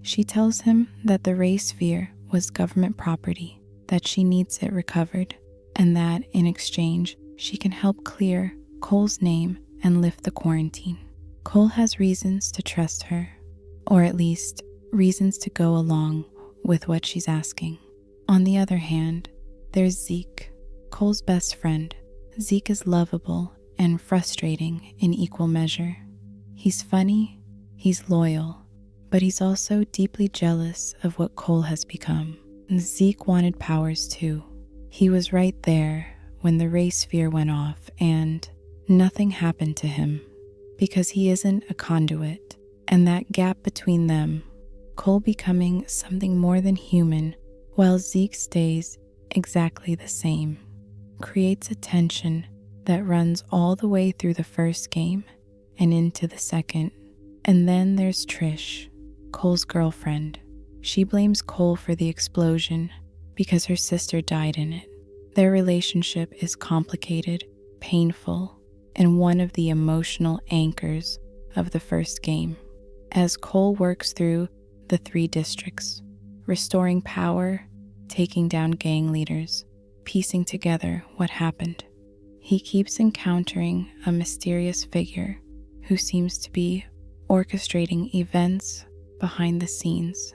Speaker 1: She tells him that the Ray Sphere was government property, that she needs it recovered, and that in exchange, she can help clear Cole's name and lift the quarantine. Cole has reasons to trust her, or at least reasons to go along with what she's asking. On the other hand, there's Zeke, Cole's best friend. Zeke is lovable and frustrating in equal measure. He's funny, he's loyal, but he's also deeply jealous of what Cole has become. Zeke wanted powers too. He was right there when the Ray Sphere went off, and nothing happened to him because he isn't a conduit. And that gap between them, Cole becoming something more than human while Zeke stays exactly the same, creates a tension that runs all the way through the first game and into the second. And then there's Trish, Cole's girlfriend. She blames Cole for the explosion because her sister died in it. Their relationship is complicated, painful, and one of the emotional anchors of the first game. As Cole works through the 3 districts, restoring power, taking down gang leaders, piecing together what happened, he keeps encountering a mysterious figure who seems to be orchestrating events behind the scenes.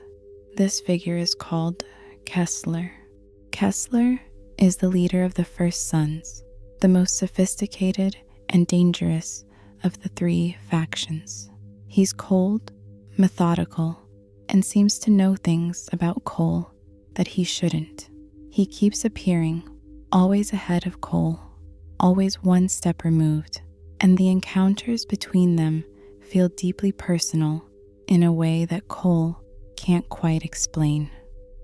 Speaker 1: This figure is called Kessler. Kessler is the leader of the First Sons, the most sophisticated and dangerous of the 3 factions. He's cold, methodical, and seems to know things about Cole that he shouldn't. He keeps appearing, always ahead of Cole, always one step removed, and the encounters between them feel deeply personal in a way that Cole can't quite explain.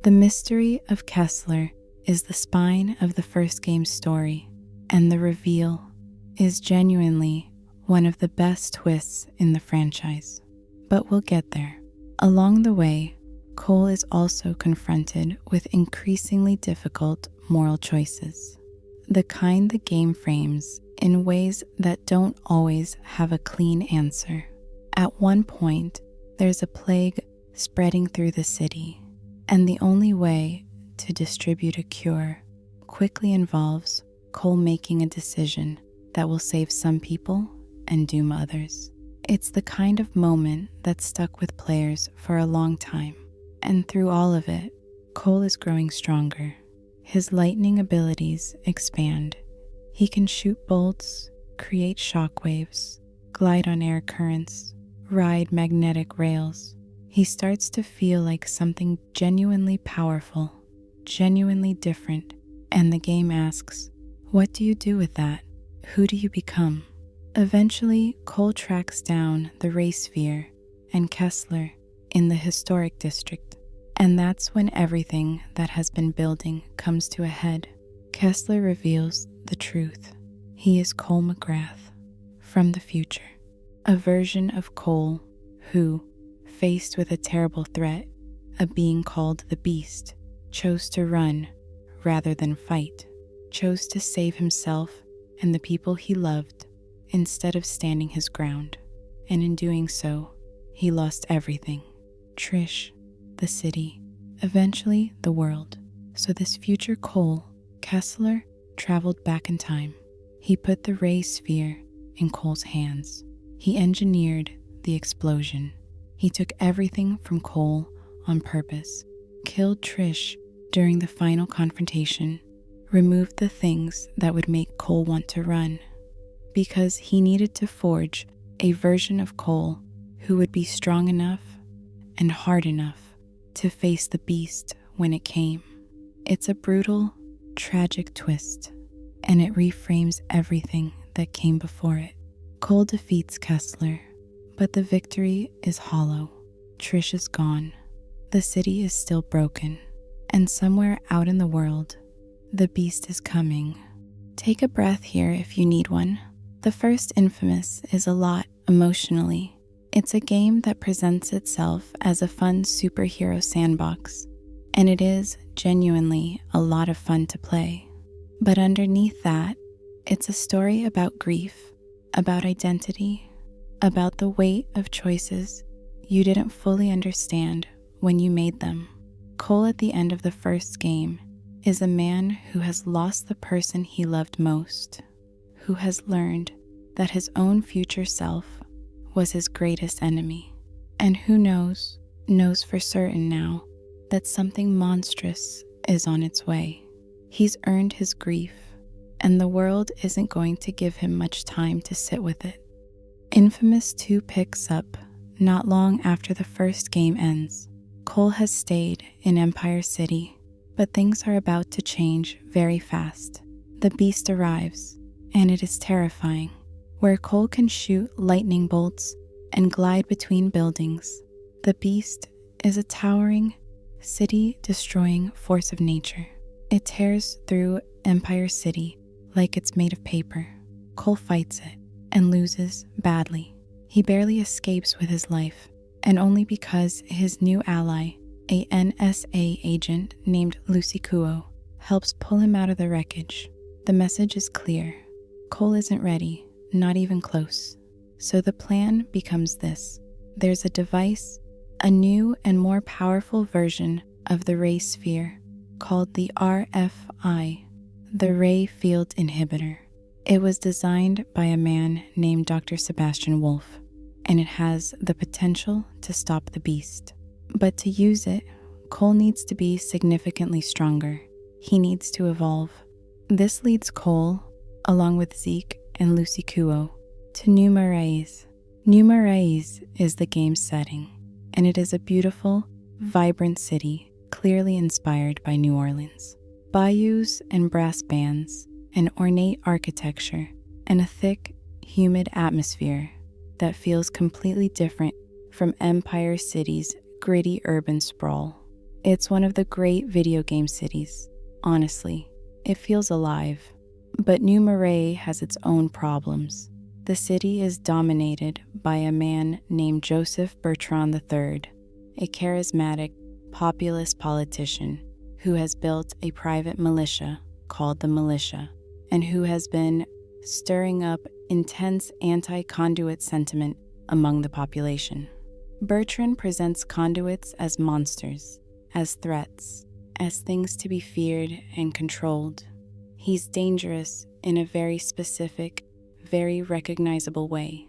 Speaker 1: The mystery of Kessler is the spine of the first game's story, and the reveal is genuinely one of the best twists in the franchise. But we'll get there. Along the way, Cole is also confronted with increasingly difficult moral choices, the kind the game frames in ways that don't always have a clean answer. At one point, there's a plague spreading through the city, and the only way to distribute a cure quickly involves Cole making a decision that will save some people and doom others. It's the kind of moment that stuck with players for a long time, and through all of it, Cole is growing stronger. His lightning abilities expand. He can shoot bolts, create shockwaves, glide on air currents, ride magnetic rails. He starts to feel like something genuinely powerful, genuinely different, and the game asks, what do you do with that? Who do you become? Eventually, Cole tracks down the Ray Sphere and Kessler in the historic district, and that's when everything that has been building comes to a head. Kessler reveals the truth. He is Cole McGrath from the future, a version of Cole who, faced with a terrible threat, a being called the Beast, chose to run rather than fight, chose to save himself and the people he loved instead of standing his ground. And in doing so, he lost everything: Trish, the city, eventually the world. So this future Cole, Kessler, traveled back in time. He put the Ray Sphere in Cole's hands. He engineered the explosion. He took everything from Cole on purpose, killed Trish during the final confrontation, removed the things that would make Cole want to run, because he needed to forge a version of Cole who would be strong enough and hard enough to face the beast when it came. It's a brutal, tragic twist, and it reframes everything that came before it. Cole defeats Kessler, but the victory is hollow. Trish is gone. The city is still broken, and somewhere out in the world, the beast is coming. Take a breath here if you need one. The first Infamous is a lot emotionally. It's a game that presents itself as a fun superhero sandbox, and it is genuinely a lot of fun to play. But underneath that, it's a story about grief, about identity, about the weight of choices you didn't fully understand when you made them. Cole at the end of the first game is a man who has lost the person he loved most, who has learned that his own future self was his greatest enemy, and who knows for certain now that something monstrous is on its way. He's earned his grief, and the world isn't going to give him much time to sit with it. Infamous 2 picks up not long after the first game ends. Cole has stayed in Empire City, but things are about to change very fast. The beast arrives, and it is terrifying. Where Cole can shoot lightning bolts and glide between buildings, the beast is a towering, city-destroying force of nature. It tears through Empire City like it's made of paper. Cole fights it and loses badly. He barely escapes with his life, and only because his new ally, a NSA agent named Lucy Kuo, helps pull him out of the wreckage. The message is clear. Cole isn't ready, not even close. So the plan becomes this. There's a device, a new and more powerful version of the ray sphere called the RFI, the Ray Field Inhibitor. It was designed by a man named Dr. Sebastian Wolf, and it has the potential to stop the beast. But to use it, Cole needs to be significantly stronger. He needs to evolve. This leads Cole, along with Zeke and Lucy Kuo, to New Marais. New Marais is the game's setting, and it is a beautiful, vibrant city clearly inspired by New Orleans. Bayous and brass bands, an ornate architecture, and a thick, humid atmosphere that feels completely different from Empire City's gritty urban sprawl. It's one of the great video game cities. Honestly, it feels alive. But New Marais has its own problems. The city is dominated by a man named Joseph Bertrand III, a charismatic, populist politician who has built a private militia called the Militia, and who has been stirring up intense anti-conduit sentiment among the population. Bertrand presents conduits as monsters, as threats, as things to be feared and controlled. He's dangerous in a very specific, very recognizable way.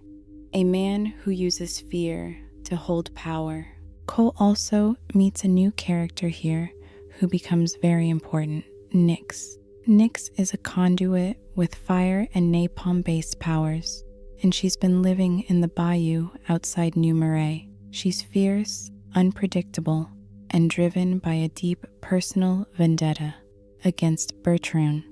Speaker 1: A man who uses fear to hold power. Cole also meets a new character here who becomes very important, Nyx. Nyx is a conduit with fire and napalm-based powers, and she's been living in the bayou outside New Marais. She's fierce, unpredictable, and driven by a deep personal vendetta against Bertrand,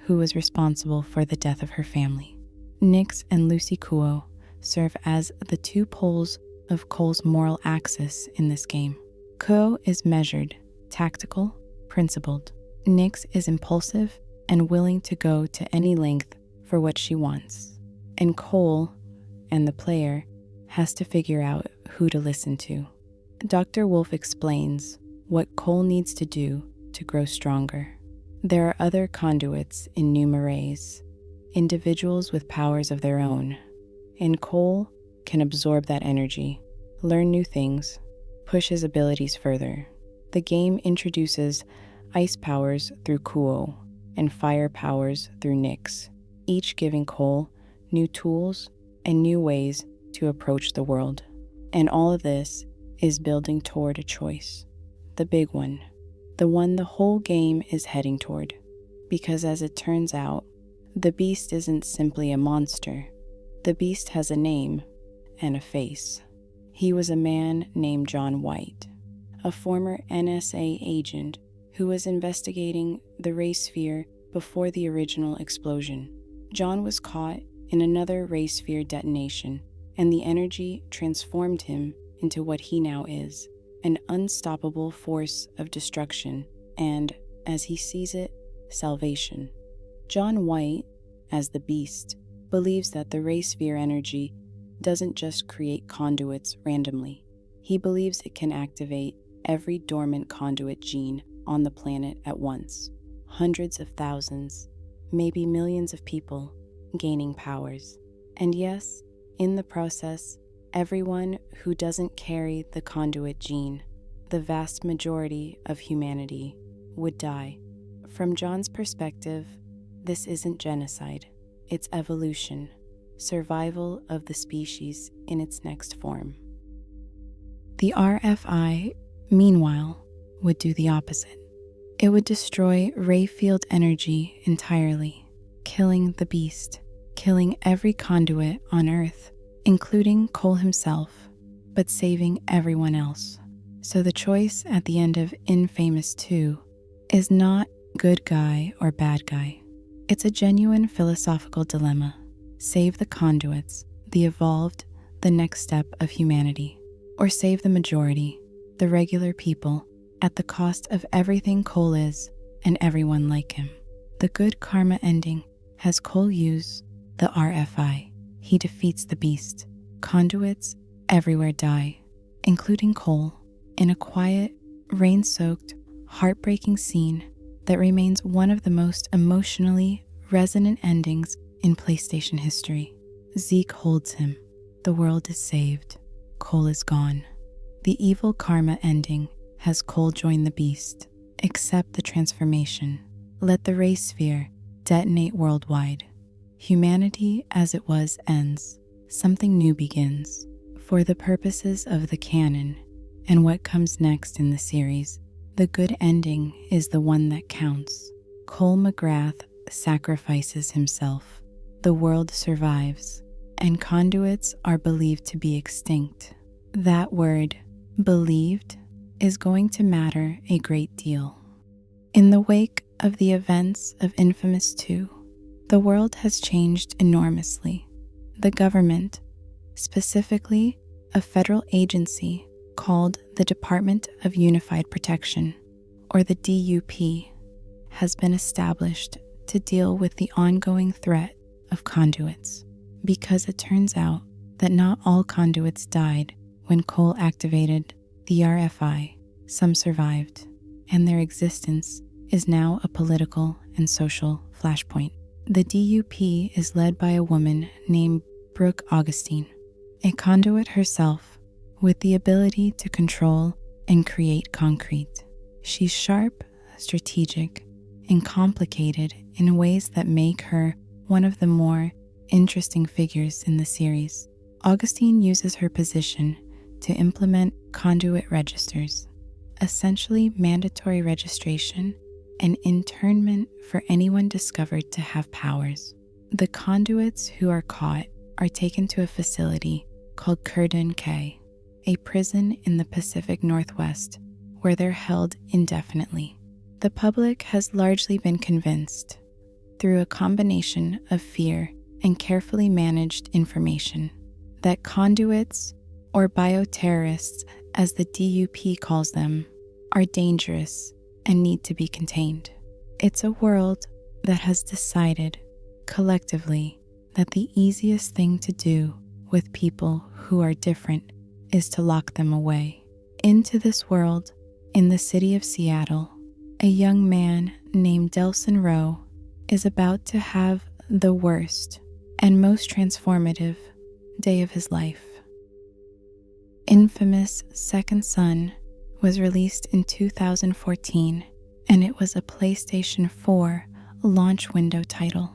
Speaker 1: who was responsible for the death of her family. Nyx and Lucy Kuo serve as the two poles of Cole's moral axis in this game. Kuo is measured, tactical, principled. Nyx is impulsive and willing to go to any length for what she wants. And Cole, and the player, has to figure out who to listen to. Dr. Wolf explains what Cole needs to do to grow stronger. There are other conduits in New Marais, individuals with powers of their own, and Cole can absorb that energy, learn new things, push his abilities further. The game introduces ice powers through Kuo and fire powers through Nyx, each giving Cole new tools and new ways to approach the world. And all of this is building toward a choice, the big one, the one the whole game is heading toward. Because as it turns out, the beast isn't simply a monster. The beast has a name and a face. He was a man named John White, a former NSA agent who was investigating the ray sphere before the original explosion. John was caught in another ray sphere detonation, and the energy transformed him into what he now is, an unstoppable force of destruction and, as he sees it, salvation. John White, as the Beast, believes that the ray sphere energy doesn't just create conduits randomly. He believes it can activate every dormant conduit gene on the planet at once. Hundreds of thousands, maybe millions of people gaining powers. And yes, in the process, everyone who doesn't carry the conduit gene, the vast majority of humanity, would die. From John's perspective, this isn't genocide, it's evolution, survival of the species in its next form. The RFI, meanwhile, would do the opposite. It would destroy ray field energy entirely, killing the beast, killing every conduit on Earth, including Cole himself, but saving everyone else. So the choice at the end of Infamous 2 is not good guy or bad guy. It's a genuine philosophical dilemma. Save the conduits, the evolved, the next step of humanity, or save the majority, the regular people at the cost of everything Cole is and everyone like him. The good karma ending has Cole use the RFI. He defeats the beast. Conduits everywhere die, including Cole, in a quiet, rain-soaked, heartbreaking scene that remains one of the most emotionally resonant endings in PlayStation history. Zeke holds him. The world is saved. Cole is gone. The evil karma ending has Cole join the beast. Accept the transformation. Let the race sphere detonate worldwide. Humanity as it was ends. Something new begins. For the purposes of the canon and what comes next in the series, the good ending is the one that counts. Cole McGrath sacrifices himself. The world survives, and conduits are believed to be extinct. That word, believed, is going to matter a great deal. In the wake of the events of Infamous 2, the world has changed enormously. The government, specifically a federal agency called the Department of Unified Protection, or the DUP, has been established to deal with the ongoing threat of conduits, because it turns out that not all conduits died when Cole activated the RFI. Some survived, and their existence is now a political and social flashpoint. The DUP is led by a woman named Brooke Augustine, a conduit herself with the ability to control and create concrete. She's sharp, strategic, and complicated in ways that make her one of the more interesting figures in the series. Augustine uses her position to implement conduit registers, essentially mandatory registration and internment for anyone discovered to have powers. The conduits who are caught are taken to a facility called Curden K, a prison in the Pacific Northwest, where they're held indefinitely. The public has largely been convinced, through a combination of fear and carefully managed information, that conduits, or bioterrorists as the DUP calls them, are dangerous and need to be contained. It's a world that has decided, collectively, that the easiest thing to do with people who are different is to lock them away. Into this world, in the city of Seattle, a young man named Delson Rowe is about to have the worst and most transformative day of his life. Infamous Second Son was released in 2014, and it was a PlayStation 4 launch window title,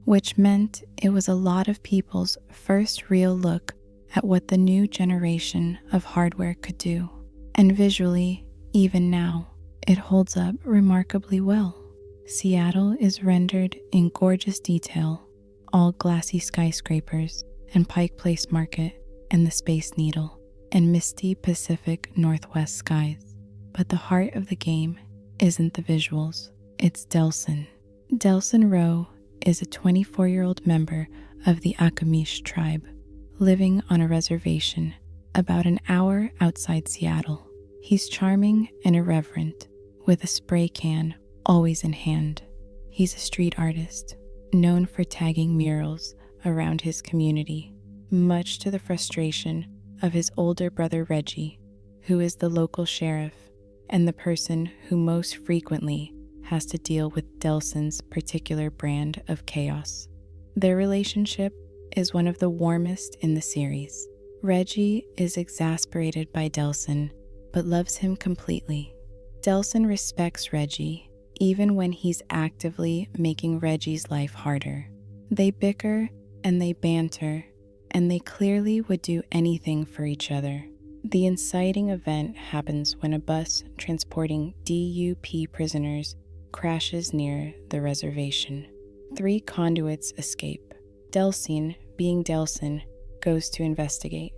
Speaker 1: which meant it was a lot of people's first real look at what the new generation of hardware could do. And visually, even now, it holds up remarkably well. Seattle is rendered in gorgeous detail, all glassy skyscrapers and Pike Place Market and the Space Needle and misty Pacific Northwest skies. But the heart of the game isn't the visuals, it's Delson. Delson Rowe is a 24-year-old member of the Akamish tribe, living on a reservation about an hour outside Seattle. He's charming and irreverent, with a spray can always in hand. He's a street artist, known for tagging murals around his community, much to the frustration of his older brother Reggie, who is the local sheriff and the person who most frequently has to deal with Delson's particular brand of chaos. Their relationship is one of the warmest in the series. Reggie is exasperated by Delson, but loves him completely. Delson respects Reggie, even when he's actively making Reggie's life harder. They bicker and they banter, and they clearly would do anything for each other. The inciting event happens when a bus transporting DUP prisoners crashes near the reservation. 3 conduits escape. Delson, being Delson, goes to investigate,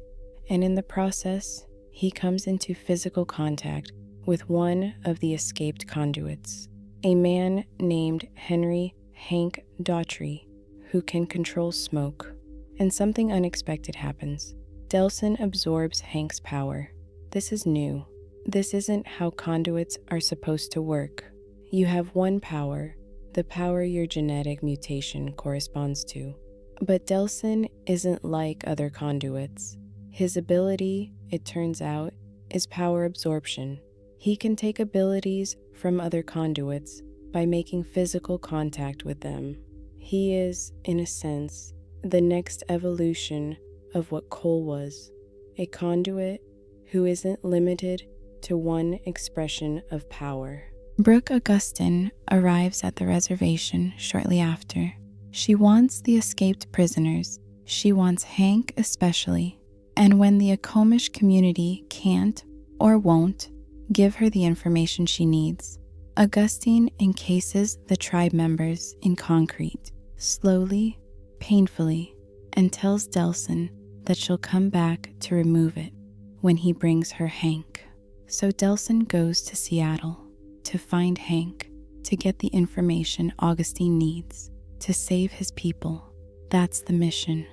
Speaker 1: and in the process, he comes into physical contact with one of the escaped conduits, a man named Henry Hank Daughtry, who can control smoke. And something unexpected happens. Delson absorbs Hank's power. This is new. This isn't how conduits are supposed to work. You have one power, the power your genetic mutation corresponds to. But Delsin isn't like other conduits. His ability, it turns out, is power absorption. He can take abilities from other conduits by making physical contact with them. He is, in a sense, the next evolution of what Cole was, a conduit who isn't limited to one expression of power. Brooke Augustine arrives at the reservation shortly after. She wants the escaped prisoners. She wants Hank especially. And when the Akomish community can't or won't give her the information she needs, Augustine encases the tribe members in concrete, slowly, painfully, and tells Delsin that she'll come back to remove it when he brings her Hank. So Delsin goes to Seattle to find Hank, to get the information Augustine needs to save his people. That's the mission.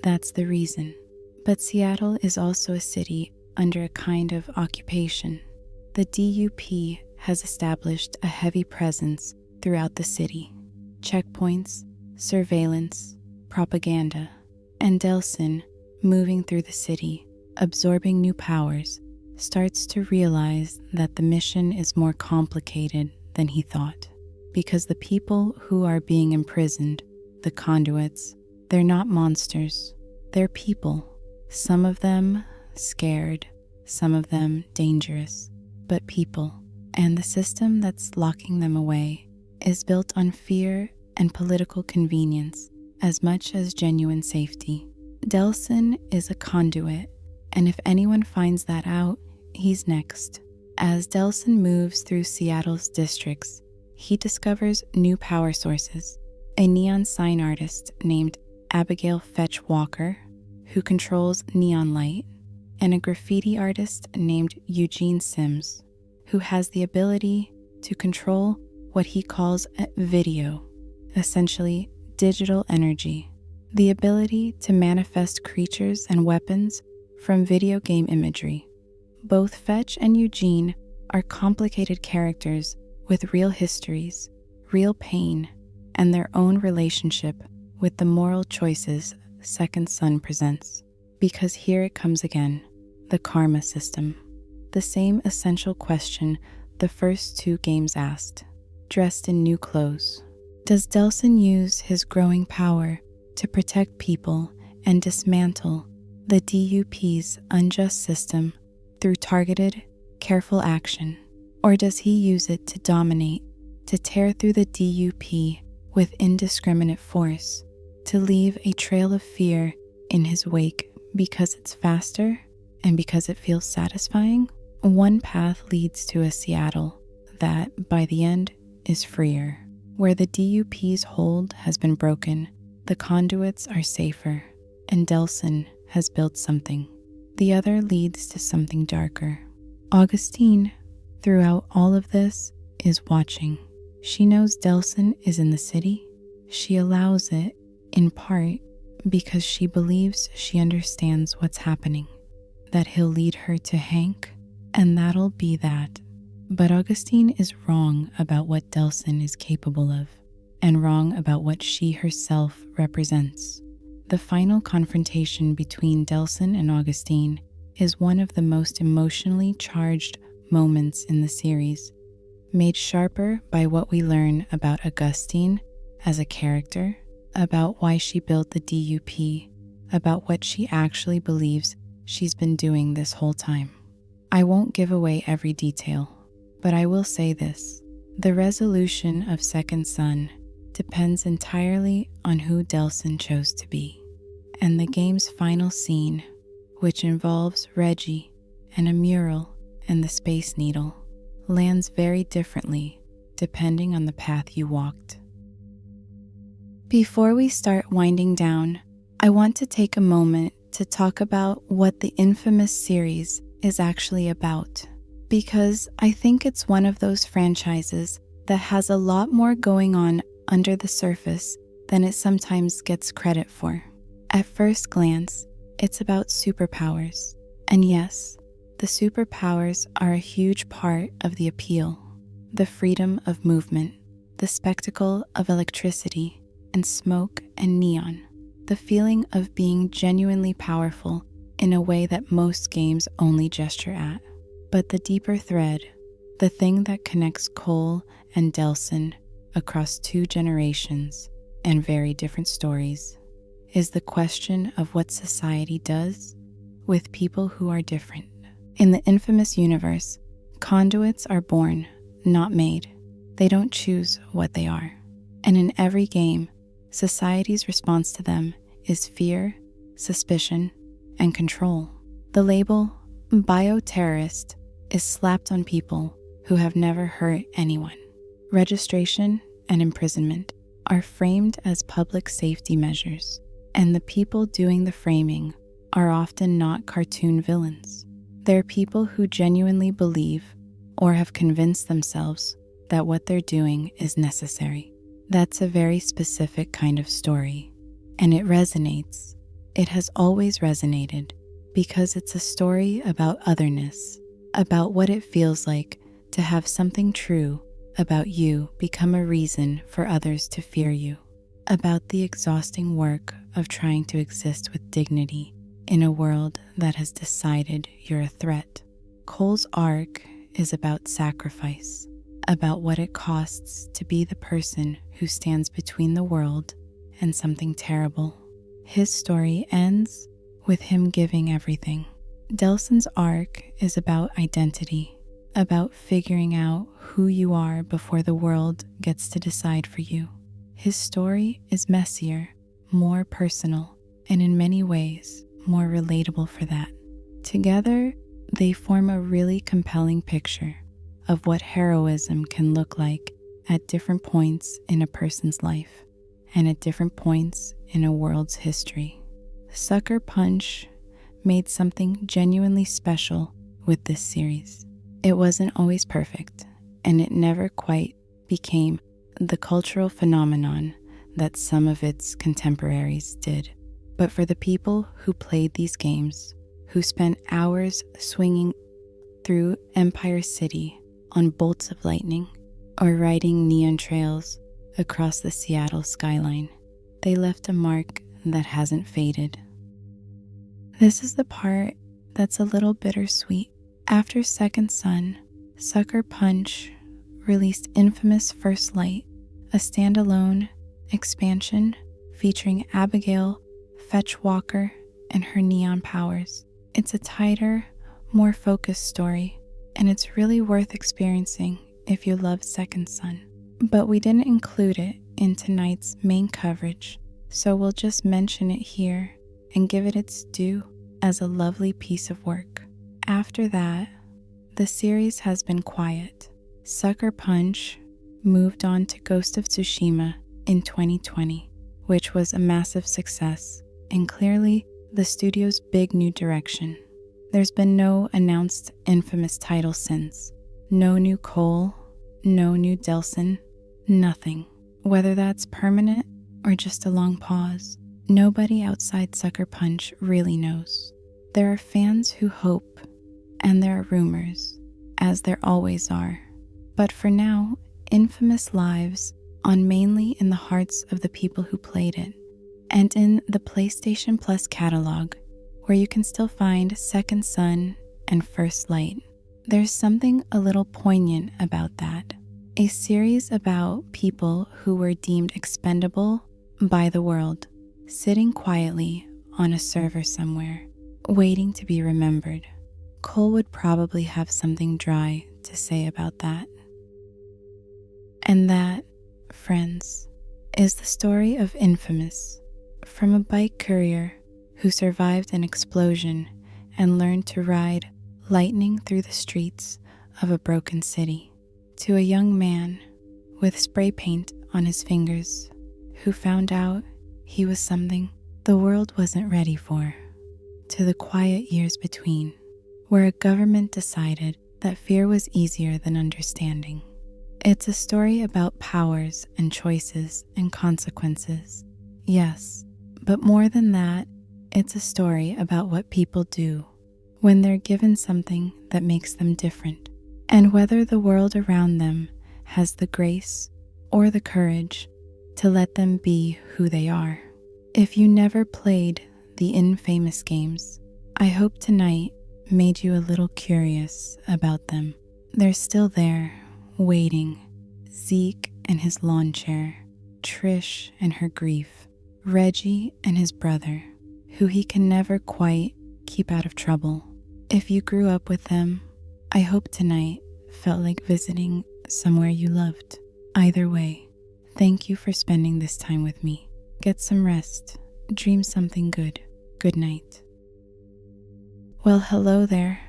Speaker 1: That's the reason. But Seattle is also a city under a kind of occupation. The DUP has established a heavy presence throughout the city. Checkpoints, surveillance, propaganda, and Delsin, moving through the city, absorbing new powers, starts to realize that the mission is more complicated than he thought. Because the people who are being imprisoned, the conduits, they're not monsters. They're people. Some of them scared, some of them dangerous, but people. And the system that's locking them away is built on fear and political convenience as much as genuine safety. Delsin is a conduit, and if anyone finds that out, he's next. As Delsin moves through Seattle's districts, he discovers new power sources. A neon sign artist named Abigail Fetch Walker, who controls neon light, and a graffiti artist named Eugene Sims, who has the ability to control what he calls video, essentially digital energy, the ability to manifest creatures and weapons from video game imagery. Both Fetch and Eugene are complicated characters with real histories, real pain, and their own relationship with the moral choices Second Son presents. Because here it comes again, the karma system. The same essential question the first two games asked, dressed in new clothes. Does Delsin use his growing power to protect people and dismantle the DUP's unjust system through targeted, careful action? Or does he use it to dominate, to tear through the DUP with indiscriminate force, to leave a trail of fear in his wake because it's faster and because it feels satisfying? One path leads to a Seattle that, by the end, is freer. Where the DUP's hold has been broken, the conduits are safer, and Delsin has built something. The other leads to something darker. Augustine, throughout all of this, is watching. She knows Delsin is in the city. She allows it, in part, because she believes she understands what's happening, that he'll lead her to Hank, and that'll be that. But Augustine is wrong about what Delsin is capable of, and wrong about what she herself represents. The final confrontation between Delsin and Augustine is one of the most emotionally charged moments in the series, made sharper by what we learn about Augustine as a character, about why she built the DUP, about what she actually believes she's been doing this whole time. I won't give away every detail, but I will say this. The resolution of Second Son depends entirely on who Delsin chose to be. And the game's final scene, which involves Reggie and a mural and the Space Needle, lands very differently depending on the path you walked. Before we start winding down, I want to take a moment to talk about what the infamous series is actually about, because I think it's one of those franchises that has a lot more going on under the surface than it sometimes gets credit for. At first glance, it's about superpowers, and yes, The superpowers are a huge part of the appeal. The freedom of movement, the spectacle of electricity and smoke and neon, the feeling of being genuinely powerful in a way that most games only gesture at. But the deeper thread, the thing that connects Cole and Delson across 2 generations and very different stories, is the question of what society does with people who are different. In the infamous universe, conduits are born, not made. They don't choose what they are. And in every game, society's response to them is fear, suspicion, and control. The label bioterrorist is slapped on people who have never hurt anyone. Registration and imprisonment are framed as public safety measures, and the people doing the framing are often not cartoon villains. They're people who genuinely believe or have convinced themselves that what they're doing is necessary. That's a very specific kind of story, and it resonates. It has always resonated because it's a story about otherness, about what it feels like to have something true about you become a reason for others to fear you, about the exhausting work of trying to exist with dignity in a world that has decided you're a threat. Cole's arc is about sacrifice, about what it costs to be the person who stands between the world and something terrible. His story ends with him giving everything. Delson's arc is about identity, about figuring out who you are before the world gets to decide for you. His story is messier, more personal, and in many ways, more relatable for that. Together, they form a really compelling picture of what heroism can look like at different points in a person's life and at different points in a world's history. Sucker Punch made something genuinely special with this series. It wasn't always perfect, and it never quite became the cultural phenomenon that some of its contemporaries did. But for the people who played these games, who spent hours swinging through Empire City on bolts of lightning or riding neon trails across the Seattle skyline, they left a mark that hasn't faded. This is the part that's a little bittersweet. After Second Son, Sucker Punch released infamous First Light, a standalone expansion featuring Abigail Fetch Walker and her neon powers. It's a tighter, more focused story, and it's really worth experiencing if you love Second Son. But we didn't include it in tonight's main coverage, so we'll just mention it here and give it its due as a lovely piece of work. After that, the series has been quiet. Sucker Punch moved on to Ghost of Tsushima in 2020, which was a massive success and clearly the studio's big new direction. There's been no announced infamous title since. No new Cole, no new Delson, nothing. Whether that's permanent or just a long pause, nobody outside Sucker Punch really knows. There are fans who hope, and there are rumors, as there always are. But for now, Infamous lives on mainly in the hearts of the people who played it, and in the PlayStation Plus catalog, where you can still find Second Son and First Light. There's something a little poignant about that. A series about people who were deemed expendable by the world, sitting quietly on a server somewhere, waiting to be remembered. Cole would probably have something dry to say about that. And that, friends, is the story of Infamous, from a bike courier who survived an explosion and learned to ride lightning through the streets of a broken city, to a young man with spray paint on his fingers who found out he was something the world wasn't ready for, to the quiet years between, where a government decided that fear was easier than understanding. It's a story about powers and choices and consequences, yes, but more than that, it's a story about what people do when they're given something that makes them different, and whether the world around them has the grace or the courage to let them be who they are. If you never played the infamous games, I hope tonight made you a little curious about them. They're still there, waiting. Zeke and his lawn chair, Trish and her grief, Reggie and his brother, who he can never quite keep out of trouble. If you grew up with them, I hope tonight felt like visiting somewhere you loved. Either way, thank you for spending this time with me. Get some rest. Dream something good. Good night. Well, hello there,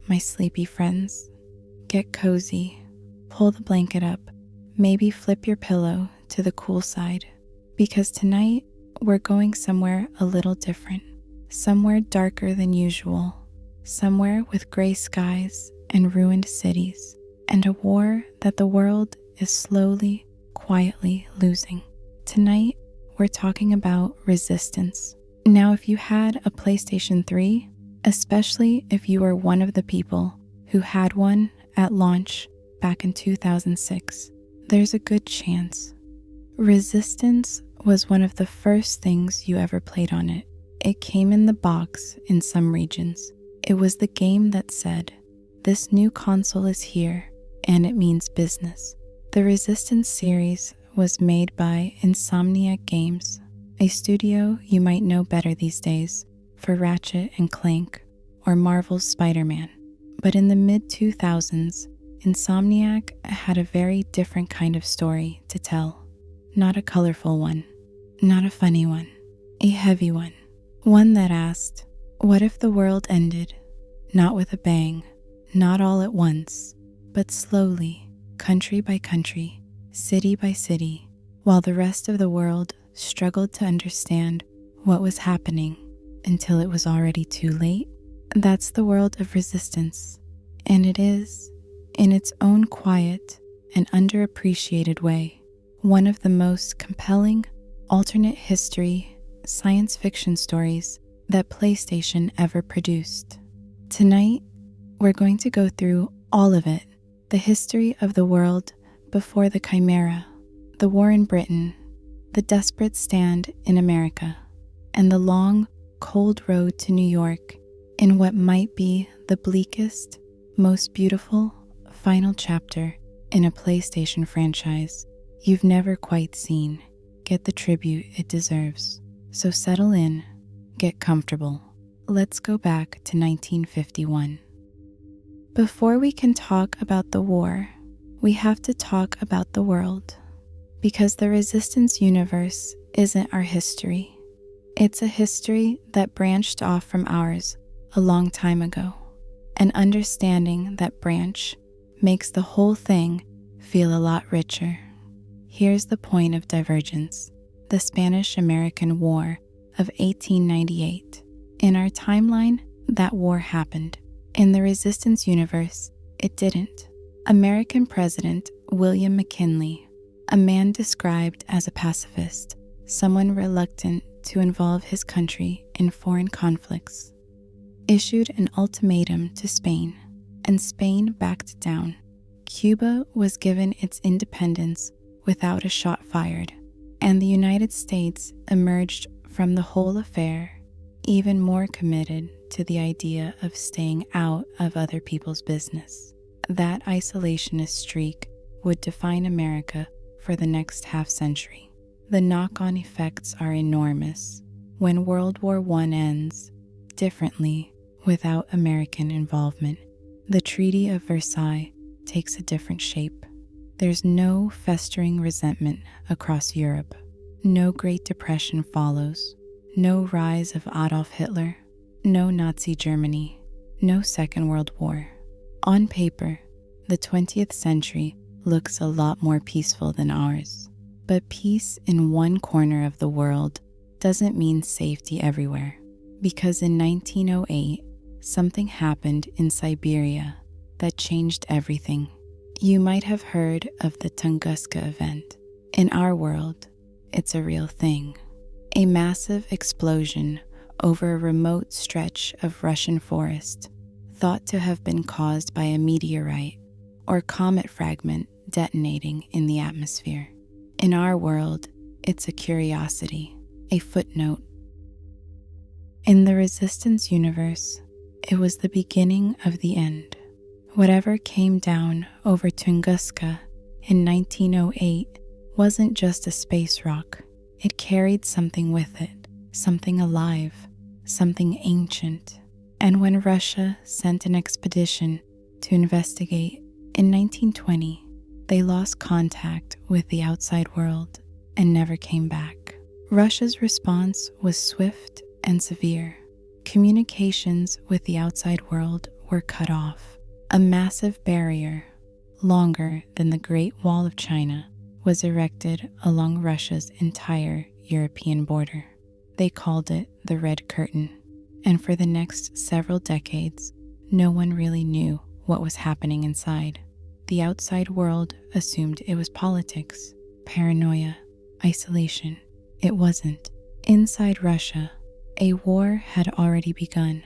Speaker 1: my sleepy friends. Get cozy. Pull the blanket up. Maybe flip your pillow to the cool side, because tonight we're going somewhere a little different. Somewhere darker than usual. Somewhere with gray skies and ruined cities, and a war that the world is slowly, quietly losing. Tonight, we're talking about resistance. Now, if you had a PlayStation 3, especially if you were one of the people who had one at launch back in 2006, there's a good chance. Resistance was one of the first things you ever played on it. It came in the box in some regions. It was the game that said, "This new console is here, and it means business." The Resistance series was made by Insomniac Games, a studio you might know better these days for Ratchet and Clank or Marvel's Spider-Man. But in the mid-2000s, Insomniac had a very different kind of story to tell. Not a colorful one, not a funny one, a heavy one. One that asked, what if the world ended, not with a bang, not all at once, but slowly, country by country, city by city, while the rest of the world struggled to understand what was happening until it was already too late? That's the world of Resistance, and it is, in its own quiet and underappreciated way, one of the most compelling alternate history science fiction stories that PlayStation ever produced. Tonight, we're going to go through all of it, the history of the world before the Chimera, the war in Britain, the desperate stand in America, and the long, cold road to New York in what might be the bleakest, most beautiful final chapter in a PlayStation franchise you've never quite seen. Get the tribute it deserves. So settle in, get comfortable. Let's go back to 1951. Before we can talk about the war, we have to talk about the world, because the Resistance universe isn't our history. It's a history that branched off from ours a long time ago. An understanding that branch makes the whole thing feel a lot richer. Here's the point of divergence: the Spanish-American War of 1898. In our timeline, that war happened. In the Resistance universe, it didn't. American President William McKinley, a man described as a pacifist, someone reluctant to involve his country in foreign conflicts, issued an ultimatum to Spain, and Spain backed down. Cuba was given its independence without a shot fired, and the United States emerged from the whole affair even more committed to the idea of staying out of other people's business. That isolationist streak would define America for the next half-century. The knock-on effects are enormous. When World War I ends, differently, without American involvement, the Treaty of Versailles takes a different shape. There's no festering resentment across Europe. No Great Depression follows. No rise of Adolf Hitler. No Nazi Germany. No Second World War. On paper, the 20th century looks a lot more peaceful than ours. But peace in one corner of the world doesn't mean safety everywhere. Because in 1908, something happened in Siberia that changed everything. You might have heard of the Tunguska event. In our world, it's a real thing. A massive explosion over a remote stretch of Russian forest thought to have been caused by a meteorite or comet fragment detonating in the atmosphere. In our world, it's a curiosity, a footnote. In the Resistance universe, it was the beginning of the end. Whatever came down over Tunguska in 1908 wasn't just a space rock. It carried something with it, something alive, something ancient. And when Russia sent an expedition to investigate in 1920, they lost contact with the outside world and never came back. Russia's response was swift and severe. Communications with the outside world were cut off. A massive barrier, longer than the Great Wall of China, was erected along Russia's entire European border. They called it the Red Curtain, and for the next several decades, no one really knew what was happening inside. The outside world assumed it was politics, paranoia, isolation. It wasn't. Inside Russia, a war had already begun.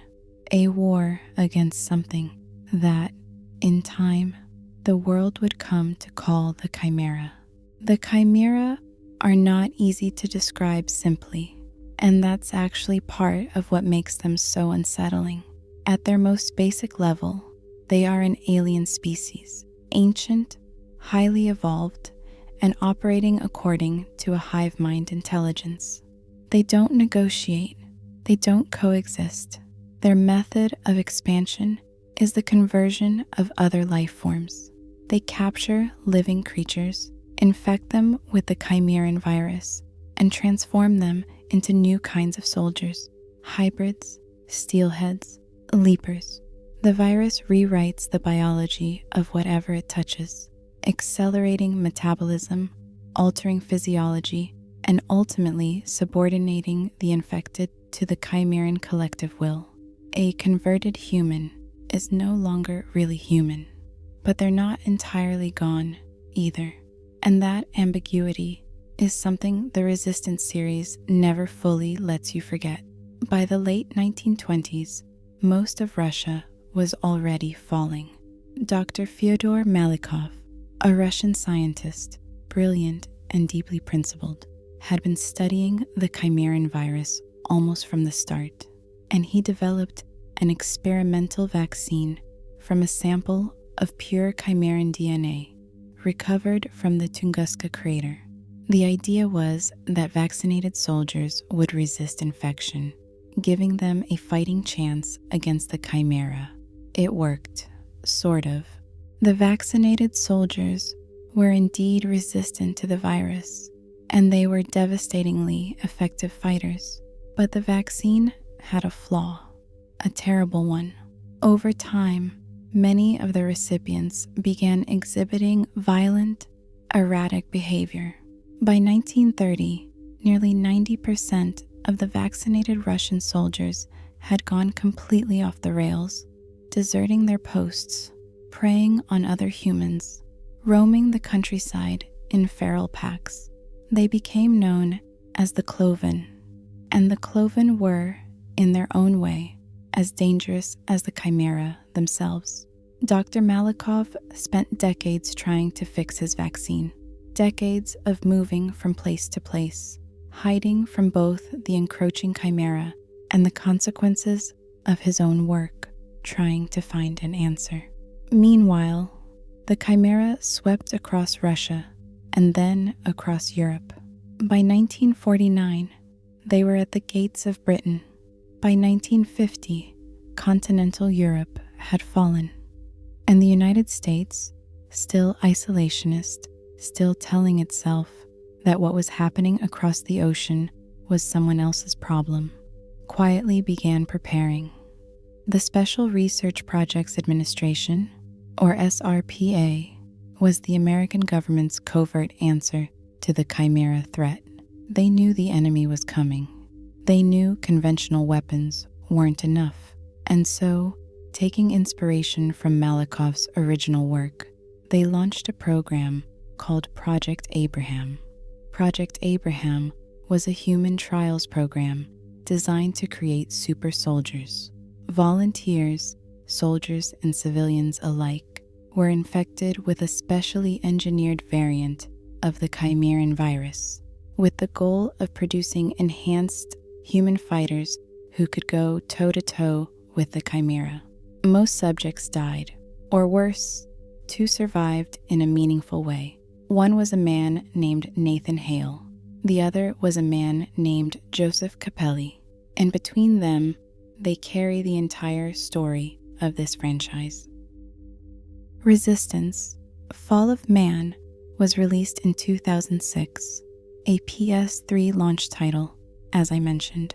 Speaker 1: A war against something that, in time, the world would come to call the Chimera. The Chimera are not easy to describe simply, and that's actually part of what makes them so unsettling. At their most basic level, they are an alien species, ancient, highly evolved, and operating according to a hive mind intelligence. They don't negotiate, they don't coexist. Their method of expansion is the conversion of other life forms. They capture living creatures, infect them with the Chimeran virus, and transform them into new kinds of soldiers, hybrids, steelheads, leapers. The virus rewrites the biology of whatever it touches, accelerating metabolism, altering physiology, and ultimately subordinating the infected to the Chimeran collective will. A converted human is no longer really human, but they're not entirely gone either. And that ambiguity is something the Resistance series never fully lets you forget. By the late 1920s, most of Russia was already falling. Dr. Fyodor Malikov, a Russian scientist, brilliant and deeply principled, had been studying the Chimeran virus almost from the start, and he developed an experimental vaccine from a sample of pure Chimeran DNA recovered from the Tunguska crater. The idea was that vaccinated soldiers would resist infection, giving them a fighting chance against the Chimera. It worked, sort of. The vaccinated soldiers were indeed resistant to the virus, and they were devastatingly effective fighters. But the vaccine had a flaw, a terrible one. Over time, many of the recipients began exhibiting violent, erratic behavior. By 1930, nearly 90% of the vaccinated Russian soldiers had gone completely off the rails, deserting their posts, preying on other humans, roaming the countryside in feral packs. They became known as the Cloven, and the Cloven were, in their own way, as dangerous as the Chimera themselves. Dr. Malikov spent decades trying to fix his vaccine, decades of moving from place to place, hiding from both the encroaching Chimera and the consequences of his own work, trying to find an answer. Meanwhile, the Chimera swept across Russia and then across Europe. By 1949, they were at the gates of Britain. By 1950, continental Europe had fallen, and the United States, still isolationist, still telling itself that what was happening across the ocean was someone else's problem, quietly began preparing. The Special Research Projects Administration, or SRPA, was the American government's covert answer to the Chimera threat. They knew the enemy was coming. They knew conventional weapons weren't enough, and so, taking inspiration from Malikov's original work, they launched a program called Project Abraham. Project Abraham was a human trials program designed to create super soldiers, volunteers soldiers and civilians alike, were infected with a specially engineered variant of the Chimeran virus, with the goal of producing enhanced human fighters who could go toe-to-toe with the Chimera. Most subjects died, or worse, 2 survived in a meaningful way. One was a man named Nathan Hale. The other was a man named Joseph Capelli. And between them, they carry the entire story of this franchise. Resistance: Fall of Man was released in 2006, a PS3 launch title, as I mentioned,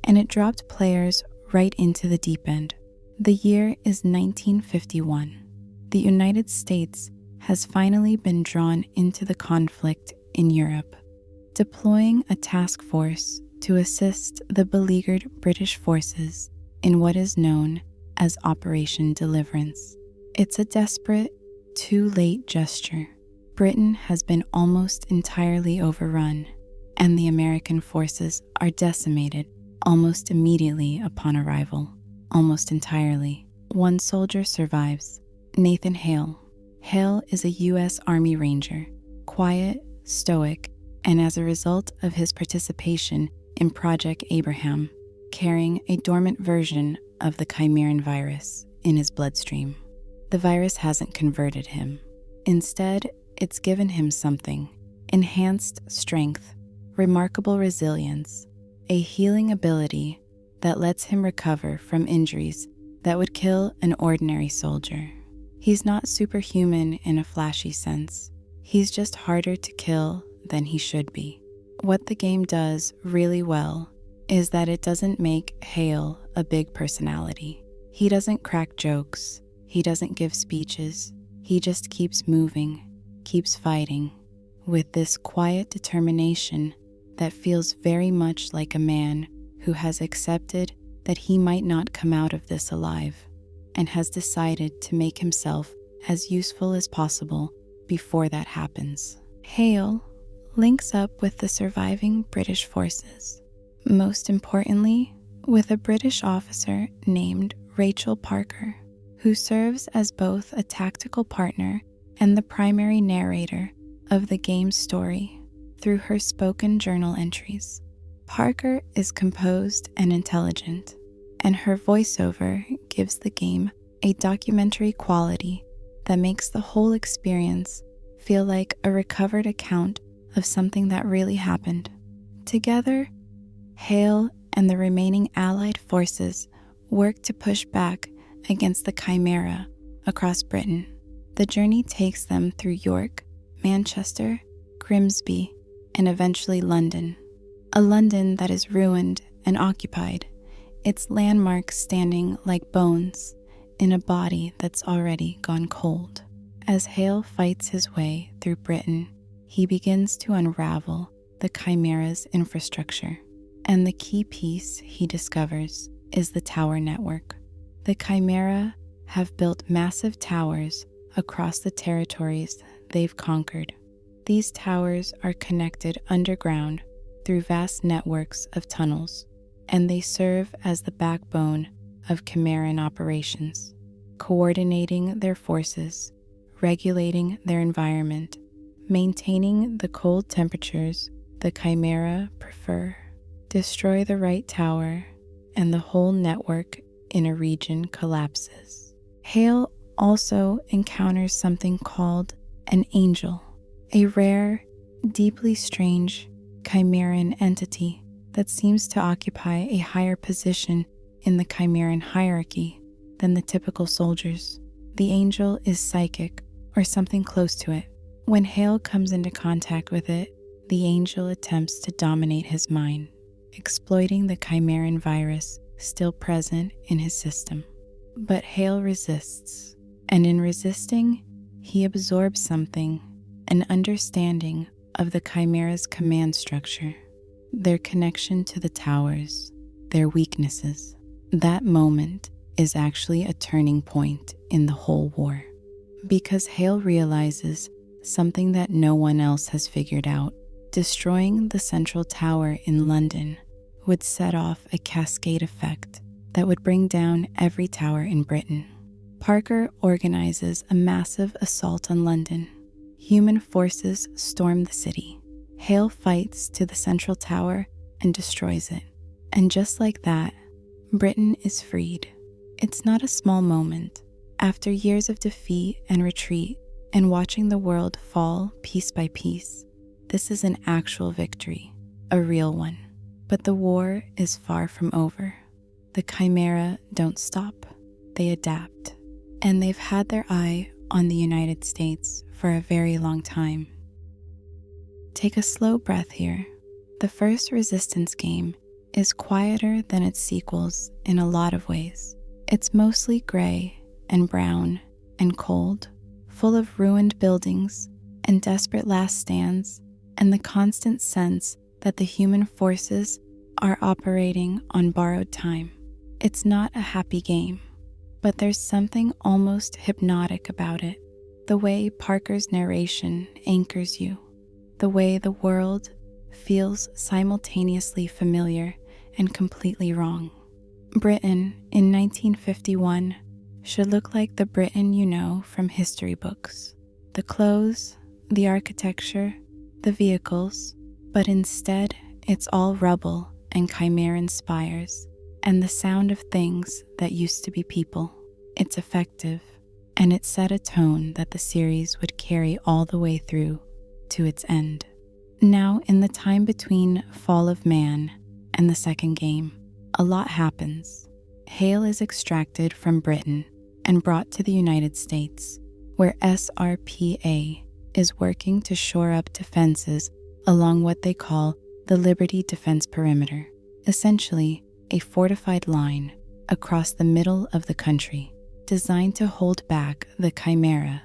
Speaker 1: and it dropped players right into the deep end. The year is 1951. The United States has finally been drawn into the conflict in Europe, deploying a task force to assist the beleaguered British forces in what is known as Operation Deliverance. It's a desperate, too late gesture. Britain has been almost entirely overrun, and the American forces are decimated almost immediately upon arrival. Almost entirely. One soldier survives, Nathan Hale. Hale is a U.S. Army Ranger, quiet, stoic, and as a result of his participation in Project Abraham, carrying a dormant version of the Chimeran virus in his bloodstream. The virus hasn't converted him. Instead, it's given him something: enhanced strength, remarkable resilience, a healing ability that lets him recover from injuries that would kill an ordinary soldier. He's not superhuman in a flashy sense. He's just harder to kill than he should be. What the game does really well is that it doesn't make Hale a big personality. He doesn't crack jokes. He doesn't give speeches. He just keeps moving, keeps fighting, with this quiet determination that feels very much like a man who has accepted that he might not come out of this alive and has decided to make himself as useful as possible before that happens. Hale links up with the surviving British forces, most importantly with a British officer named Rachel Parker, who serves as both a tactical partner and the primary narrator of the game's story through her spoken journal entries. Parker is composed and intelligent, and her voiceover gives the game a documentary quality that makes the whole experience feel like a recovered account of something that really happened. Together, Hale and the remaining Allied forces work to push back against the Chimera across Britain. The journey takes them through York, Manchester, Grimsby, and eventually London. A London that is ruined and occupied, its landmarks standing like bones in a body that's already gone cold. As Hale fights his way through Britain, he begins to unravel the Chimera's infrastructure, and the key piece he discovers is the tower network. The Chimera have built massive towers across the territories they've conquered. These towers are connected underground through vast networks of tunnels, and they serve as the backbone of Chimeran operations, coordinating their forces, regulating their environment, maintaining the cold temperatures the Chimera prefer. Destroy the right tower, and the whole network in a region collapses. Hale also encounters something called an angel, a rare, deeply strange Chimeran entity that seems to occupy a higher position in the Chimeran hierarchy than the typical soldiers. The angel is psychic, or something close to it. When Hale comes into contact with it, the angel attempts to dominate his mind, exploiting the Chimeran virus still present in his system. But Hale resists, and in resisting, he absorbs something, an understanding of the Chimera's command structure, their connection to the towers, their weaknesses. That moment is actually a turning point in the whole war, because Hale realizes something that no one else has figured out. Destroying the central tower in London would set off a cascade effect that would bring down every tower in Britain. Parker organizes a massive assault on London. Human forces storm the city. Hale fights to the central tower and destroys it. And just like that, Britain is freed. It's not a small moment. After years of defeat and retreat and watching the world fall piece by piece, this is an actual victory, a real one. But the war is far from over. The Chimera don't stop. They adapt. And they've had their eye on the United States for a very long time. Take a slow breath here. The first Resistance game is quieter than its sequels in a lot of ways. It's mostly gray and brown and cold, full of ruined buildings and desperate last stands and the constant sense that the human forces are operating on borrowed time. It's not a happy game, but there's something almost hypnotic about it. The way Parker's narration anchors you, the way the world feels simultaneously familiar and completely wrong. Britain in 1951 should look like the Britain you know from history books. The clothes, the architecture, the vehicles, but instead it's all rubble and chimeran spires and the sound of things that used to be people. It's effective, and it set a tone that the series would carry all the way through to its end. Now, in the time between Fall of Man and the second game, a lot happens. Hale is extracted from Britain and brought to the United States, where SRPA is working to shore up defenses along what they call the Liberty Defense Perimeter, essentially a fortified line across the middle of the country, designed to hold back the Chimera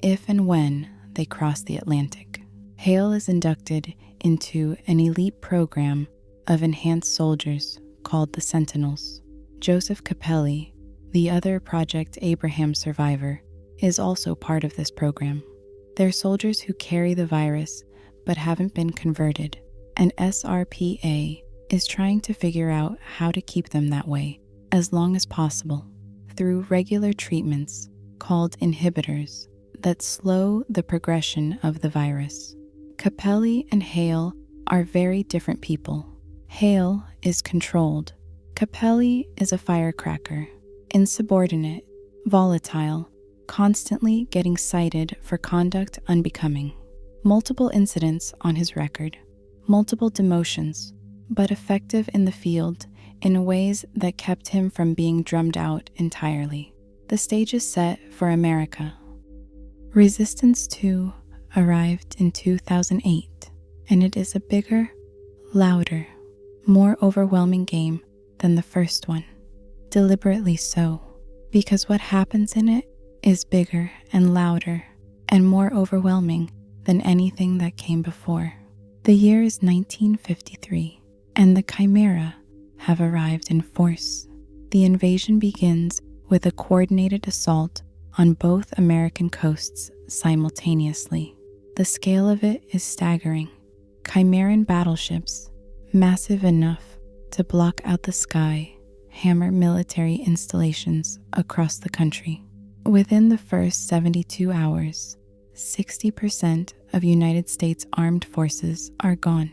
Speaker 1: if and when they cross the Atlantic. Hale is inducted into an elite program of enhanced soldiers called the Sentinels. Joseph Capelli, the other Project Abraham survivor, is also part of this program. They're soldiers who carry the virus but haven't been converted, and SRPA is trying to figure out how to keep them that way as long as possible through regular treatments called inhibitors that slow the progression of the virus. Capelli and Hale are very different people. Hale is controlled. Capelli is a firecracker, insubordinate, volatile, constantly getting cited for conduct unbecoming. Multiple incidents on his record, multiple demotions, but effective in the field in ways that kept him from being drummed out entirely. The stage is set for America. Resistance 2 arrived in 2008, and it is a bigger, louder, more overwhelming game than the first one. Deliberately so, because what happens in it is bigger and louder and more overwhelming than anything that came before. The year is 1953, and the Chimera have arrived in force. The invasion begins with a coordinated assault on both American coasts simultaneously. The scale of it is staggering. Chimeran battleships, massive enough to block out the sky, hammer military installations across the country. Within the first 72 hours, 60% of United States armed forces are gone.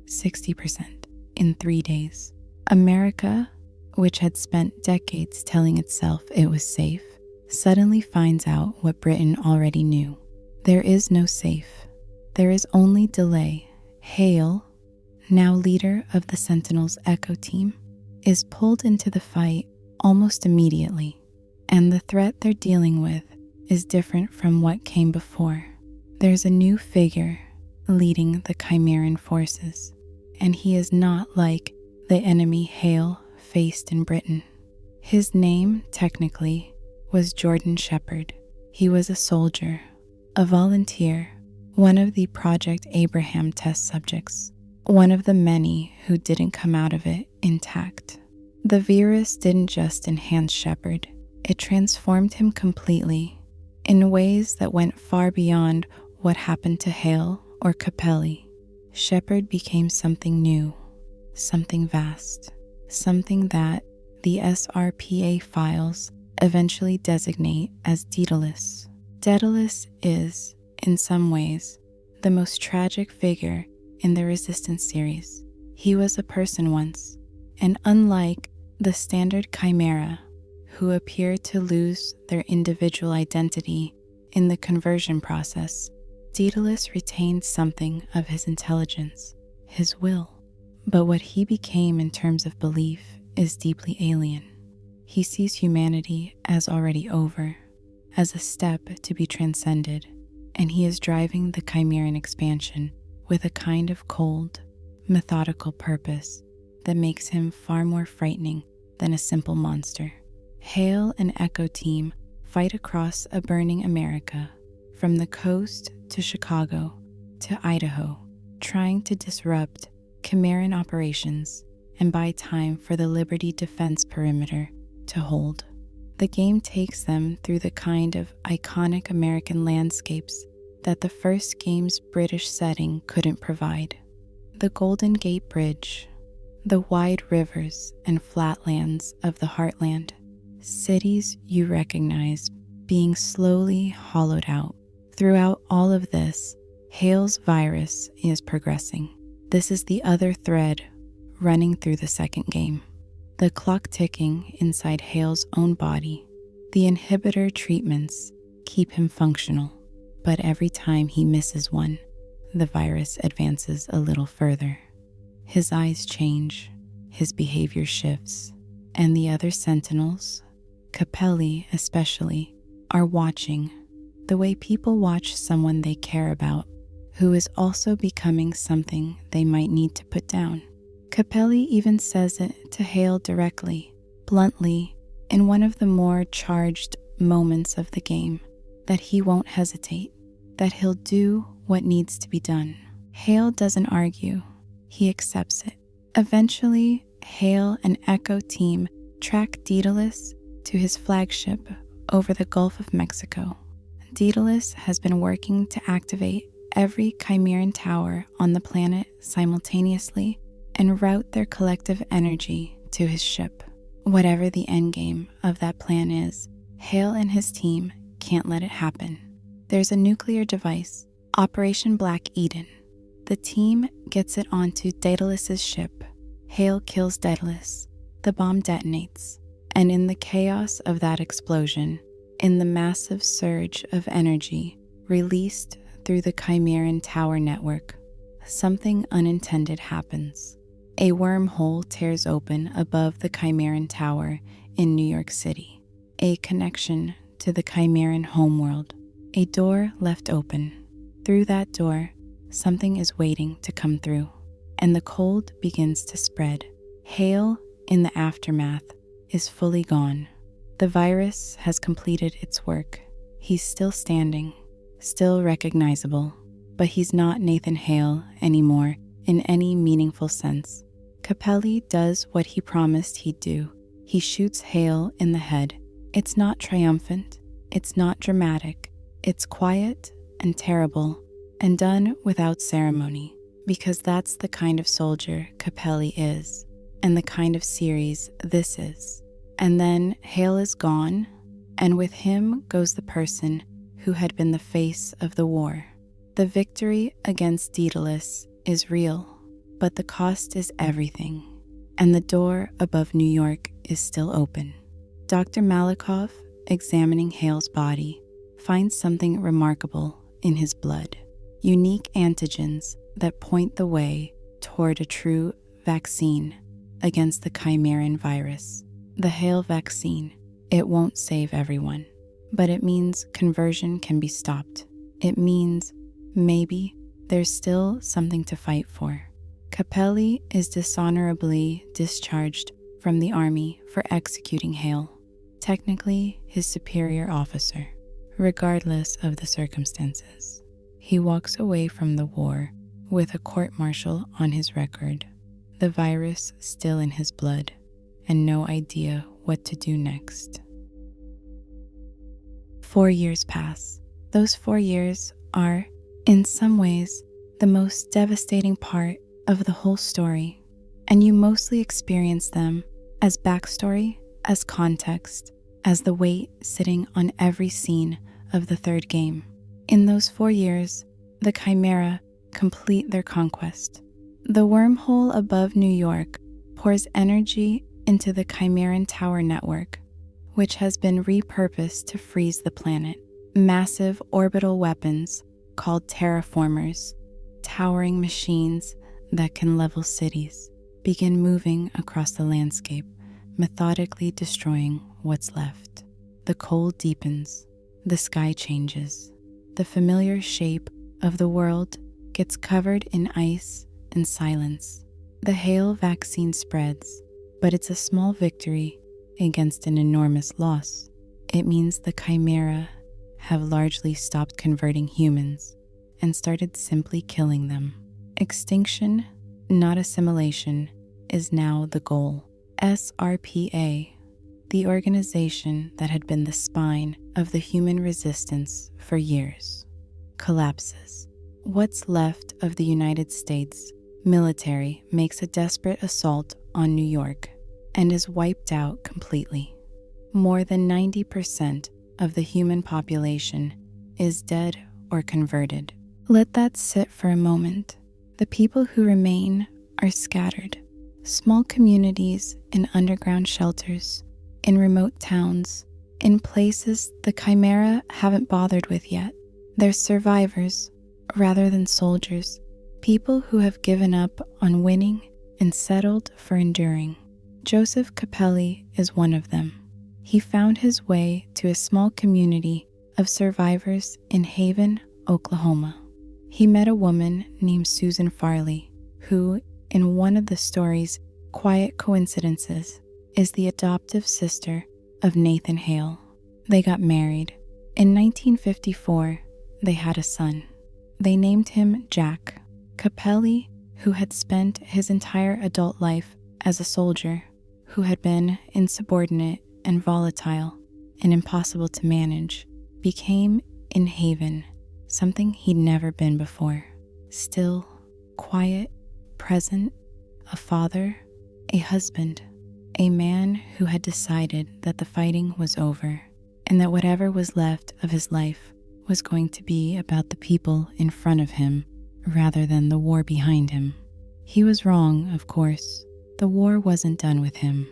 Speaker 1: 60% in 3 days. America, which had spent decades telling itself it was safe, suddenly finds out what Britain already knew. There is no safe. There is only delay. Hale, now leader of the Sentinels' Echo team, is pulled into the fight almost immediately, and the threat they're dealing with is different from what came before. There's a new figure leading the Chimeran forces, and he is not like the enemy Hale faced in Britain. His name, technically, was Jordan Shepard. He was a soldier, a volunteer, one of the Project Abraham test subjects, one of the many who didn't come out of it intact. The virus didn't just enhance Shepard, it transformed him completely in ways that went far beyond what happened to Hale or Capelli. Shepard became something new, something vast, something that the SRPA files eventually designate as Daedalus. Daedalus is, in some ways, the most tragic figure in the Resistance series. He was a person once, and unlike the standard chimera, who appear to lose their individual identity in the conversion process, Daedalus retained something of his intelligence, his will. But what he became in terms of belief is deeply alien. He sees humanity as already over, as a step to be transcended, and he is driving the Chimeran expansion with a kind of cold, methodical purpose that makes him far more frightening than a simple monster. Hale and Echo Team fight across a burning America, from the coast to Chicago to Idaho, trying to disrupt Chimeran operations and buy time for the Liberty Defense Perimeter to hold. The game takes them through the kind of iconic American landscapes that the first game's British setting couldn't provide. The Golden Gate Bridge, the wide rivers and flatlands of the heartland, cities you recognize being slowly hollowed out. Throughout all of this, Hale's virus is progressing. This is the other thread running through the second game. The clock ticking inside Hale's own body. The inhibitor treatments keep him functional, but every time he misses one, the virus advances a little further. His eyes change, his behavior shifts, and the other sentinels, Capelli especially, are watching the way people watch someone they care about, who is also becoming something they might need to put down. Capelli even says it to Hale directly, bluntly, in one of the more charged moments of the game, that he won't hesitate, that he'll do what needs to be done. Hale doesn't argue, he accepts it. Eventually, Hale and Echo Team track Daedalus to his flagship over the Gulf of Mexico. Daedalus has been working to activate every Chimeran tower on the planet simultaneously and route their collective energy to his ship. Whatever the endgame of that plan is, Hale and his team can't let it happen. There's a nuclear device, Operation Black Eden. The team gets it onto Daedalus's ship. Hale kills Daedalus. The bomb detonates, and in the chaos of that explosion, in the massive surge of energy released through the Chimeran tower network, something unintended happens. A wormhole tears open above the Chimeran tower in New York City, a connection to the Chimeran homeworld, a door left open. Through that door, something is waiting to come through, and the cold begins to spread. Hale, in the aftermath, is fully gone. The virus has completed its work. He's still standing, still recognizable, but he's not Nathan Hale anymore in any meaningful sense. Capelli does what he promised he'd do. He shoots Hale in the head. It's not triumphant, it's not dramatic, it's quiet and terrible, and done without ceremony, because that's the kind of soldier Capelli is, and the kind of series this is. And then Hale is gone, and with him goes the person who had been the face of the war. The victory against Daedalus is real, but the cost is everything, and the door above New York is still open. Dr. Malakoff, examining Hale's body, finds something remarkable in his blood, unique antigens that point the way toward a true vaccine against the Chimeran virus. The Hale vaccine, it won't save everyone, but it means conversion can be stopped. It means maybe there's still something to fight for. Capelli is dishonorably discharged from the army for executing Hale, technically his superior officer. Regardless of the circumstances, he walks away from the war with a court-martial on his record, the virus still in his blood, and no idea what to do next. 4 years pass. Those 4 years are, in some ways, the most devastating part of the whole story, and you mostly experience them as backstory, as context, as the weight sitting on every scene of the third game. In those 4 years, the Chimera complete their conquest. The wormhole above New York pours energy into the Chimeran Tower network, which has been repurposed to freeze the planet. Massive orbital weapons called terraformers, towering machines that can level cities, begin moving across the landscape, methodically destroying what's left. The cold deepens, the sky changes. The familiar shape of the world gets covered in ice and silence. The hail vaccine spreads, but it's a small victory against an enormous loss. It means the Chimera have largely stopped converting humans and started simply killing them. Extinction, not assimilation, is now the goal. SRPA, the organization that had been the spine of the human resistance for years, collapses. What's left of the United States military makes a desperate assault on New York and is wiped out completely. More than 90% of the human population is dead or converted. Let that sit for a moment. The people who remain are scattered. Small communities in underground shelters, in remote towns, in places the Chimera haven't bothered with yet. They're survivors rather than soldiers, people who have given up on winning and settled for enduring. Joseph Capelli is one of them. He found his way to a small community of survivors in Haven, Oklahoma. He met a woman named Susan Farley, who, in one of the story's quiet coincidences, is the adoptive sister of Nathan Hale. They got married. In 1954, they had a son. They named him Jak. Capelli, who had spent his entire adult life as a soldier, who had been insubordinate and volatile and impossible to manage, became in Haven something he'd never been before. Still, quiet, present, a father, a husband, a man who had decided that the fighting was over and that whatever was left of his life was going to be about the people in front of him rather than the war behind him. He was wrong, of course. The war wasn't done with him.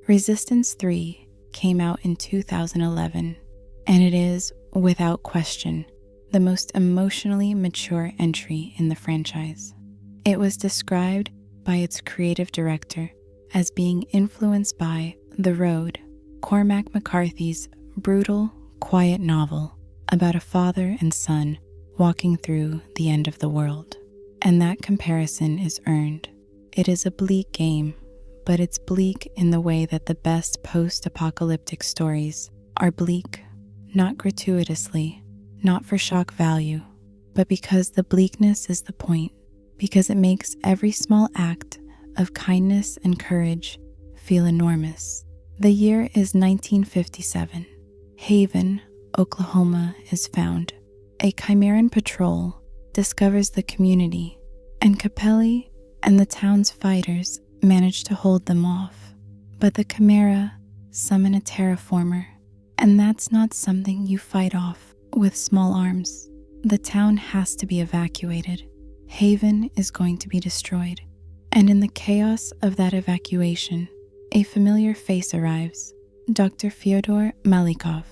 Speaker 1: Resistance 3 came out in 2011, and it is, without question, the most emotionally mature entry in the franchise. It was described by its creative director as being influenced by The Road, Cormac McCarthy's brutal, quiet novel about a father and son walking through the end of the world. And that comparison is earned. It is a bleak game, but it's bleak in the way that the best post-apocalyptic stories are bleak, not gratuitously, not for shock value, but because the bleakness is the point, because it makes every small act of kindness and courage feel enormous. The year is 1957. Haven, Oklahoma is found. A Chimeran patrol discovers the community, and Capelli and the town's fighters manage to hold them off. But the Chimera summon a terraformer, and that's not something you fight off with small arms. The town has to be evacuated. Haven is going to be destroyed. And in the chaos of that evacuation, a familiar face arrives, Dr. Fyodor Malikov,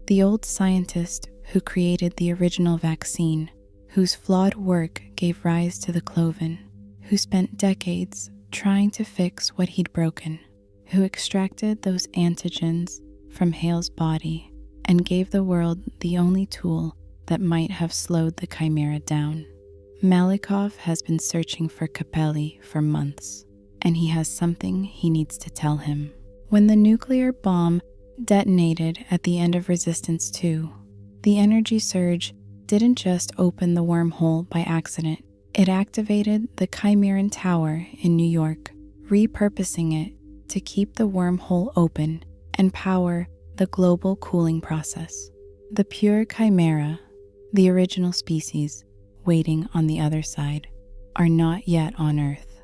Speaker 1: the old scientist who created the original vaccine, whose flawed work gave rise to the Cloven, who spent decades trying to fix what he'd broken, who extracted those antigens from Hale's body and gave the world the only tool that might have slowed the Chimera down. Malikov has been searching for Capelli for months, and he has something he needs to tell him. When the nuclear bomb detonated at the end of Resistance 2, the energy surge didn't just open the wormhole by accident. It activated the Chimeran Tower in New York, repurposing it to keep the wormhole open and power the global cooling process. The pure Chimera, the original species, waiting on the other side, are not yet on Earth.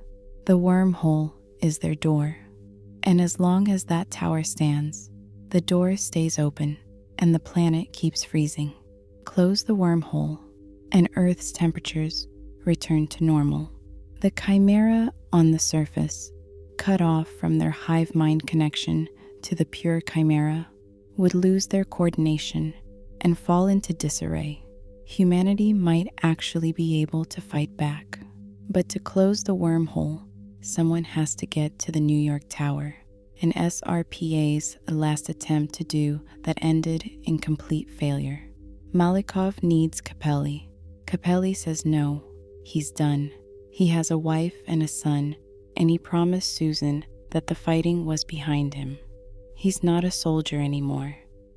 Speaker 1: The wormhole is their door. And as long as that tower stands, the door stays open and the planet keeps freezing. Close the wormhole, and Earth's temperatures return to normal. The chimera on the surface, cut off from their hive mind connection to the pure chimera, would lose their coordination and fall into disarray. Humanity might actually be able to fight back. But to close the wormhole, someone has to get to the New York Tower, an SRPA's last attempt to do that ended in complete failure. Malikov needs Capelli. Capelli says no, he's done. He has a wife and a son, and he promised Susan that the fighting was behind him. He's not a soldier anymore.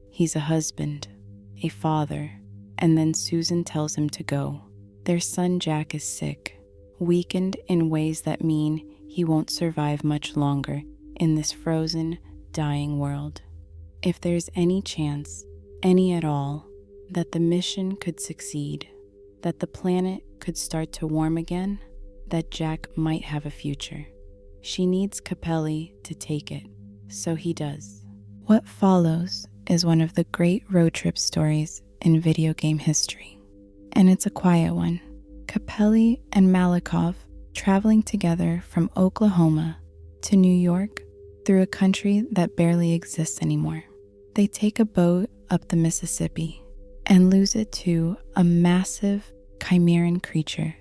Speaker 1: He's a husband, a father, and then Susan tells him to go. Their son Jak is sick, weakened in ways that mean he won't survive much longer in this frozen, dying world. If there's any chance, any at all, that the mission could succeed, that the planet could start to warm again, that Jak might have a future, she needs Capelli to take it, so he does. What follows is one of the great road trip stories in video game history, and it's a quiet one. Capelli and Malikov traveling together from Oklahoma to New York through a country that barely exists anymore. They take a boat up the Mississippi and lose it to a massive chimeran creature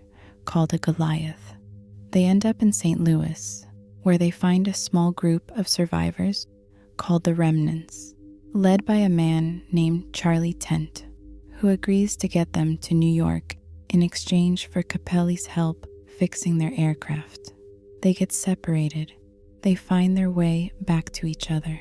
Speaker 1: called a Goliath. They end up in St. Louis, where they find a small group of survivors called the Remnants, led by a man named Charlie Tent, who agrees to get them to New York in exchange for Capelli's help fixing their aircraft. They get separated. They find their way back to each other.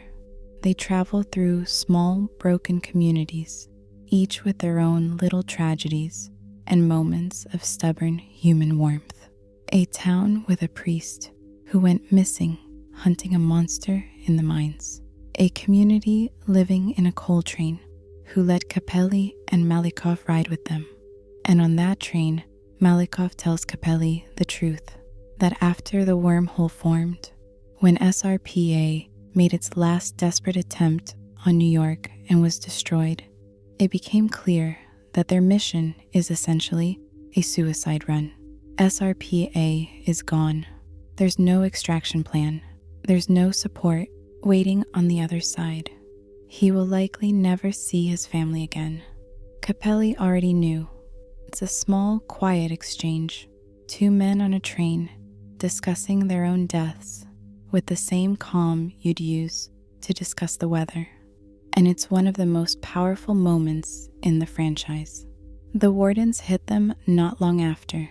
Speaker 1: They travel through small, broken communities, each with their own little tragedies and moments of stubborn human warmth. A town with a priest who went missing hunting a monster in the mines. A community living in a coal train who let Capelli and Malikov ride with them. And on that train, Malikov tells Capelli the truth, that after the wormhole formed, when SRPA made its last desperate attempt on New York and was destroyed, it became clear that their mission is essentially a suicide run. SRPA is gone. There's no extraction plan. There's no support waiting on the other side. He will likely never see his family again. Capelli already knew. It's a small, quiet exchange. Two men on a train discussing their own deaths with the same calm you'd use to discuss the weather. And it's one of the most powerful moments in the franchise. The wardens hit them not long after.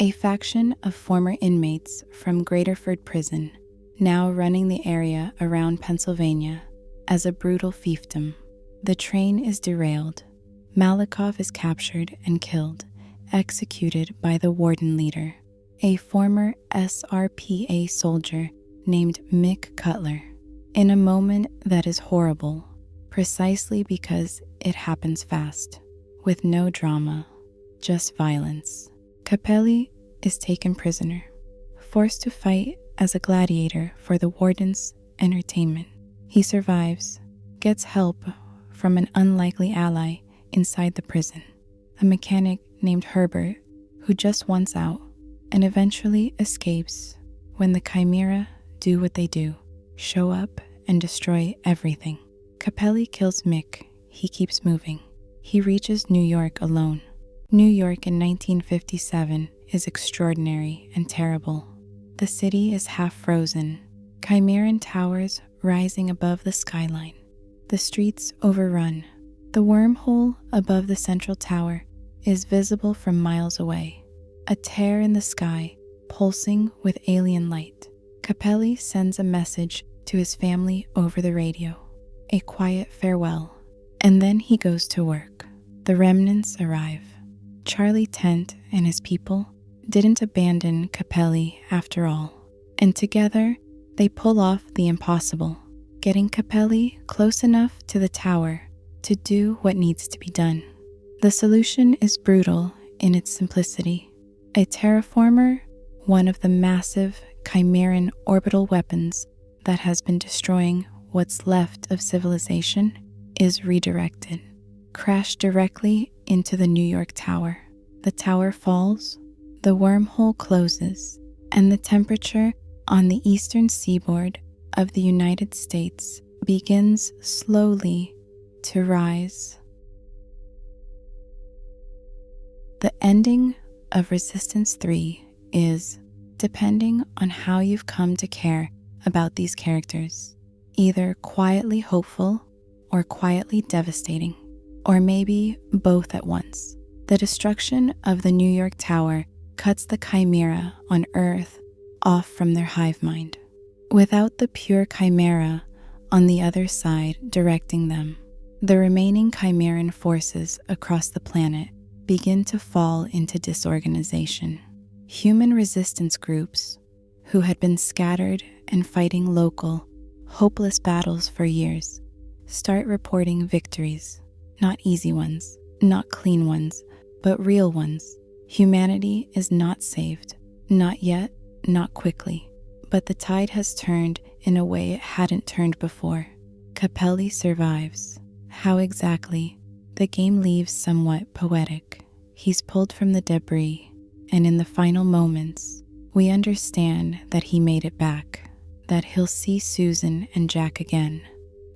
Speaker 1: A faction of former inmates from Graterford Prison, now running the area around Pennsylvania as a brutal fiefdom. The train is derailed. Malikov is captured and killed, executed by the warden leader, a former SRPA soldier named Mick Cutler, in a moment that is horrible, precisely because it happens fast, with no drama, just violence. Capelli is taken prisoner, forced to fight as a gladiator for the warden's entertainment. He survives, gets help from an unlikely ally inside the prison, a mechanic named Herbert who just wants out, and eventually escapes when the Chimera do what they do, show up and destroy everything. Capelli kills Mick. He keeps moving. He reaches New York alone. New York in 1957 is extraordinary and terrible. The city is half frozen, chimeran towers rising above the skyline. The streets overrun. The wormhole above the central tower is visible from miles away, a tear in the sky pulsing with alien light. Capelli sends a message to his family over the radio, a quiet farewell, and then he goes to work. The remnants arrive. Charlie Tent and his people didn't abandon Capelli after all, and together they pull off the impossible, getting Capelli close enough to the tower to do what needs to be done. The solution is brutal in its simplicity. A terraformer, one of the massive chimeran orbital weapons that has been destroying what's left of civilization is redirected, crashed directly into the New York Tower. The tower falls, the wormhole closes, and the temperature on the eastern seaboard of the United States begins slowly to rise. The ending of Resistance 3 is, depending on how you've come to care about these characters, either quietly hopeful or quietly devastating, or maybe both at once. The destruction of the New York Tower cuts the chimera on Earth off from their hive mind, without the pure chimera on the other side directing them. The remaining chimeran forces across the planet begin to fall into disorganization. Human resistance groups, who had been scattered and fighting local, hopeless battles for years, start reporting victories. Not easy ones, not clean ones, but real ones. Humanity is not saved. Not yet, not quickly. But the tide has turned in a way it hadn't turned before. Capelli survives. How exactly? The game leaves somewhat poetic. He's pulled from the debris, and in the final moments, we understand that he made it back, that he'll see Susan and Jak again,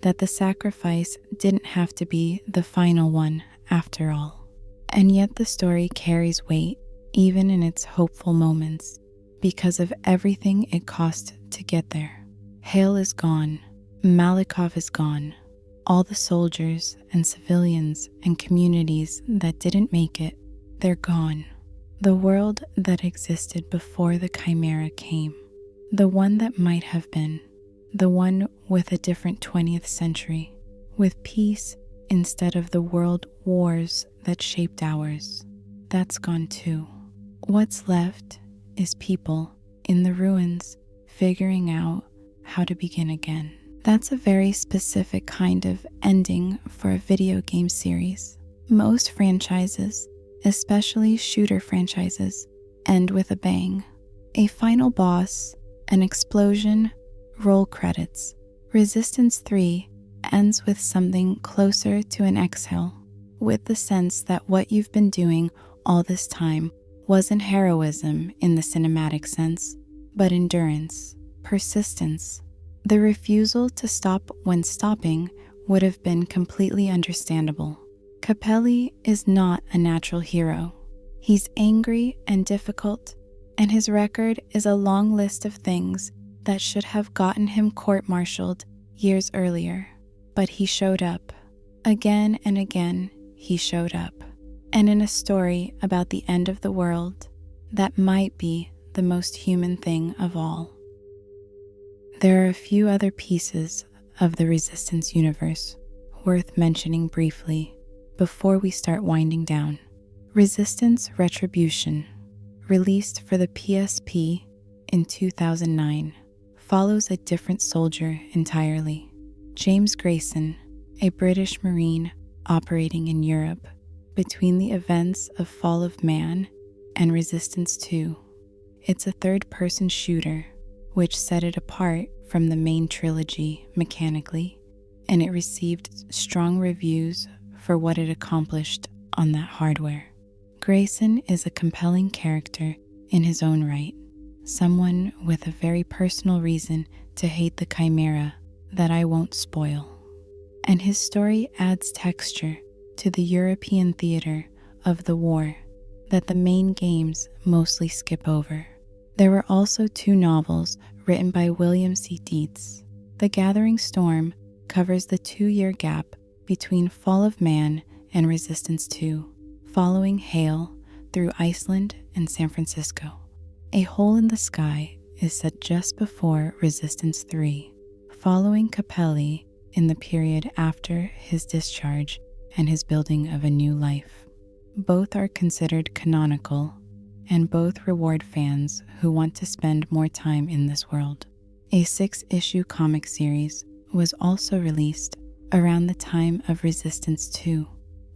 Speaker 1: that the sacrifice didn't have to be the final one after all. And yet the story carries weight, even in its hopeful moments, because of everything it cost to get there. Hale is gone. Malikov is gone. All the soldiers and civilians and communities that didn't make it, they're gone. The world that existed before the Chimera came, the one that might have been, the one with a different 20th century, with peace instead of the world wars that shaped ours, that's gone too. What's left is people in the ruins figuring out how to begin again. That's a very specific kind of ending for a video game series. Most franchises, especially shooter franchises, end with a bang. A final boss, an explosion, roll credits. Resistance 3 ends with something closer to an exhale, with the sense that what you've been doing all this time wasn't heroism in the cinematic sense, but endurance, persistence. The refusal to stop when stopping would have been completely understandable. Capelli is not a natural hero. He's angry and difficult, and his record is a long list of things that should have gotten him court-martialed years earlier. But he showed up. Again and again, he showed up. And in a story about the end of the world, that might be the most human thing of all. There are a few other pieces of the Resistance universe worth mentioning briefly before we start winding down. Resistance Retribution, released for the PSP in 2009, follows a different soldier entirely. James Grayson, a British Marine operating in Europe between the events of Fall of Man and Resistance 2. It's a third-person shooter, which set it apart from the main trilogy mechanically, and it received strong reviews for what it accomplished on that hardware. Grayson is a compelling character in his own right, someone with a very personal reason to hate the Chimera that I won't spoil. And his story adds texture to the European theater of the war that the main games mostly skip over. There were also 2 novels written by William C. Dietz. The Gathering Storm covers the 2-year gap between Fall of Man and Resistance 2, following Hale through Iceland and San Francisco. A Hole in the Sky is set just before Resistance 3, following Capelli in the period after his discharge and his building of a new life. Both are considered canonical, and both reward fans who want to spend more time in this world. A 6-issue comic series was also released around the time of Resistance 2,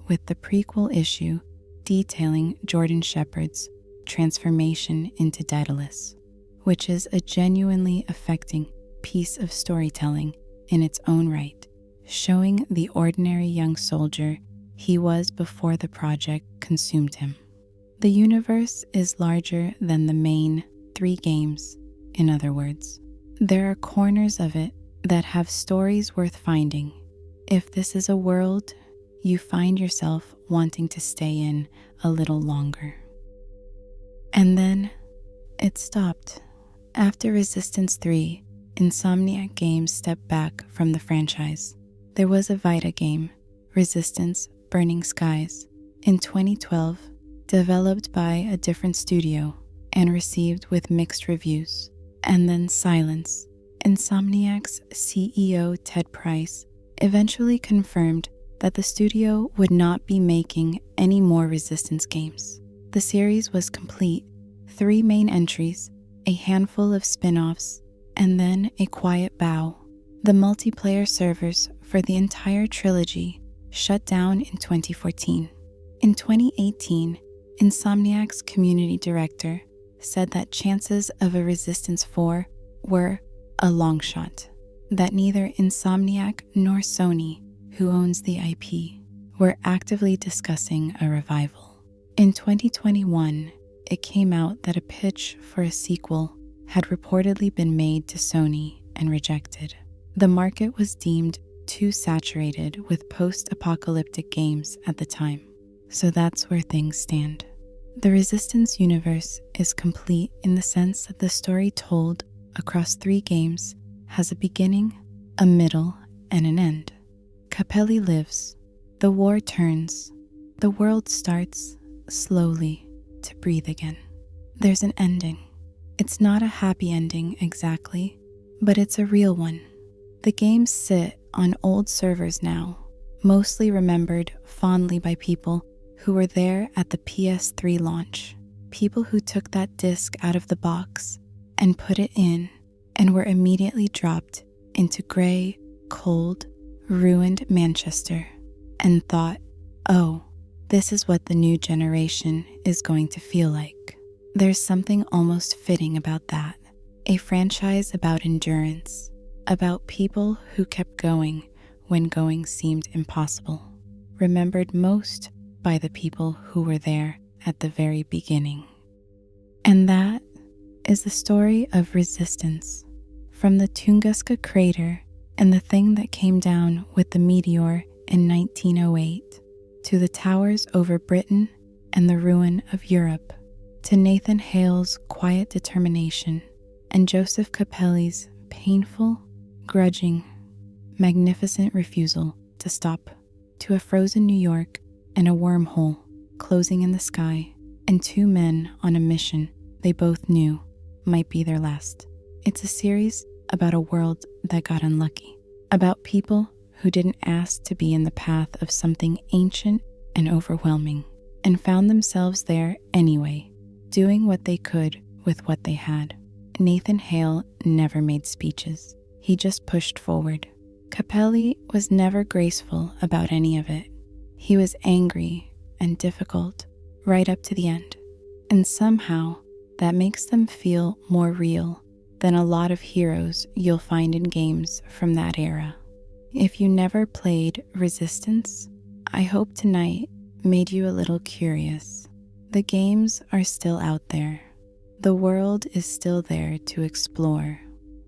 Speaker 1: with the prequel issue detailing Jordan Shepard's transformation into Daedalus, which is a genuinely affecting piece of storytelling in its own right, showing the ordinary young soldier he was before the project consumed him. The universe is larger than the main 3 games, in other words. There are corners of it that have stories worth finding. If this is a world you find yourself wanting to stay in a little longer. And then it stopped. After Resistance 3, Insomniac Games stepped back from the franchise. There was a Vita game, Resistance Burning Skies, in 2012, developed by a different studio and received with mixed reviews. And then silence. Insomniac's CEO Ted Price eventually confirmed that the studio would not be making any more Resistance games. The series was complete, 3 main entries, a handful of spin-offs, and then a quiet bow. The multiplayer servers for the entire trilogy shut down in 2014. In 2018, Insomniac's community director said that chances of a Resistance 4 were a long shot, that neither Insomniac nor Sony, who owns the IP, were actively discussing a revival. In 2021, it came out that a pitch for a sequel had reportedly been made to Sony and rejected. The market was deemed too saturated with post-apocalyptic games at the time, so that's where things stand. The Resistance universe is complete in the sense that the story told across 3 games has a beginning, a middle, and an end. Capelli lives, the war turns, the world starts slowly to breathe again. There's an ending. It's not a happy ending exactly, but it's a real one. The games sit on old servers now, mostly remembered fondly by people who were there at the PS3 launch, people who took that disc out of the box and put it in and were immediately dropped into gray, cold, ruined Manchester and thought, oh, this is what the new generation is going to feel like. There's something almost fitting about that, a franchise about endurance, about people who kept going when going seemed impossible, remembered most by the people who were there at the very beginning. And that is the story of Resistance, from the Tunguska crater and the thing that came down with the meteor in 1908, to the towers over Britain and the ruin of Europe, to Nathan Hale's quiet determination and Joseph Capelli's painful, grudging, magnificent refusal to stop, to a frozen New York and a wormhole closing in the sky, and 2 men on a mission they both knew might be their last. It's a series about a world that got unlucky, about people who didn't ask to be in the path of something ancient and overwhelming, and found themselves there anyway, doing what they could with what they had. Nathan Hale never made speeches. He just pushed forward. Capelli was never graceful about any of it. He was angry and difficult right up to the end. And somehow that makes them feel more real than a lot of heroes you'll find in games from that era. If you never played Resistance, I hope tonight made you a little curious. The games are still out there. The world is still there to explore.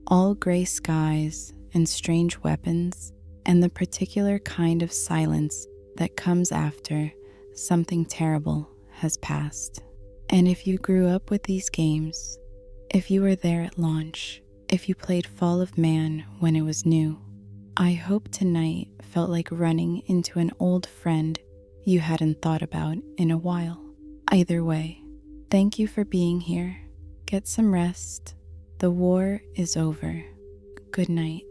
Speaker 1: All gray skies and strange weapons and the particular kind of silence that comes after something terrible has passed. And if you grew up with these games, if you were there at launch, if you played Fall of Man when it was new, I hope tonight felt like running into an old friend you hadn't thought about in a while. Either way, thank you for being here. Get some rest. The war is over. Good night.